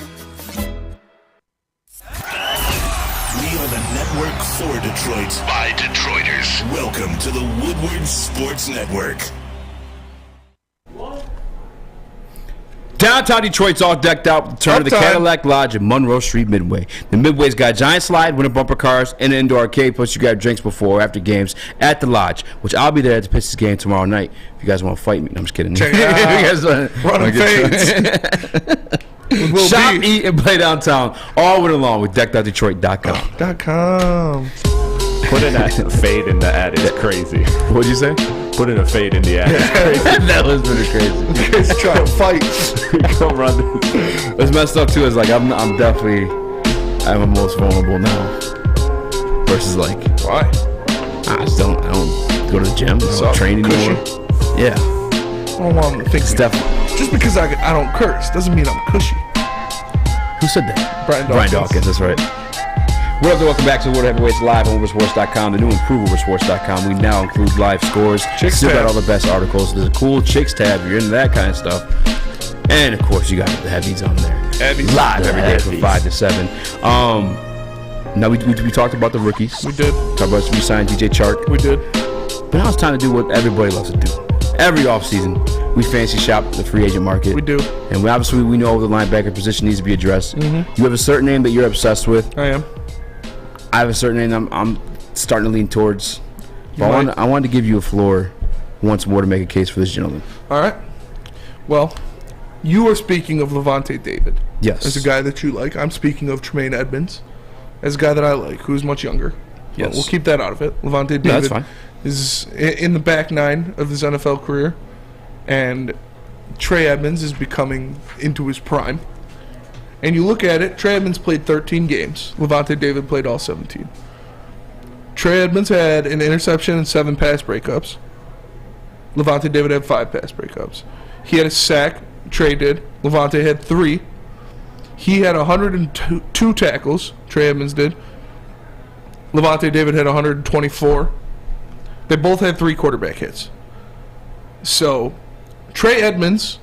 We are the network for Detroit by Detroiters. Welcome to the Woodward Sports Network. Downtown Detroit's all decked out with the turn of the Cadillac Lodge at Monroe Street Midway. The Midway's got giant slide, winter bumper cars, and an indoor arcade, plus you grab drinks before or after games at the Lodge, which I'll be there at the Pistons game tomorrow night. If you guys want to fight me. No, I'm just kidding. Check it out. Running fades. Shop, eat, and play downtown all winter long with DeckOutDetroit.com. Putting a fade in the ad is crazy. What'd you say? Putting a fade in the ad is crazy. That was pretty crazy. He's trying to fight. Go run this. What's messed up too is like I'm definitely the most vulnerable now. Versus like why? I don't go to the gym. I don't train anymore. Yeah. I don't want him to think just because I don't curse doesn't mean I'm cushy. Who said that? Brian Dawkins. That's right. What up, welcome back to the World Heavyweights live on WoodwardSports.com, the new improved WoodwardSports.com. We now include live scores. Chicks Still tab. got all the best articles. There's a cool Chicks tab. You're into that kind of stuff. And, of course, you got the heavies on there. Heavies. Live every day from 5 to 7. Now, we talked about the rookies. We did. Talked about we signed DJ Chark. We did. But now it's time to do what everybody loves to do. Every offseason, we fancy shop the free agent market. We do. And we know the linebacker position needs to be addressed. Mm-hmm. You have a certain name that you're obsessed with. I am. I have a certain end I'm starting to lean towards. But I wanted to give you a floor once more to make a case for this gentleman. All right. Well, you are speaking of Lavonte David. Yes. As a guy that you like. I'm speaking of Tre Edmunds as a guy that I like, who's much younger. Yes. But we'll keep that out of it. Lavonte David that's fine. is in the back nine of his NFL career, and Tre Edmunds is becoming into his prime. And you look at it, Tre Edmunds played 13 games. Lavonte David played all 17. Tre Edmunds had an interception and 7 pass breakups. Lavonte David had 5 pass breakups. He had a sack. Tre did. Lavonte had 3. He had 102 tackles. Tre Edmunds did. Lavonte David had 124. They both had 3 quarterback hits. So, Tre Edmunds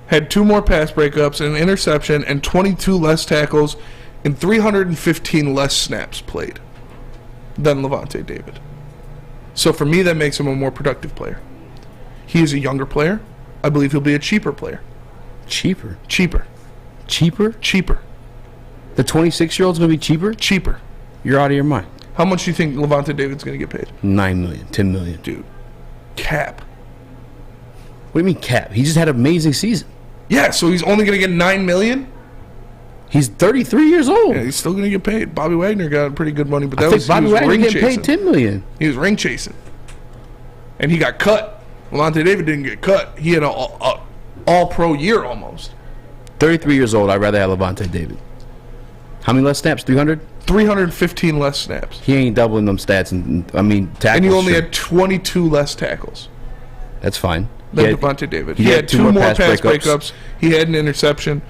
had 2 more pass breakups, an interception, and 22 less tackles, and 315 less snaps played than Lavonte David. So for me, that makes him a more productive player. He is a younger player. I believe he'll be a cheaper player. Cheaper? Cheaper. Cheaper? Cheaper. The 26-year-old's going to be cheaper? Cheaper. You're out of your mind. How much do you think Lavonte David's going to get paid? $9 million, $10 million. Dude. Cap. What do you mean cap? He just had an amazing season. Yeah, so he's only going to get $9 million? He's 33 years old. Yeah, he's still going to get paid. Bobby Wagner got pretty good money, but that I think Bobby Wagner getting paid $10 million. He was ring chasing. And he got cut. Lavonte David didn't get cut. He had an all-pro year almost. 33 years old. I'd rather have Lavonte David. How many less snaps? 300? 315 less snaps. He ain't doubling them stats. Tackles. And he only had 22 less tackles. That's fine. Than Lavonte David. He had 2 more pass breakups. He had an interception.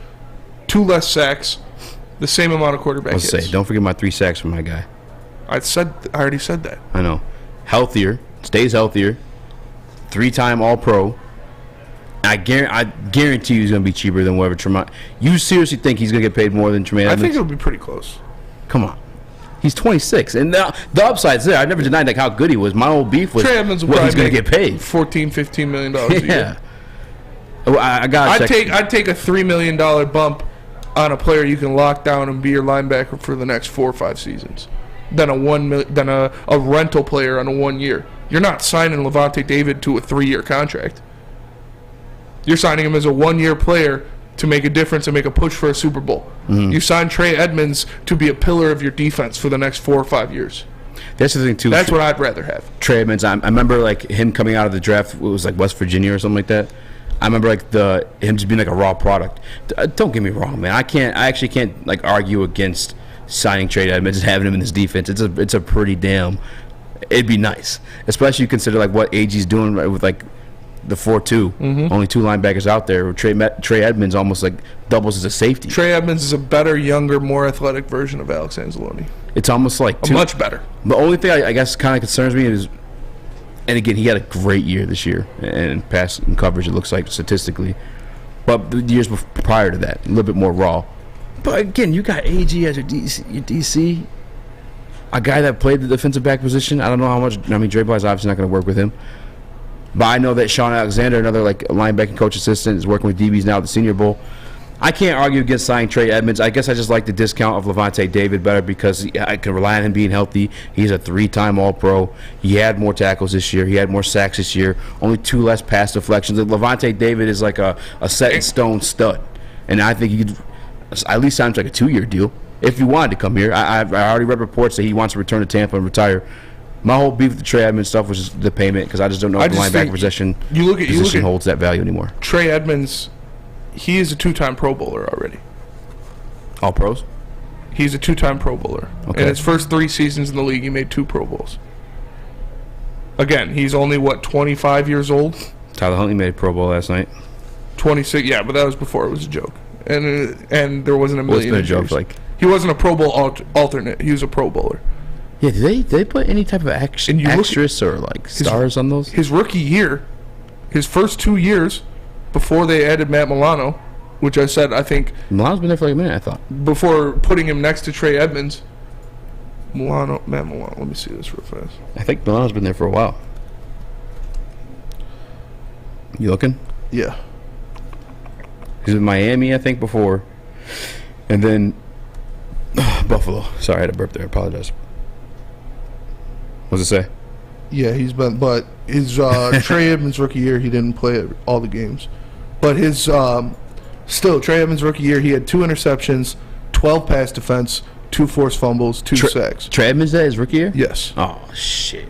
2 less sacks. The same amount of quarterback hits. Let's say, don't forget my 3 sacks from my guy. I already said that. I know. Healthier. Stays healthier. 3-time All-Pro. I guarantee you he's going to be cheaper than whatever Tremont. You seriously think he's going to get paid more than Tre Edmunds? I think it'll be pretty close. Come on. He's 26. And the upside's there. I never denied how good he was. My old beef was Tre Edmunds what he's going to get paid. $14, $15 million a year. Well, I'd take a $3 million bump on a player you can lock down and be your linebacker for the next 4 or 5 seasons than a rental player on a 1 year. You're not signing Lavonte David to a 3-year contract. You're signing him as a 1-year player to make a difference and make a push for a Super Bowl. Mm-hmm. You signed Tre Edmunds to be a pillar of your defense for the next 4 or 5 years. That's the thing too. That's what I'd rather have. Tre Edmunds. I remember like him coming out of the draft. It was like West Virginia or something like that. I remember like him just being like a raw product. Don't get me wrong, man. I actually can't like argue against signing Tre Edmunds and having him in this defense. It's a pretty damn. It'd be nice, especially consider like what Eazy's doing with like the 4-2. Mm-hmm. Only 2 linebackers out there. Tre Edmunds almost like doubles as a safety. Tre Edmunds is a better, younger, more athletic version of Alex Anzalone. It's almost like much better. The only thing I guess kind of concerns me is, and again, he had a great year this year and pass and coverage. It looks like statistically, but the years prior to that, a little bit more raw. But again, you got AG as your DC, a guy that played the defensive back position. I don't know how much. I mean, Dre Bly's obviously not going to work with him. But I know that Sean Alexander, another like linebacking coach assistant, is working with DBs now at the Senior Bowl. I can't argue against signing Tre Edmunds. I guess I just like the discount of Lavonte David better because I can rely on him being healthy. He's a 3-time All-Pro. He had more tackles this year. He had more sacks this year. Only 2 less pass deflections. Lavonte David is like a set-in-stone stud. And I think he could at least sign him to like a 2-year deal if he wanted to come here. I already read reports that he wants to return to Tampa and retire. My whole beef with the Tre Edmunds stuff was just the payment because I just don't know if the linebacker position holds that value anymore. Tre Edmunds, he is a 2-time Pro Bowler already. All pros? He's a 2-time Pro Bowler. Okay. In his first 3 seasons in the league, he made 2 Pro Bowls. Again, he's only, 25 years old? Tyler Huntley made a Pro Bowl last night. 26, yeah, but that was before it was a joke. And there wasn't a million injuries. Joke, like he wasn't a Pro Bowl alternate. He was a Pro Bowler. Yeah, did they put any type of extras or like stars on those? His rookie year, his first 2 years before they added Matt Milano, which I said I think Milano's been there for like a minute. I thought before putting him next to Tre Edmunds. Matt Milano. Let me see this real fast. I think Milano's been there for a while. You looking? Yeah. He was in Miami, I think, before, and then Buffalo. Sorry, I had a burp there. I apologize. What does it say? Yeah, he's been, but his Tre Edmunds rookie year, he didn't play all the games. But his still Tre Edmunds rookie year, he had 2 interceptions, 12 pass defense, 2 forced fumbles, 2 sacks. Tre Edmunds, that his rookie year? Yes. Oh shit.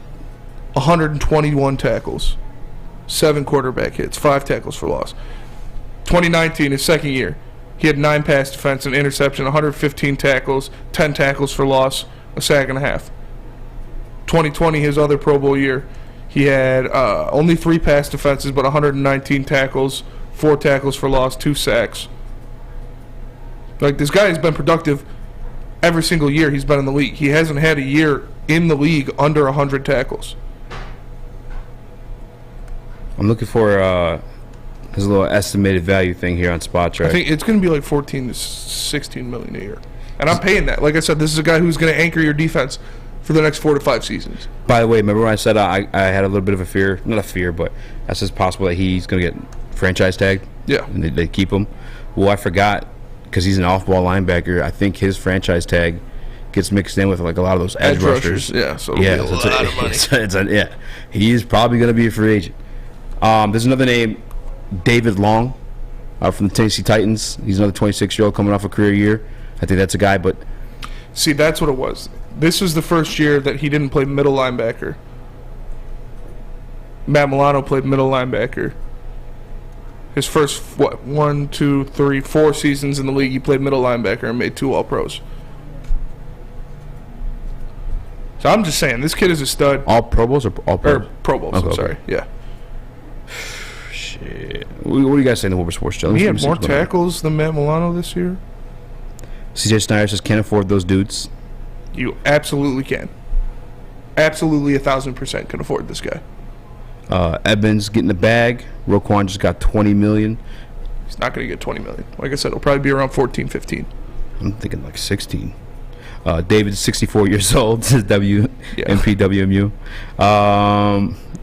121 tackles, 7 quarterback hits, 5 tackles for loss. 2019, his second year, he had 9 pass defense, an interception, 115 tackles, 10 tackles for loss, a sack and a half. 2020, his other Pro Bowl year, he had only 3 pass defenses, but 119 tackles, 4 tackles for loss, 2 sacks. Like, this guy has been productive every single year he's been in the league. He hasn't had a year in the league under 100 tackles. I'm looking for his little estimated value thing here on Spotrac. I think it's going to be like 14 to 16 million a year. And I'm paying that. Like I said, this is a guy who's going to anchor your defense for the next 4 to 5 seasons. By the way, remember when I said I had a little bit of a fear? Not a fear, but that's just possible that he's going to get franchise tagged. Yeah. And they keep him. Well, I forgot, because he's an off-ball linebacker, I think his franchise tag gets mixed in with like a lot of those edge rushers. Yeah, so it'll be a lot of money. Yeah, he's probably going to be a free agent. There's another name, David Long, from the Tennessee Titans. He's another 26-year-old coming off a career year. I think that's a guy, but... See, that's what it was. This was the first year that he didn't play middle linebacker. Matt Milano played middle linebacker. His first, 1, 2, 3, 4 seasons in the league, he played middle linebacker and made 2 All-Pros. So I'm just saying, this kid is a stud. All Pro Bowls or All Pros? Or Pro Bowls, Okay, I'm sorry. okay. Yeah. Shit. What do you guys say in the Woodward Sports Show? He had more tackles than Matt Milano this year. CJ Snyder says can't afford those dudes. You absolutely can. Absolutely 1,000% can afford this guy. Edmunds getting the bag. Roquan just got $20 million. He's not going to get $20 million. Like I said, it'll probably be around 14, 15. I'm thinking like 16. David's 64 years old. Says MPWMU.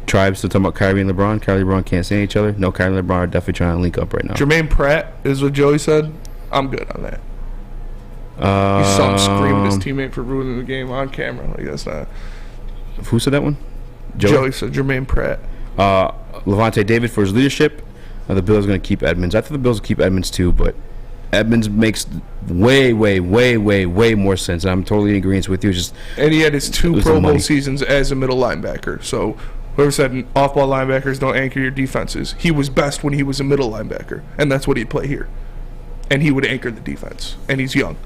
Tribe's still talking about Kyrie and LeBron. Kyrie and LeBron can't stand each other. No, Kyrie and LeBron are definitely trying to link up right now. Jermaine Pratt is what Joey said. I'm good on that. You saw him scream at his teammate for ruining the game on camera. Like, that's not... Who said that one? Joey said Jermaine Pratt. Lavonte David for his leadership. The Bills are going to keep Edmunds. I thought the Bills would keep Edmunds too, but Edmunds makes way more sense. I'm totally in agreement with you. It's just, and he had his 2 Pro Bowl seasons as a middle linebacker. So whoever said off-ball linebackers don't anchor your defenses, he was best when he was a middle linebacker, and that's what he'd play here. And he would anchor the defense. And he's young.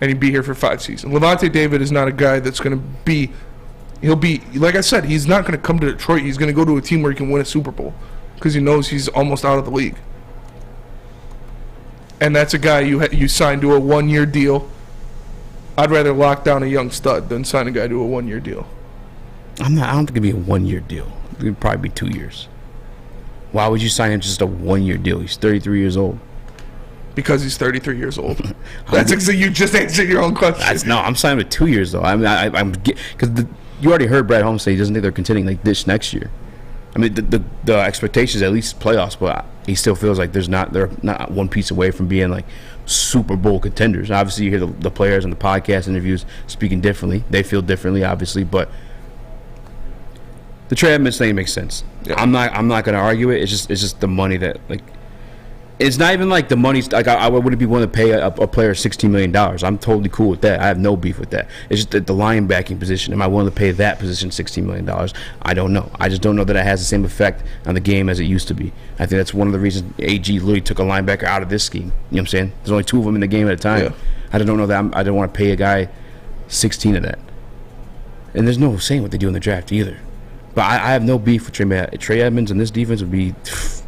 And he'd be here for 5 seasons. Lavonte David is not a guy that's going to be... He'll be... Like I said, he's not going to come to Detroit. He's going to go to a team where he can win a Super Bowl because he knows he's almost out of the league. And that's a guy you sign to a 1-year deal. I'd rather lock down a young stud than sign a guy to a 1-year deal. I don't think it'd be a 1-year deal. It'd probably be 2 years. Why would you sign him just a 1-year deal? He's 33 years old. Because he's 33 years old. You just answered your own question. I'm signing with 2 years though. I mean, I'm because you already heard Brad Holmes say he doesn't think they're contending like this next year. I mean, the expectations at least playoffs, but he still feels like they're not one piece away from being like Super Bowl contenders. Obviously, you hear the players in the podcast interviews speaking differently. They feel differently, obviously, but the Tre Edmunds thing makes sense. Yeah. I'm not going to argue it. It's just the money that like. It's not even like the money's like I wouldn't be willing to pay a player $16 million. I'm totally cool with that. I have no beef with that. It's just the linebacking position. Am I willing to pay that position $16 million? I don't know. I just don't know that it has the same effect on the game as it used to be. I think that's one of the reasons AG literally took a linebacker out of this scheme. You know what I'm saying? There's only 2 of them in the game at a time. Yeah. I don't know that I don't want to pay a guy 16 of that. And there's no saying what they do in the draft either. But I have no beef with Tre Edmunds, and this defense would be,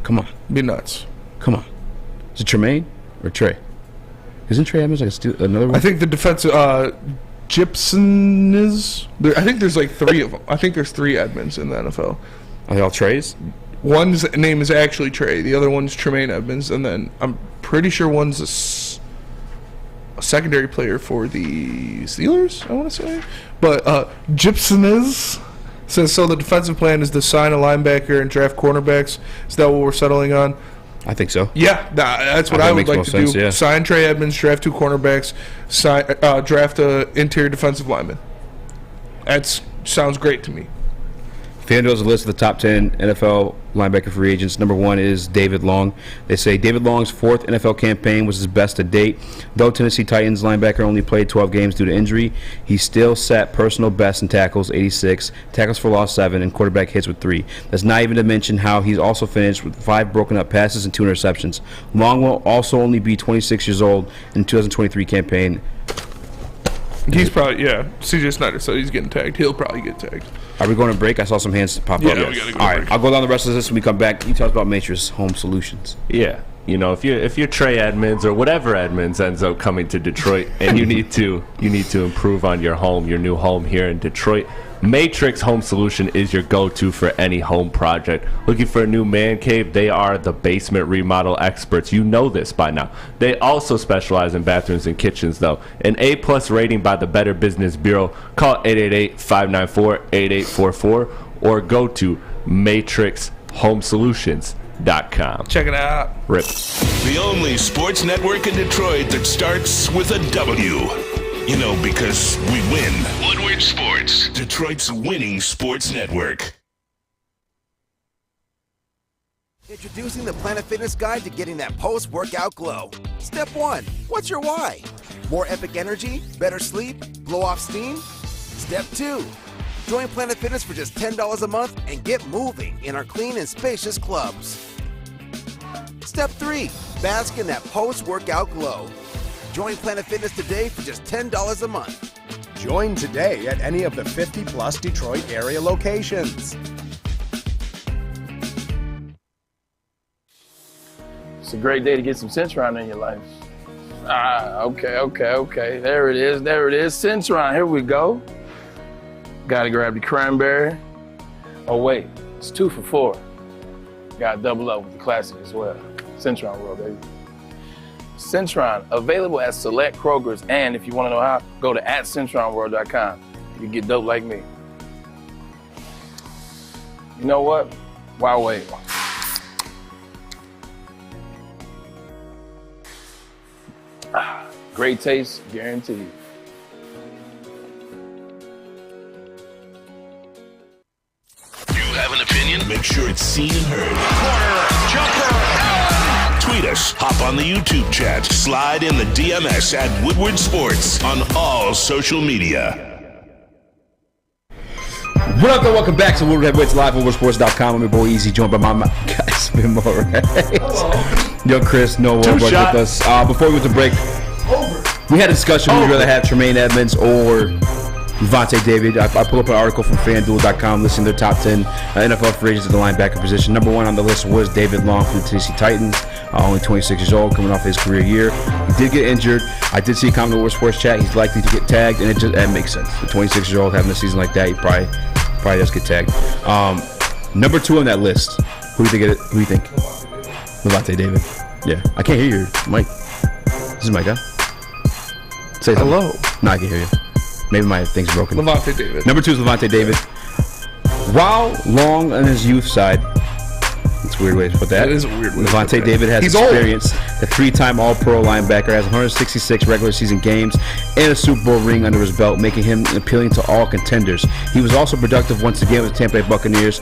come on. Be nuts. Come on. Is it Tremaine or Trey? Isn't Tre Edmunds like another one? I think the defensive Gibson is. I think there's like 3 of them. I think there's 3 Edmunds in the NFL. Are they all Treys? One's name is actually Trey. The other one's Tremaine Edmunds, and then I'm pretty sure one's a secondary player for the Steelers. I want to say, but Gibson is. So the defensive plan is to sign a linebacker and draft cornerbacks. Is that what we're settling on? I think so. Yeah, that's what I would like to do. Yeah. Sign Tre Edmunds, draft 2 cornerbacks, draft an interior defensive lineman. That's sounds great to me. FanDuel's a list of the top 10 NFL linebacker free agents. Number 1 is David Long. They say David Long's 4th NFL campaign was his best to date. Though Tennessee Titans linebacker only played 12 games due to injury, he still set personal best in tackles, 86, tackles for loss, 7, and quarterback hits with 3. That's not even to mention how he's also finished with 5 broken up passes and 2 interceptions. Long will also only be 26 years old in the 2023 campaign. He's probably, CJ Snyder said he's getting tagged. He'll probably get tagged. Are we going to break? I saw some hands pop up. Yeah, we gotta go. All right, I'll go down the rest of this when we come back. You tell us about Matrix Home Solutions. Yeah. You know, if you're Tre Edmunds or whatever Edmunds ends up coming to Detroit and you need to improve on your home, your new home here in Detroit, Matrix Home Solution is your go-to for any home project. Looking for a new man cave? They are the basement remodel experts. You know this by now. They also specialize in bathrooms and kitchens, though. An A+ rating by the Better Business Bureau. Call 888-594-8844 or go to matrixhomesolutions.com. Check it out. Rip. The only sports network in Detroit that starts with a W. You know, because we win. Woodward Sports, Detroit's winning sports network. Introducing the Planet Fitness Guide to getting that post-workout glow. Step 1. What's your why? More epic energy? Better sleep? Blow off steam? Step 2. Join Planet Fitness for just $10 a month and get moving in our clean and spacious clubs. Step 3. Bask in that post-workout glow. Join Planet Fitness today for just $10 a month. Join today at any of the 50-plus Detroit area locations. It's a great day to get some Centron in your life. Okay. There it is. Centron, here we go. Gotta grab the cranberry. Oh wait, it's 2 for $4. Gotta double up with the classic as well. Centron World, baby. Centron, available at select Kroger's, and if you want to know how, go to @CentronWorld.com. You can get dope like me. You know what? Why wait? Great taste, guaranteed. You have an opinion? Make sure it's seen and heard. Corner, jumper, tweet us, hop on the YouTube chat, slide in the DMS at Woodward Sports on all social media. What up, though? Welcome back to Woodward Heavyweights Live, WoodwardSports.com. I'm your boy Eazy, joined by my guy, Spin Moraes. Yo, Chris, no one with us. Before we went to break, we had a discussion. Would you rather have Tre Edmunds or Lavonte David? I pulled up an article from FanDuel.com listing their top 10 NFL free agents at the linebacker position. Number 1 on the list was David Long from the Tennessee Titans. Only 26 years old, coming off his career year. He did get injured. I did see a comment in the Woodward Sports chat. He's likely to get tagged, and that makes sense. The 26 year old having a season like that, he probably does get tagged. Number 2 on that list. Who do you think? Lavonte David. Yeah, I can't hear you, Mike. This is Mike, huh? Say something. Hello. No, I can hear you. Maybe my thing's broken. Lavonte David. Number 2 is Lavonte David. While Long on his youth side, it's a weird way to put that. It is a weird way. Lavonte David has experience. The 3-time All-Pro linebacker has 166 regular season games and a Super Bowl ring under his belt, making him appealing to all contenders. He was also productive once again with the Tampa Bay Buccaneers.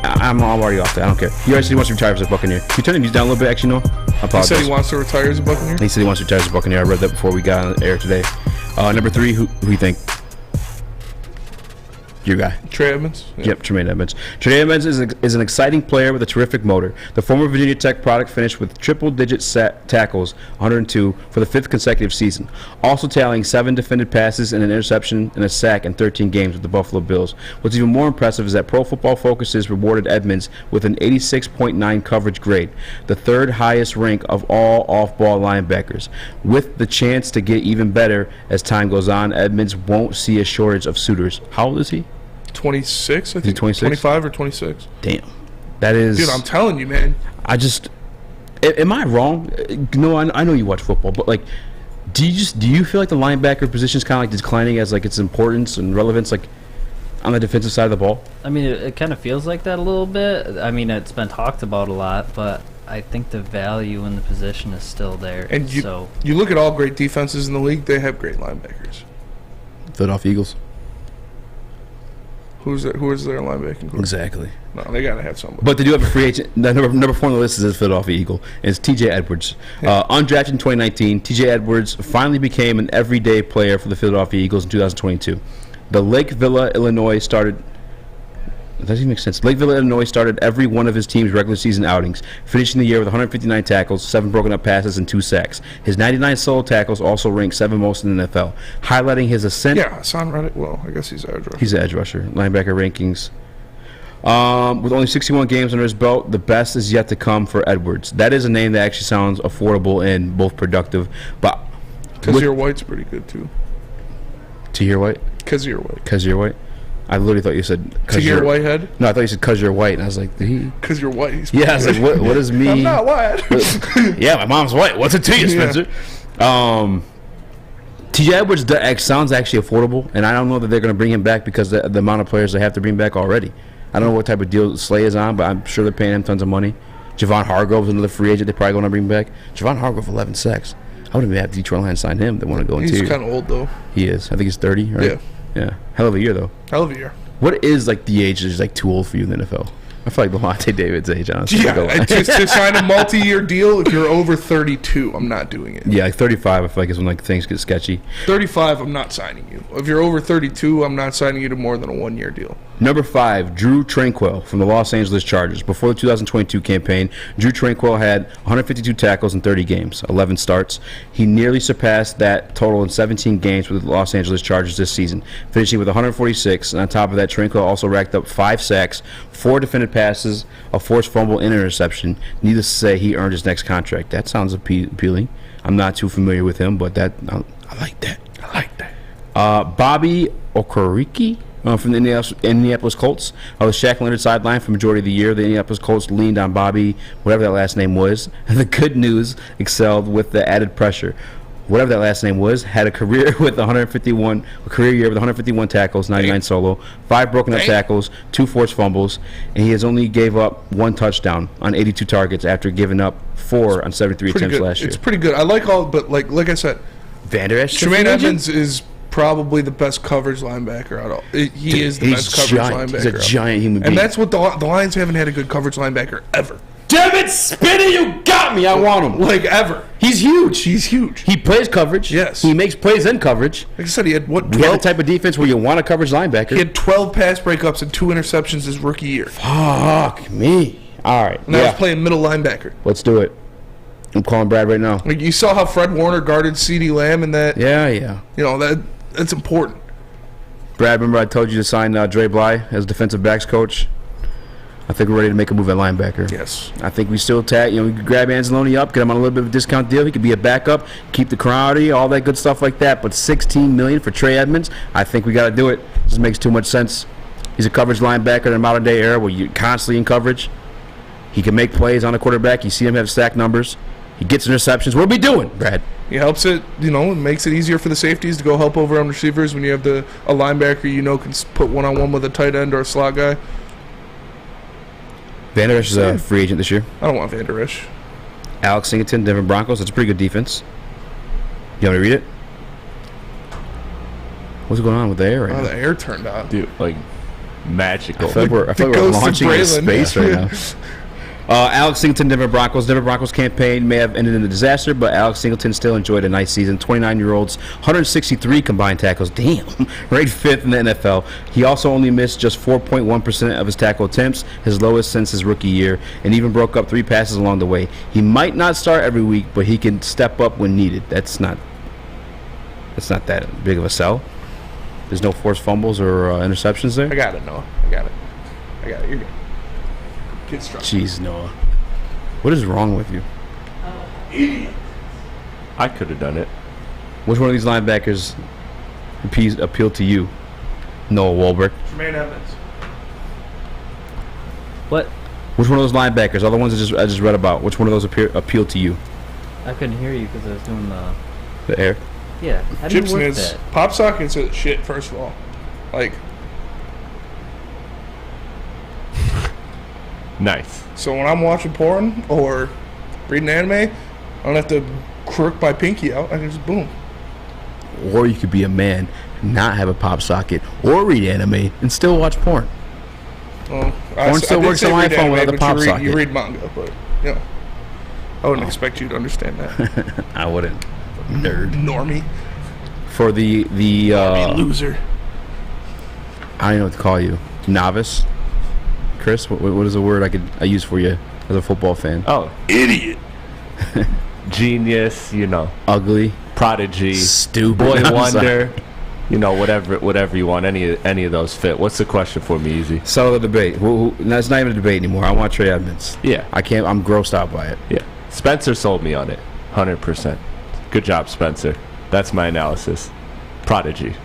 I'm already off that. I don't care. He already said he wants to retire as a Buccaneer. Can you turn the music down a little bit, actually, Noah? I apologize. He said he wants to retire as a Buccaneer? He said he wants to retire as a Buccaneer. I read that before we got on the air today. Number 3, who do you think? Your guy. Tre Edmunds? Yeah. Yep, Tre Edmunds. Tre Edmunds is an exciting player with a terrific motor. The former Virginia Tech product finished with triple-digit tackles, 102, for the 5th consecutive season. Also tallying 7 defended passes and an interception and a sack in 13 games with the Buffalo Bills. What's even more impressive is that Pro Football Focus has rewarded Edmunds with an 86.9 coverage grade, the 3rd highest rank of all off-ball linebackers. With the chance to get even better as time goes on, Edmunds won't see a shortage of suitors. How old is he? 26, I think. 26? 25 or 26. Damn. That is... Dude, I'm telling you, man. Am I wrong? No, I know you watch football, but, like, do you feel like the linebacker position is kind of, like, declining as, like, its importance and relevance, like, on the defensive side of the ball? I mean, it kind of feels like that a little bit. I mean, it's been talked about a lot, but I think the value in the position is still there. And you look at all great defenses in the league, they have great linebackers. Philadelphia Eagles. Who is their linebacking coach? Exactly. No, they gotta have somebody. But they do have a free agent. Number 4 on the list is a Philadelphia Eagle. It's T.J. Edwards. Undrafted in 2019, T.J. Edwards finally became an everyday player for the Philadelphia Eagles in 2022. The Lakeville, Illinois started. That doesn't make sense. Lakeville, Illinois started every one of his team's regular season outings, finishing the year with 159 tackles, 7 broken up passes, and 2 sacks. His 99 solo tackles also ranked 7th most in the NFL, highlighting his ascent. Yeah, Hassan Reddick. Well, I guess he's edge rusher. He's an edge rusher. Linebacker rankings. With only 61 games under his belt, the best is yet to come for Edwards. That is a name that actually sounds affordable and both productive. But Kazir White's pretty good too. Tahir White? Kazir White. Kazir White? I literally thought you said Tahir Whitehead? No, I thought you said because you're white, and I was like, because you're white. He's yeah, I was like, what does me? I'm not white. Yeah, my mom's white. What's it to you, Spencer? T.J. Edwards sounds actually affordable, and I don't know that they're going to bring him back because the amount of players they have to bring back already. I don't know what type of deal Slay is on, but I'm sure they're paying him tons of money. Javon Hargrove's another free agent they're probably going to bring back. Javon Hargrove, 11 sacks. I wouldn't even have Detroit Lions sign him. They want to go interior. He's kind of old, though. He is. I think he's 30, right? Yeah. Hell of a year, though. Hell of a year. What is, like, the age that's, like, too old for you in the NFL? I feel like Lavonte David's age, honestly. Yeah, to sign a multi-year deal, if you're over 32, I'm not doing it. Yeah, like 35, I feel like is when like things get sketchy. 35, I'm not signing you. If you're over 32, I'm not signing you to more than a 1-year deal. Number 5, Drew Tranquil from the Los Angeles Chargers. Before the 2022 campaign, Drew Tranquil had 152 tackles in 30 games, 11 starts. He nearly surpassed that total in 17 games with the Los Angeles Chargers this season, finishing with 146. And on top of that, Tranquil also racked up 5 sacks, 4 defended passes, a forced fumble, and interception. Needless to say, he earned his next contract. That sounds appealing. I'm not too familiar with him, but I like that. I like that. Bobby Okereke from the Indianapolis Colts. Was Shaq Leonard's sideline for the majority of the year. The Indianapolis Colts leaned on Bobby, whatever that last name was. And the good news excelled with the added pressure. Whatever that last name was, had a career year with 151 tackles, 99 solo, 5 broken up tackles, 2 forced fumbles, and he has only gave up 1 touchdown on 82 targets after giving up 4 on 73 attempts last year. It's pretty good. I like all, but like I said, Vander Esch. Tre Edmunds is probably the best coverage linebacker out of. He is the best coverage linebacker. He's a giant human being. And that's what the Lions haven't had a good coverage linebacker ever. Damn it, Spinny, you got me. I want him. Like, ever. He's huge. He's huge. He plays coverage. Yes. He makes plays in coverage. Like I said, he had what? We have the type of defense where you want a coverage linebacker. He had 12 pass breakups and 2 interceptions his rookie year. Fuck me. All right. And I was playing middle linebacker. Let's do it. I'm calling Brad right now. Like, you saw how Fred Warner guarded CeeDee Lamb in that. Yeah. You know, that's important. Brad, remember I told you to sign Dre Bly as defensive backs coach? I think we're ready to make a move at linebacker. Yes. I think we still we could grab Anzalone up, get him on a little bit of a discount deal. He could be a backup, keep the crowd, all that good stuff like that. But $16 million for Tre Edmunds, I think we got to do it. This makes too much sense. He's a coverage linebacker in a modern day era where you're constantly in coverage. He can make plays on the quarterback. You see him have stack numbers. He gets interceptions. What are we doing, Brad? He helps it, it makes it easier for the safeties to go help over on receivers when you have a linebacker can put one-on-one with a tight end or a slot guy. Vander Esch is a free agent this year. I don't want Vander Esch. Alex Singleton, Denver Broncos. That's a pretty good defense. You want me to read it? What's going on with the air right now? The air turned on. Dude, like magical. I feel like we're launching into space right now. Alex Singleton, Denver Broncos. Denver Broncos campaign may have ended in a disaster, but Alex Singleton still enjoyed a nice season. 29-year-olds, 163 combined tackles. Damn. Ranked 5th in the NFL. He also only missed just 4.1% of his tackle attempts, his lowest since his rookie year, and even broke up 3 passes along the way. He might not start every week, but he can step up when needed. That's not that big of a sell. There's no forced fumbles or interceptions there? I got it, Noah. I got it. You're good. Jeez, Noah. What is wrong with you? I could have done it. Which one of these linebackers appeal to you? Noah Wahlberg. Tre Edmunds. What? Which one of those linebackers, all the ones I just read about, which one of those appeal to you? I couldn't hear you because I was doing the air? Yeah. How do you work that? Pop sockets are shit, first of all. Like... Nice. So when I'm watching porn or reading anime, I don't have to crook my pinky out. I can just boom. Or you could be a man not have a pop socket or read anime and still watch porn? Well, Porn still works on my phone without the pop socket. You read manga, but I wouldn't expect you to understand that. I wouldn't. Nerd. Normie. For the loser. I don't know what to call you. Novice. Chris, what is a word I use for you as a football fan? Oh, idiot. Genius, ugly, prodigy, stupid, boy wonder, whatever you want. Any of those fit. What's the question for me, Eazy? Settle the debate. That's not even a debate anymore. I want Tre Edmunds. Yeah, I can't. I'm grossed out by it. Yeah, Spencer sold me on it, 100%. Good job, Spencer. That's my analysis. Prodigy.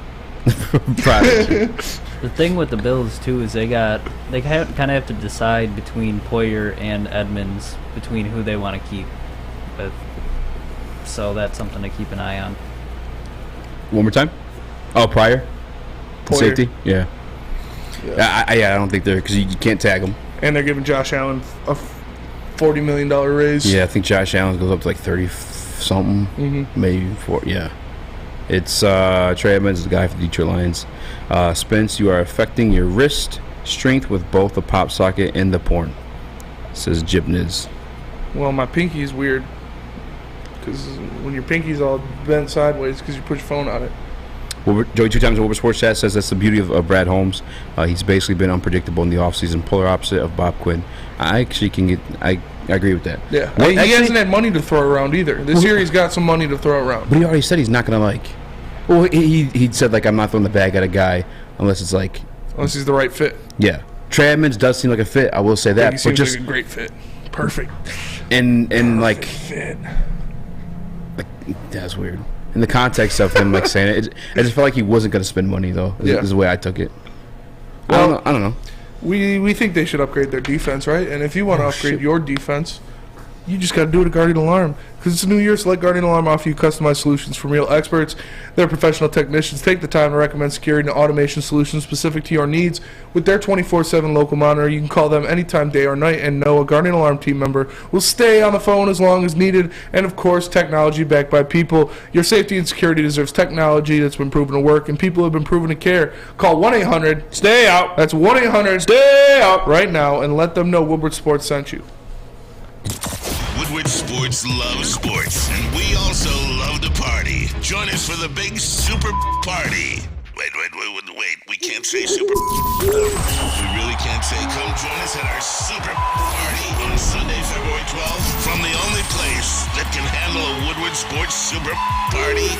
Prodigy. The thing with the Bills too is they kind of have to decide between Poyer and Edmunds between who they want to keep with. So that's something to keep an eye on. One more time. Oh, Poyer. Safety. Yeah. I don't think they're because you can't tag them. And they're giving Josh Allen a $40 million raise. Yeah, I think Josh Allen goes up to like 30 something, maybe 40. Yeah. It's Tre Edmunds is the guy for the Detroit Lions. Spence, you are affecting your wrist strength with both the pop socket and the porn, says Jibniz. Well, my pinky is weird because when your pinky's all bent sideways because you put your phone on it. Joey 2 times over Sports Chat says that's the beauty of Brad Holmes. He's basically been unpredictable in the offseason, polar opposite of Bob Quinn. I actually I agree with that. Yeah, he hasn't had money to throw around either. This year he's got some money to throw around. But he already said he's not going to Well, he said I'm not throwing the bag at a guy unless it's unless he's the right fit. Yeah, Tre Edmunds does seem like a fit. I will say that. He seems like a great fit. Perfect. And perfect fit. That's weird. In the context of him saying it, I just felt like he wasn't going to spend money though. Is the way I took it. Well, I don't know. We think they should upgrade their defense, right? And if you want to upgrade your defense, you just got to do it at Guardian Alarm. Because it's a new year, so let Guardian Alarm offer you customized solutions from real experts. Their professional technicians take the time to recommend security and automation solutions specific to your needs. With their 24/7 local monitor, you can call them anytime, day or night, and know a Guardian Alarm team member will stay on the phone as long as needed. And, of course, technology backed by people. Your safety and security deserves technology that's been proven to work, and people have been proven to care. Call 1-800-STAY-OUT. That's 1-800-STAY-OUT right now, and let them know Woodward Sports sent you. Woodward Sports loves sports, and we also love to party. Join us for the big super party. Wait, we can't say super. We really can't say come join us at our super party on Sunday, February 12th from the only place that can handle a Woodward Sports super party.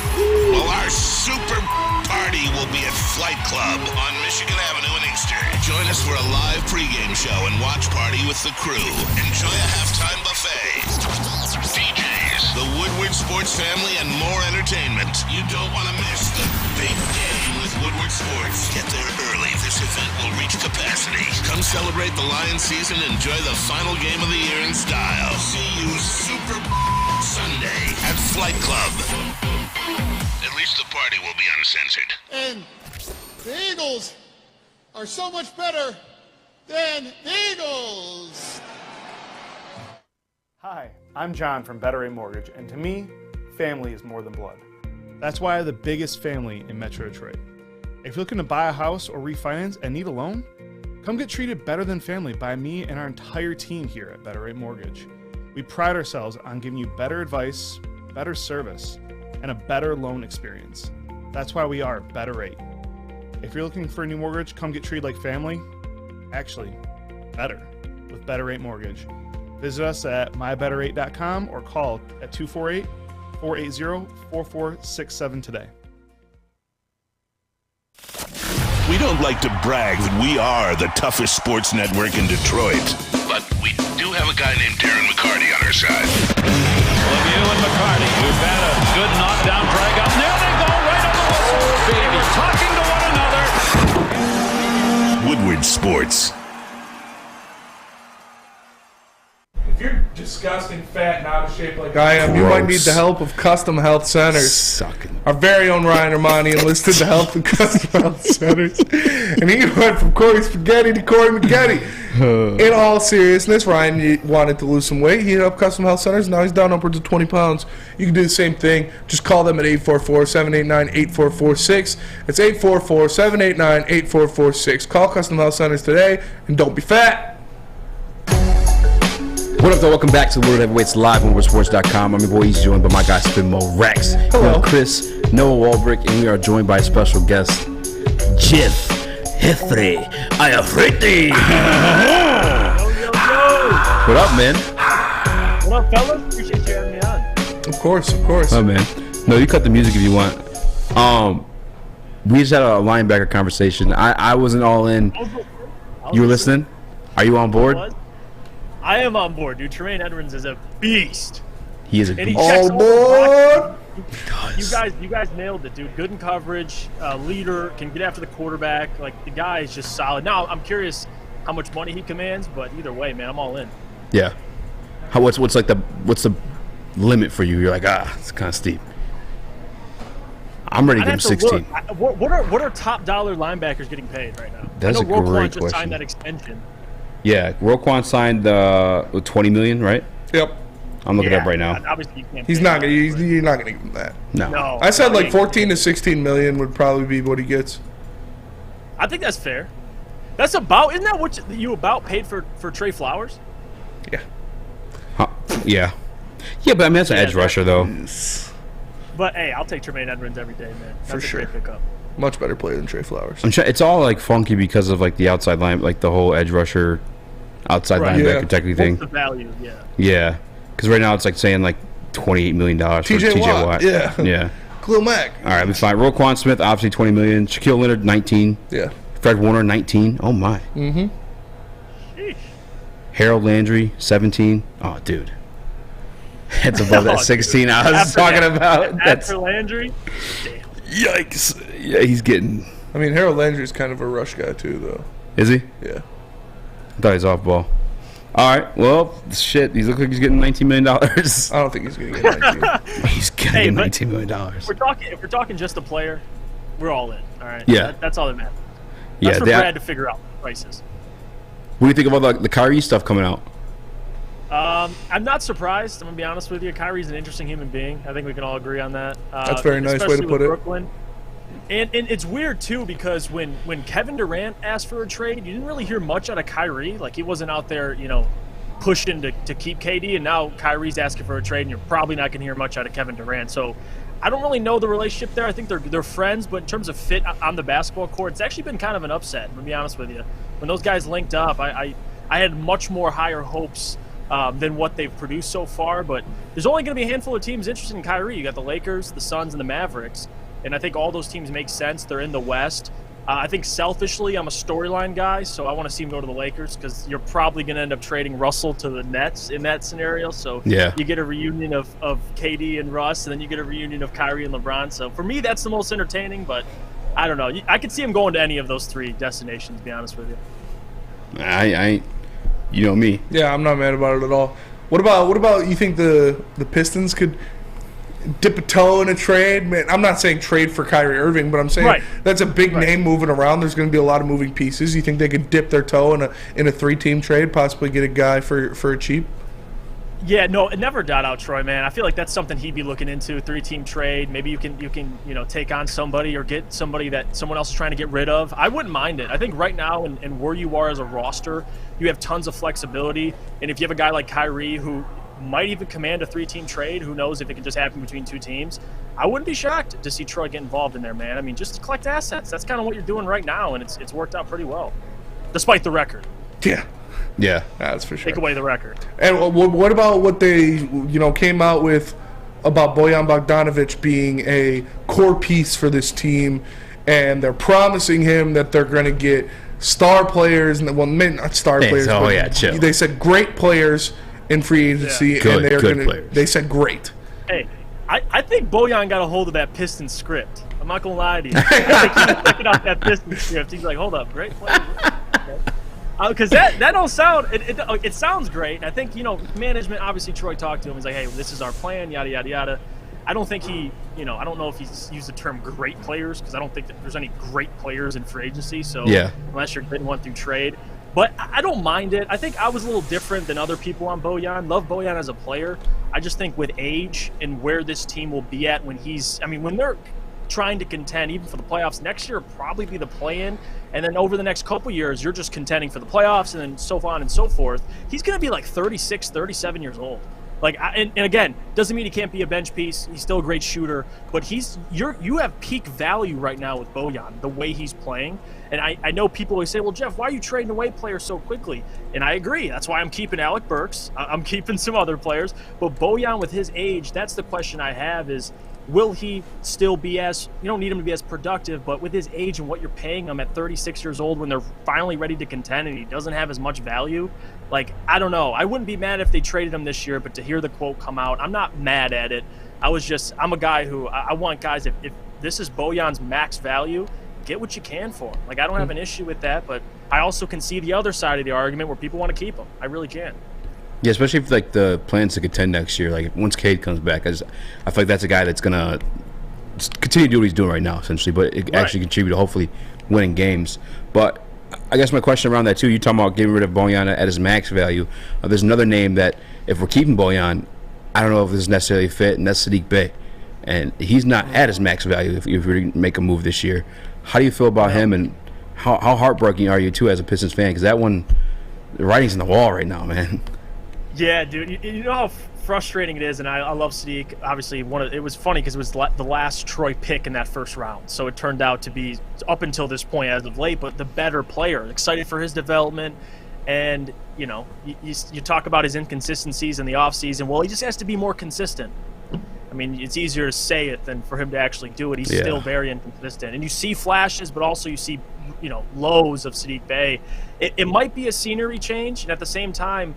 Well, our super party will be at Flight Club on Michigan Avenue in Inkster. Join us for a live pregame show and watch party with the crew. Enjoy a halftime buffet, DJs, the Woodward Sports family, and more entertainment. You don't want to miss the big game with Woodward Sports. Get there early. This event will reach capacity. Come celebrate the Lions season and enjoy the final game of the year in style. See you Super Sunday at Flight Club. At least the party will be uncensored. And the Eagles are so much better than the Eagles. Hi, I'm John from Better Rate Mortgage, and to me, family is more than blood. That's why I have the biggest family in Metro Detroit. If you're looking to buy a house or refinance and need a loan, come get treated better than family by me and our entire team here at Better Rate Mortgage. We pride ourselves on giving you better advice, better service, and a better loan experience. That's why we are Better Rate. If you're looking for a new mortgage, come get treated like family. Actually, better with Better Rate Mortgage. Visit us at mybetterrate.com or call at 248-480-4467 today. We don't like to brag that we are the toughest sports network in Detroit, but we do have a guy named Darren McCarty on our side. Lemieux and McCarty, who've had a good knockdown drag out. And there they go, right on the whistle. They were talking to one another. Woodward Sports. If you're just disgusting, fat, and out of shape like I am, you might need the help of Custom Health Centers. Sucking. Our very own Ryan Ermanni enlisted the help of Custom Health Centers. And he went from Corey Spaghetti to Corey McGetty. In all seriousness, Ryan wanted to lose some weight. He hit up Custom Health Centers. Now he's down upwards of 20 pounds. You can do the same thing. Just call them at 844-789-8446. It's 844-789-8446. Call Custom Health Centers today, and don't be fat. What up, though? Welcome back to World Heavyweights live on WorldSports.com. I'm your boy Eazy, joined by my guy Spinmo Rex. Hello. Chris, Noah Walbrick, and we are joined by a special guest, Jeff Iafrate. What up, man? What up, fellas? Appreciate you having me on. Of course, of course. Oh, man. No, you cut the music if you want. We just had a linebacker conversation. I wasn't all in. You were listening? Are you on board? I am on board, dude. Tre Edmunds is a beast. He is a And he beast. checks All aboard! You guys nailed it, dude. Good in coverage, leader, can get after the quarterback. Like, the guy is just solid. Now, I'm curious how much money he commands, but either way, man, I'm all in. Yeah. What's the limit for you? You're like, it's kind of steep. I'm ready to give him 16. What are top dollar linebackers getting paid right now? That's I know a great Roquan just question. signed that extension. Yeah, Roquan signed with $20 million, right? Yep. I'm looking it up right now. Obviously, you can't. You're not gonna give him that. No. I said like 14 to 16 million would probably be what he gets. I think that's fair. That's about. Isn't that what you about paid for Trey Flowers? Yeah. Yeah. Yeah, but I mean that's an edge rusher though. But hey, I'll take Tre Edmunds every day, man. That's For sure. a great pickup. Much better player than Trey Flowers. It's all like funky because of like the outside line, like the whole edge rusher, outside linebacker technically thing. What's the value? Yeah. Yeah, because right now it's like saying like $28 million for TJ Watt. Yeah. Yeah. Khalil Mack. All right, we find Roquan Smith obviously $20 million. Shaquille Leonard 19. Yeah. Fred Warner 19. Oh my. Mm-hmm. Harold Landry 17. Oh dude. That's above that 16 I was talking about. That's After Landry. Damn. Yikes. Yeah, he's getting. I mean, Harold Landry's kind of a rush guy too, though. Is he? Yeah. I thought he was off ball. All right. Well, shit. He looks like he's getting $19 million. I don't think he's going to get 19. He's getting $19 million. If we're talking just a player, we're all in. All right. Yeah. That's all that matters. Yeah. That's for Brad to figure out prices. What do you think about the Kyrie stuff coming out? I'm not surprised. I'm gonna be honest with you. Kyrie's an interesting human being. I think we can all agree on that. That's a very nice way to put it. Brooklyn. And it's weird too because when Kevin Durant asked for a trade, you didn't really hear much out of Kyrie. Like he wasn't out there, pushing to keep KD. And now Kyrie's asking for a trade, and you're probably not gonna hear much out of Kevin Durant. So I don't really know the relationship there. I think they're friends, but in terms of fit on the basketball court, it's actually been kind of an upset. I'm gonna be honest with you. When those guys linked up, I had much more higher hopes than what they've produced so far, but there's only going to be a handful of teams interested in Kyrie. You got the Lakers, the Suns, and the Mavericks, and I think all those teams make sense. They're in the West. I think selfishly, I'm a storyline guy, so I want to see him go to the Lakers because you're probably going to end up trading Russell to the Nets in that scenario. So yeah. You get a reunion of KD and Russ, and then you get a reunion of Kyrie and LeBron. So for me, that's the most entertaining, but I don't know. I could see him going to any of those three destinations, to be honest with you. You know me. Yeah, I'm not mad about it at all. What about you think the Pistons could dip a toe in a trade? Man, I'm not saying trade for Kyrie Irving, but I'm saying that's a big name moving around. There's going to be a lot of moving pieces. You think they could dip their toe in a 3-team trade, possibly get a guy for a cheap? Yeah, no, never doubt out Troy, man. I feel like that's something he'd be looking into, 3-team trade. Maybe you can take on somebody or get somebody that someone else is trying to get rid of. I wouldn't mind it. I think right now and where you are as a roster, you have tons of flexibility. And if you have a guy like Kyrie who might even command a 3-team trade, who knows if it can just happen between two teams, I wouldn't be shocked to see Troy get involved in there, man. I mean, just to collect assets. That's kind of what you're doing right now, and it's worked out pretty well, despite the record. Yeah, that's for sure. Take away the record. And what about what they came out with about Bojan Bogdanovic being a core piece for this team, and they're promising him that they're going to get star players, and not star players. Oh yeah, chill. They said great players in free agency, and they're going to. They said great. Hey, I think Bojan got a hold of that Pistons script. I'm not gonna lie to you. I think he was checking out that Pistons script. He's like, hold up, great players. Okay. Because that don't sound it sounds great. I think management, obviously Troy talked to him. He's like, hey, this is our plan, yada yada yada. I don't think I don't know if he's used the term great players, because I don't think that there's any great players in free agency. So unless you're getting one through trade, but I don't mind it. I think I was a little different than other people on Bojan. Love Bojan as a player. I just think with age and where this team will be at when when they're trying to contend even for the playoffs next year, probably be the play-in, and then over the next couple years you're just contending for the playoffs and then so on and so forth. He's going to be like 36, 37 years old. And again, doesn't mean he can't be a bench piece. He's still a great shooter, but you have peak value right now with Bojan, the way he's playing. And I know people always say, well, Jeff, why are you trading away players so quickly? And I agree. That's why I'm keeping Alec Burks. I'm keeping some other players. But Bojan, with his age, that's the question I have is, will he still be you don't need him to be as productive, but with his age and what you're paying him at 36 years old when they're finally ready to contend and he doesn't have as much value, I don't know. I wouldn't be mad if they traded him this year, but to hear the quote come out, I'm not mad at it. I'm a guy who, I want guys, if this is Bojan's max value, get what you can for him. I don't have an issue with that, but I also can see the other side of the argument where people want to keep him. I really can. Yeah, especially if the plans to contend next year. Once Cade comes back, I feel like that's a guy that's gonna continue to do what he's doing right now, essentially, but it actually contribute to hopefully winning games. But I guess my question around that too, you're talking about getting rid of Bojan at his max value. There's another name that if we're keeping Bojan, I don't know if this is necessarily a fit, and that's Saddiq Bey, and he's not at his max value if we make a move this year. How do you feel about him, and how heartbroken are you too as a Pistons fan? Because that one, the writing's on the wall right now, man. Yeah, dude. You know how frustrating it is, and I love Saddiq. Obviously, it was funny because it was the last Troy pick in that first round, so it turned out to be, up until this point as of late, but the better player. Excited for his development, and you talk about his inconsistencies in the offseason. Well, he just has to be more consistent. I mean, it's easier to say it than for him to actually do it. He's still very inconsistent, and you see flashes, but also you see lows of Saddiq Bey. It might be a scenery change, and at the same time,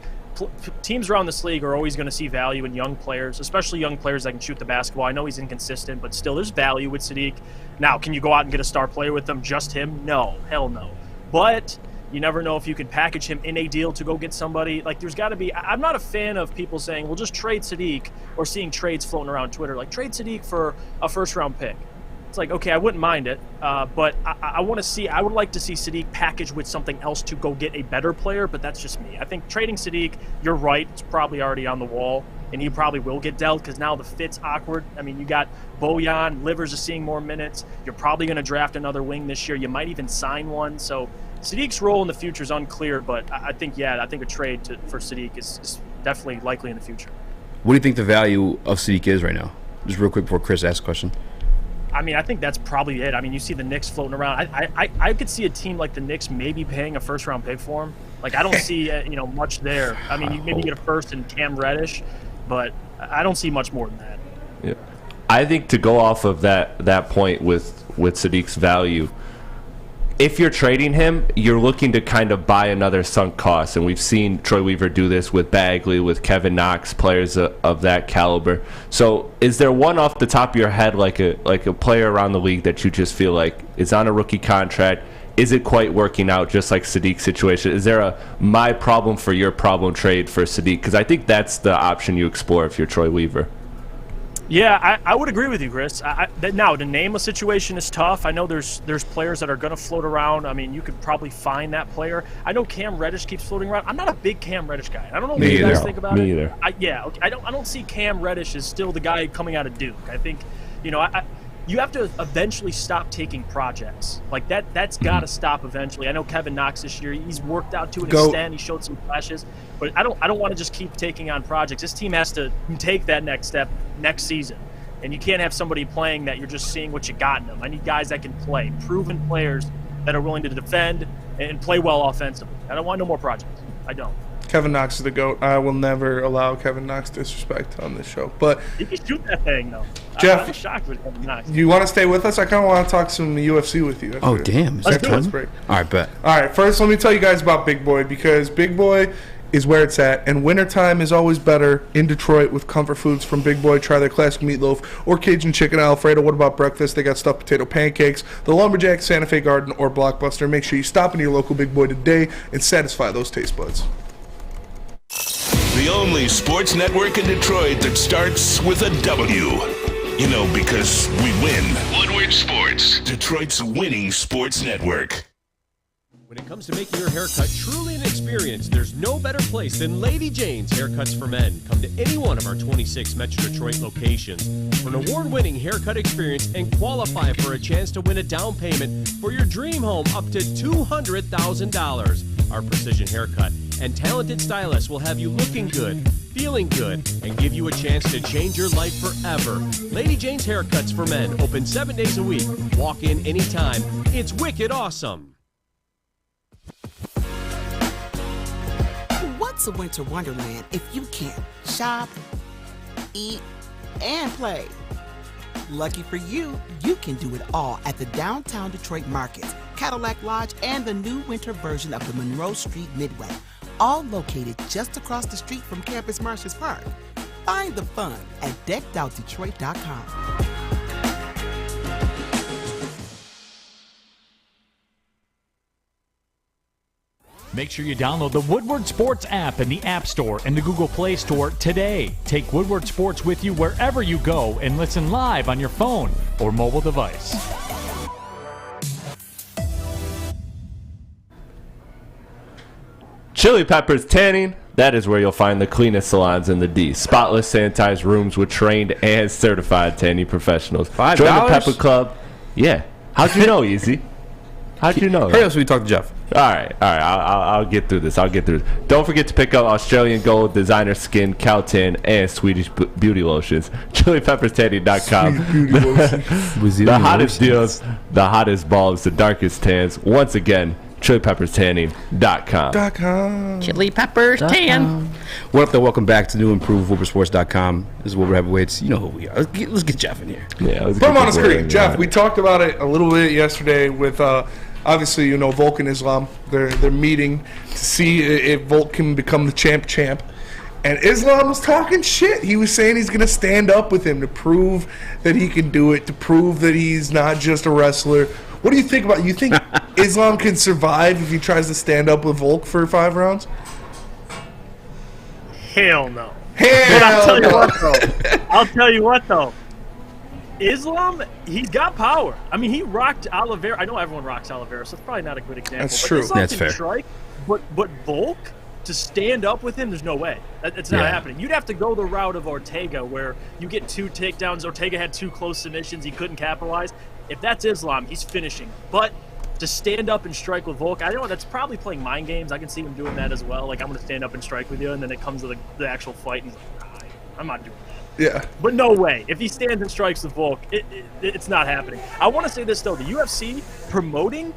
teams around this league are always going to see value in young players, especially young players that can shoot the basketball. I know he's inconsistent, but still there's value with Saddiq. Now, can you go out and get a star player with him, just him? No, hell no. But you never know if you can package him in a deal to go get somebody. There's got to be – I'm not a fan of people saying, well, just trade Saddiq, or seeing trades floating around Twitter, trade Saddiq for a first-round pick. It's okay, I wouldn't mind it, but I would like to see Saddiq packaged with something else to go get a better player, but that's just me. I think trading Saddiq, you're right, it's probably already on the wall, and he probably will get dealt because now the fit's awkward. I mean, you got Bojan, Livers is seeing more minutes. You're probably going to draft another wing this year. You might even sign one. So Saddiq's role in the future is unclear, but I think a trade for Saddiq is definitely likely in the future. What do you think the value of Saddiq is right now? Just real quick before Chris asks a question. I mean, I think that's probably it. I mean, you see the Knicks floating around. I could see a team like the Knicks maybe paying a first-round pick for him. I don't see much there. I mean, you maybe get a first in Cam Reddish, but I don't see much more than that. Yeah. I think to go off of that point with Saddiq's value, if you're trading him, you're looking to kind of buy another sunk cost, and we've seen Troy Weaver do this with Bagley, with Kevin Knox, players of that caliber. So is there one off the top of your head, like a player around the league that you just feel like is on a rookie contract? Is it quite working out, just like Saddiq's situation? Is there a my problem for your problem trade for Saddiq? Because I think that's the option you explore if you're Troy Weaver. Yeah, I would agree with you, Chris. Now, to name a situation is tough. I know there's players that are going to float around. I mean, you could probably find that player. I know Cam Reddish keeps floating around. I'm not a big Cam Reddish guy. I don't know what you guys think about it. Me either. I don't see Cam Reddish as still the guy coming out of Duke. I think, you have to eventually stop taking projects. That's got to stop eventually. I know Kevin Knox this year, he's worked out to an extent. He showed some flashes. But I don't want to just keep taking on projects. This team has to take that next step next season. And you can't have somebody playing that you're just seeing what you got in them. I need guys that can play, proven players that are willing to defend and play well offensively. I don't want no more projects. I don't. Kevin Knox is the GOAT. I will never allow Kevin Knox disrespect on this show. But you can shoot that thing, though. Jeff, I'm shocked with Kevin Knox. You want to stay with us? I kind of want to talk some UFC with you. Oh, damn. Is that break? All right, bet. All right, first let me tell you guys about Big Boy, because Big Boy is where it's at, and wintertime is always better in Detroit with comfort foods from Big Boy. Try their classic meatloaf or Cajun chicken Alfredo. What about breakfast? They got stuffed potato pancakes, the Lumberjack, Santa Fe Garden, or Blockbuster. Make sure you stop into your local Big Boy today and satisfy those taste buds. The only sports network in Detroit that starts with a W. You know, because we win. Woodward Sports, Detroit's winning sports network. When it comes to making your haircut truly an experience, there's no better place than Lady Jane's Haircuts for Men. Come to any one of our 26 Metro Detroit locations for an award-winning haircut experience and qualify for a chance to win a down payment for your dream home up to $200,000. Our precision haircut and talented stylists will have you looking good, feeling good, and give you a chance to change your life forever. Lady Jane's Haircuts for Men, open 7 days a week. Walk in anytime. It's wicked awesome. What's a winter wonderland if you can't shop, eat, and play? Lucky for you, you can do it all at the Downtown Detroit Market, Cadillac Lodge, and the new winter version of the Monroe Street Midway, all located just across the street from Campus Martius Park. Find the fun at deckedoutdetroit.com. Make sure you download the Woodward Sports app in the App Store and the Google Play Store today. Take Woodward Sports with you wherever you go and listen live on your phone or mobile device. Chili Peppers Tanning, that is where you'll find the cleanest salons in the D. Spotless, sanitized rooms with trained and certified tanning professionals. $5? Join the Pepper Club. Yeah. How'd you know, Eazy? How'd you know? Hurry up so we talk to Jeff. All right. I'll get through this. Don't forget to pick up Australian Gold, designer skin, cow tan, and Swedish beauty lotions. ChiliPeppersTanning.com. The hottest deals, the hottest balls, the darkest tans. Once again, ChiliPeppersTanning.com. Chili Peppers Tan. What up, though? Welcome back to new improved WoodwardSports.com. This is Woodward Heavyweights. You know who we are. Let's get Jeff in here. Yeah, put him on the screen. Jeff, we talked about it a little bit yesterday with obviously, you know, Volk and Islam. They're meeting to see if Volk can become the champ. And Islam was talking shit. He was saying he's going to stand up with him to prove that he can do it, to prove that he's not just a wrestler. What do you think about it? You think Islam can survive if he tries to stand up with Volk for 5 rounds? Hell no. Hell but I'll no. tell you what though. Islam, he's got power. I mean, he rocked Oliveira. I know everyone rocks Oliveira, so it's probably not a good example. That's but true. Islam That's can fair. Strike, but Volk, to stand up with him, there's no way. It's not happening. You'd have to go the route of Ortega, where you get 2 takedowns. Ortega had 2 close submissions. He couldn't capitalize. If that's Islam, he's finishing. But to stand up and strike with Volk, I know that's probably playing mind games. I can see him doing that as well. Like, I'm going to stand up and strike with you, and then it comes to the actual fight, and he's like, I'm not doing that. Yeah. But no way. If he stands and strikes the Volk, it's not happening. I want to say this, though. The UFC promoting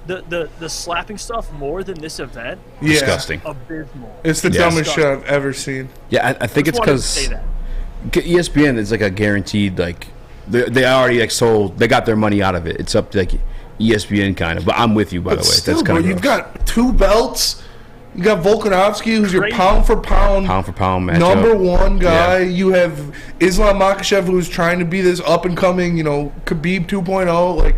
the slapping stuff more than this event. Yeah. Disgusting. Abysmal. It's the dumbest shit I've ever seen. Yeah, I think it's because ESPN is like a guaranteed, like, they already like sold, they got their money out of it. It's up to like ESPN kind of. But I'm with you, by the way. Still, That's kind of you've got 2 belts. You got Volkanovski, who's your pound for pound matchup. number 1 guy. Yeah. You have Islam Makhachev, who's trying to be this up and coming, you know, Khabib 2.0. Like,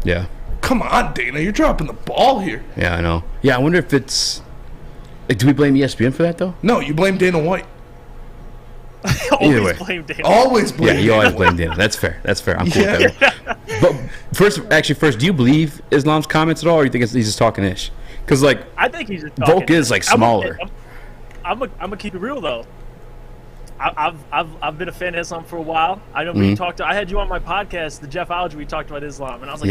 yeah. Come on, Dana, you're dropping the ball here. Yeah, I know. Yeah, I wonder if it's like, do we blame ESPN for that though? No, you blame Dana White. Either way. Blame Dana. Always blame. Yeah, you always blame Dana. That's fair. That's fair. I'm cool with that. But first, do you believe Islam's comments at all, or you think he's just talking ish? Because like, I think he's just talking. Volk is like smaller. I'm gonna keep it real though. I've been a fan of Islam for a while. I know we talked. I had you on my podcast, the Jeff Iafrate. We talked about Islam, and I was like,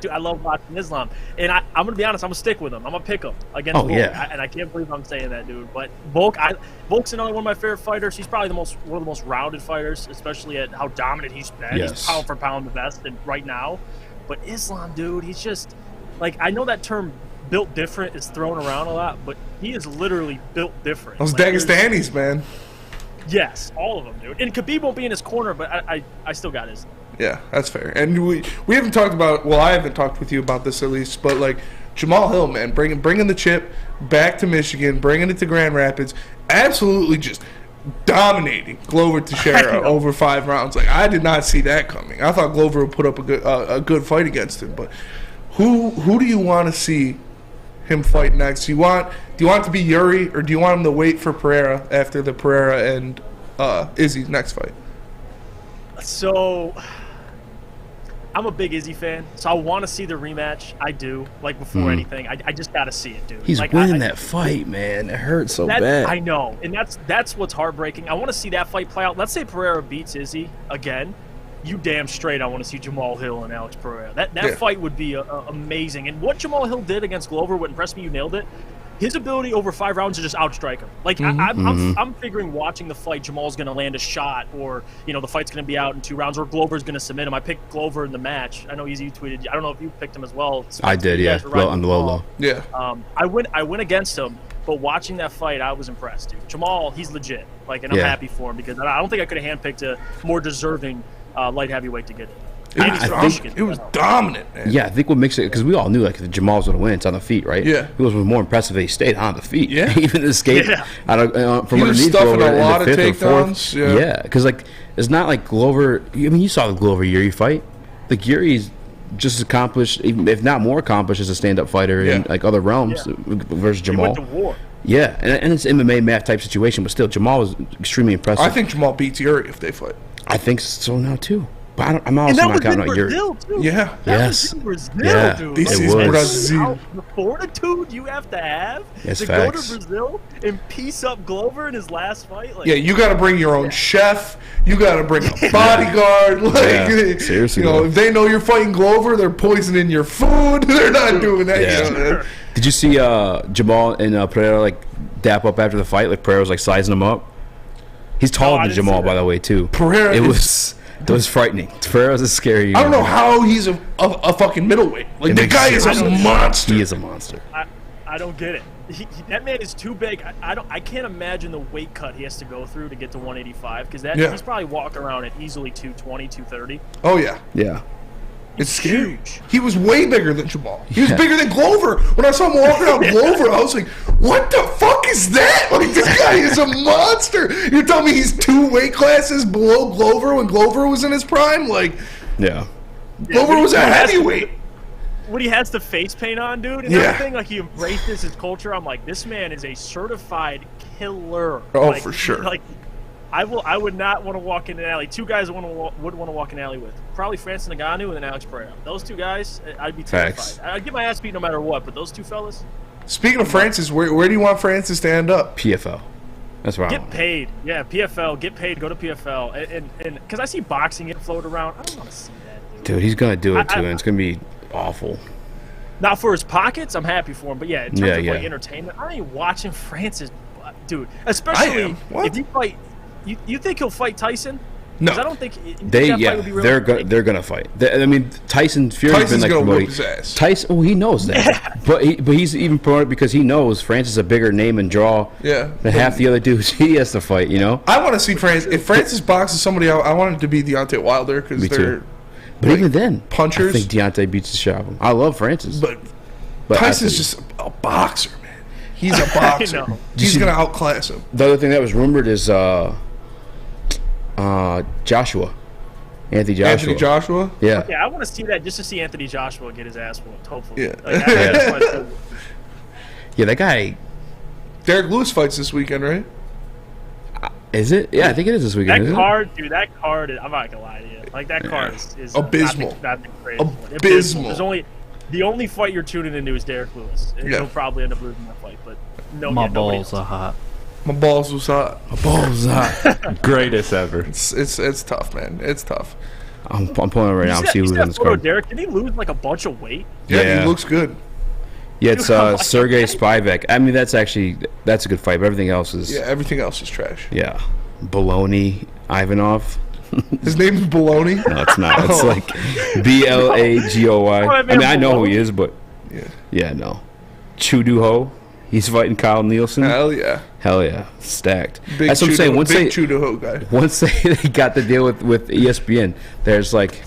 I love watching Islam. And I'm gonna be honest. I'm gonna stick with him. I'm gonna pick him against Volk. Yeah. And I can't believe I'm saying that, dude. But Volk's another one of my favorite fighters. He's probably one of the most rounded fighters, especially at how dominant he's been. Yes. He's pound for pound the best right now. But Islam, dude, he's just like, I know that term built different is thrown around a lot, but he is literally built different. Those Dagestanis, man. Yes, all of them, dude. And Khabib won't be in his corner, but I still got his. Yeah, that's fair. And we haven't talked about, well, I haven't talked with you about this at least, but like Jamal Hill, man, bringing the chip back to Michigan, bringing it to Grand Rapids, absolutely just dominating Glover Teixeira over 5 rounds. Like, I did not see that coming. I thought Glover would put up a good fight against him. But who do you want to see him fight next? Do you want it to be Yuri, or do you want him to wait for Pereira after the Pereira and Izzy next fight? So, I'm a big Izzy fan, so I want to see the rematch. I do, like, before anything. I just got to see it, dude. He's like, winning that fight, man. It hurts so bad. I know, and that's what's heartbreaking. I want to see that fight play out. Let's say Pereira beats Izzy again. You damn straight I want to see Jamal Hill and Alex Pereira. That fight would be amazing. And what Jamal Hill did against Glover would impress me. You nailed it. His ability over 5 rounds to just outstrike him. Like, I'm figuring watching the fight, Jamal's going to land a shot, or, you know, the fight's going to be out in 2 rounds, or Glover's going to submit him. I picked Glover in the match. I know Eazy tweeted. I don't know if you picked him as well. I did, yeah. On the low. Yeah. I went against him, but watching that fight, I was impressed, dude. Jamal, he's legit. Like, and I'm happy for him, because I don't think I could have handpicked a more deserving light heavyweight to get it. It was dominant, man. Yeah, I think what makes it, because we all knew like the Jamal was going to win. It's on the feet, right? Yeah. It was more impressive that he stayed on the feet. Yeah. Even escaped out of, from he was underneath stuffing Glover a lot of in the 5th or 4th. takedowns. Yeah, because like it's not like Glover. I mean, you saw the Glover Yuri fight. Like Yuri's just as accomplished, even if not more accomplished, as a stand-up fighter in like other realms versus Jamal. He went to war. Yeah, and it's MMA math type situation, but still, Jamal was extremely impressive. I think Jamal beats Yuri if they fight. I think so now too. But I'm also not counting out Yuri. Too. Yeah. Yes. Brazil, yeah. dude. This it is was. Brazil. The fortitude you have to have Yes, to go to Brazil and piece up Glover in his last fight. Like, Yeah, you got to bring your own chef. You got to bring a bodyguard. Like, seriously, you know, if they know you're fighting Glover, they're poisoning your food. They're not doing that. Yeah. You know? Did you see Jamal and Pereira like dap up after the fight? Like Pereira was like sizing him up. He's taller than Jamal, by the way, too. Pereira It was frightening. Pereira's a scary. I don't know how he's a fucking middleweight. Like, the guy is a monster. He is a monster. I don't get it. That man is too big. I can't imagine the weight cut he has to go through to get to 185, because he's probably walking around at easily 220, 230. Oh, yeah. Yeah. It's scary. He was way bigger than Jamal. He was bigger than Glover. When I saw him walking out Glover, I was like, what the fuck is that? Like, this guy is a monster. You're telling me he's 2 weight classes below Glover when Glover was in his prime? Like, yeah. Glover was a heavyweight. When he has the face paint on, dude, and everything, like, he embraces his culture, I'm like, this man is a certified killer. Oh, like, for sure. Like, I would not want to walk in an alley. 2 guys I would want to walk in an alley with. Probably Francis Ngannou and then Alex Pereira. Those 2 guys, I'd be terrified. Facts. I'd get my ass beat no matter what, but those 2 fellas. Speaking of Francis, where do you want Francis to end up? PFL. That's right. Get paid. Yeah, PFL. Get paid. Go to PFL. And because I see boxing get floated around, I don't want to see that. Dude, he's going to do it, too, and it's going to be awful. Now, for his pockets, I'm happy for him. But, yeah, in terms of, like, entertainment, I ain't watching Francis, dude. Especially if you fight. You think he'll fight Tyson? No, I don't think they're gonna fight. I mean, Tyson Fury's Tyson's been like gonna promoting. whip his ass. Tyson, he knows that, but he's even promoted because he knows Francis is a bigger name and draw. Yeah, than half the other dudes he has to fight. You know. I want to see Francis. If Francis boxes somebody, I want it to be Deontay Wilder, because they're. But even then, punchers. I think Deontay beats the shit out of him. I love Francis, but Tyson's just a boxer, man. He's a boxer. He's gonna outclass him. The other thing that was rumored is Joshua. Anthony Joshua. Yeah. Yeah, I want to see that just to see Anthony Joshua get his ass whooped, hopefully. Yeah. Like, Yeah, that guy. Derek Lewis fights this weekend, right? Is it? Yeah, I think it is this weekend. That card, dude, I'm not going to lie to you. Like, that card is abysmal. Not the greatest one. Abysmal. The only fight you're tuning into is Derek Lewis. And he'll probably end up losing that fight, but my balls are hot. My balls was hot. My balls hot. Greatest ever. It's tough, man. It's tough. I'm pulling it right now. I'm seeing who's on this card. Derek, did he lose like a bunch of weight? Yeah, he looks good. Yeah, it's Sergey Spivak. I mean, that's a good fight, but everything else is... Yeah, everything else is trash. Yeah. Baloney Ivanov. His name's Baloney? No, it's not. It's like Blagoy. I mean, I know who he is, but... Yeah, no. Chuduho. He's fighting Kyle Nielsen. Hell yeah. Hell yeah. Stacked. Big That's what I'm saying. Once big Chuduho guy. Once they got the deal with ESPN, there's like...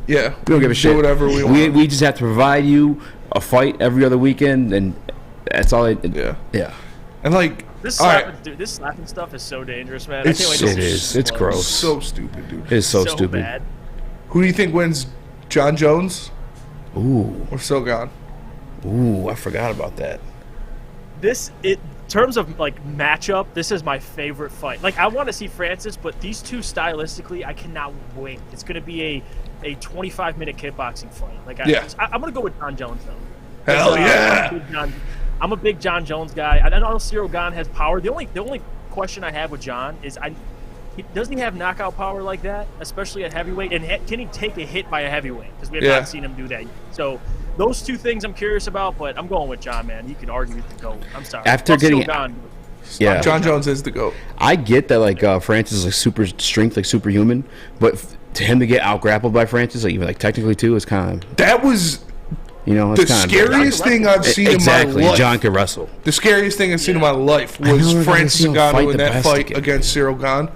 Yeah. We don't give a shit. Do whatever we want. We just have to provide you a fight every other weekend, and that's all yeah. And like This all slapping, right. dude, this slapping stuff is so dangerous, man. It's I can't wait so- to see It this is. It's explode. gross. So stupid, dude. It is so stupid. Bad. Who do you think wins? John Jones Ooh. or So Gone? Ooh, I forgot about that. In terms of like matchup, this is my favorite fight. Like I want to see Francis, but these two stylistically, I cannot wait. It's going to be a 25-minute kickboxing fight. Like I'm going to go with John Jones though. Hell yeah! I'm a big John Jones guy. I know Cyril Gane has power. The only question I have with John is doesn't he have knockout power like that, especially at heavyweight? And can he take a hit by a heavyweight? Because we have not seen him do that yet. So those two things I'm curious about, but I'm going with John, man. You could argue with the GOAT. I'm sorry. After getting John Jones is the GOAT. I get that like Francis is like super strength, like superhuman, but to him to get out grappled by Francis, like even like technically too, is kind of that was. You know, the scariest thing I've seen in my life. John can wrestle. The scariest thing I've seen in my life was Francis Ngannou in that fight against Cyril Gane.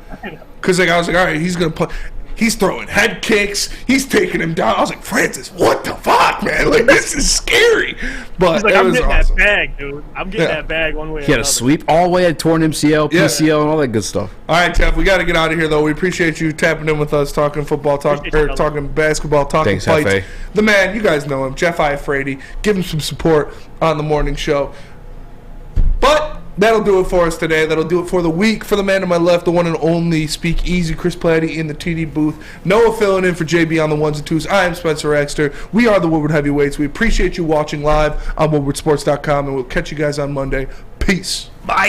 Because like I was like, all right, he's gonna play. He's throwing head kicks. He's taking him down. I was like, Francis, what the fuck, man? Like this is scary. But he's like, it I'm was getting awesome. that bag, dude. I'm getting that bag one way. He had a sweep all the way, had torn MCL, PCL, and all that good stuff. All right, Jeff, we got to get out of here though. We appreciate you tapping in with us, talking football, talking basketball, talking Thanks, fights. Hefe. The man, you guys know him, Jeff Iafrate. Give him some support on the morning show. But that'll do it for us today. That'll do it for the week. For the man to my left, the one and only Speak Easy, Chris Platty in the TD booth. Noah filling in for JB on the ones and twos. I am Spencer Exter. We are the Woodward Heavyweights. We appreciate you watching live on WoodwardSports.com, and we'll catch you guys on Monday. Peace. Bye.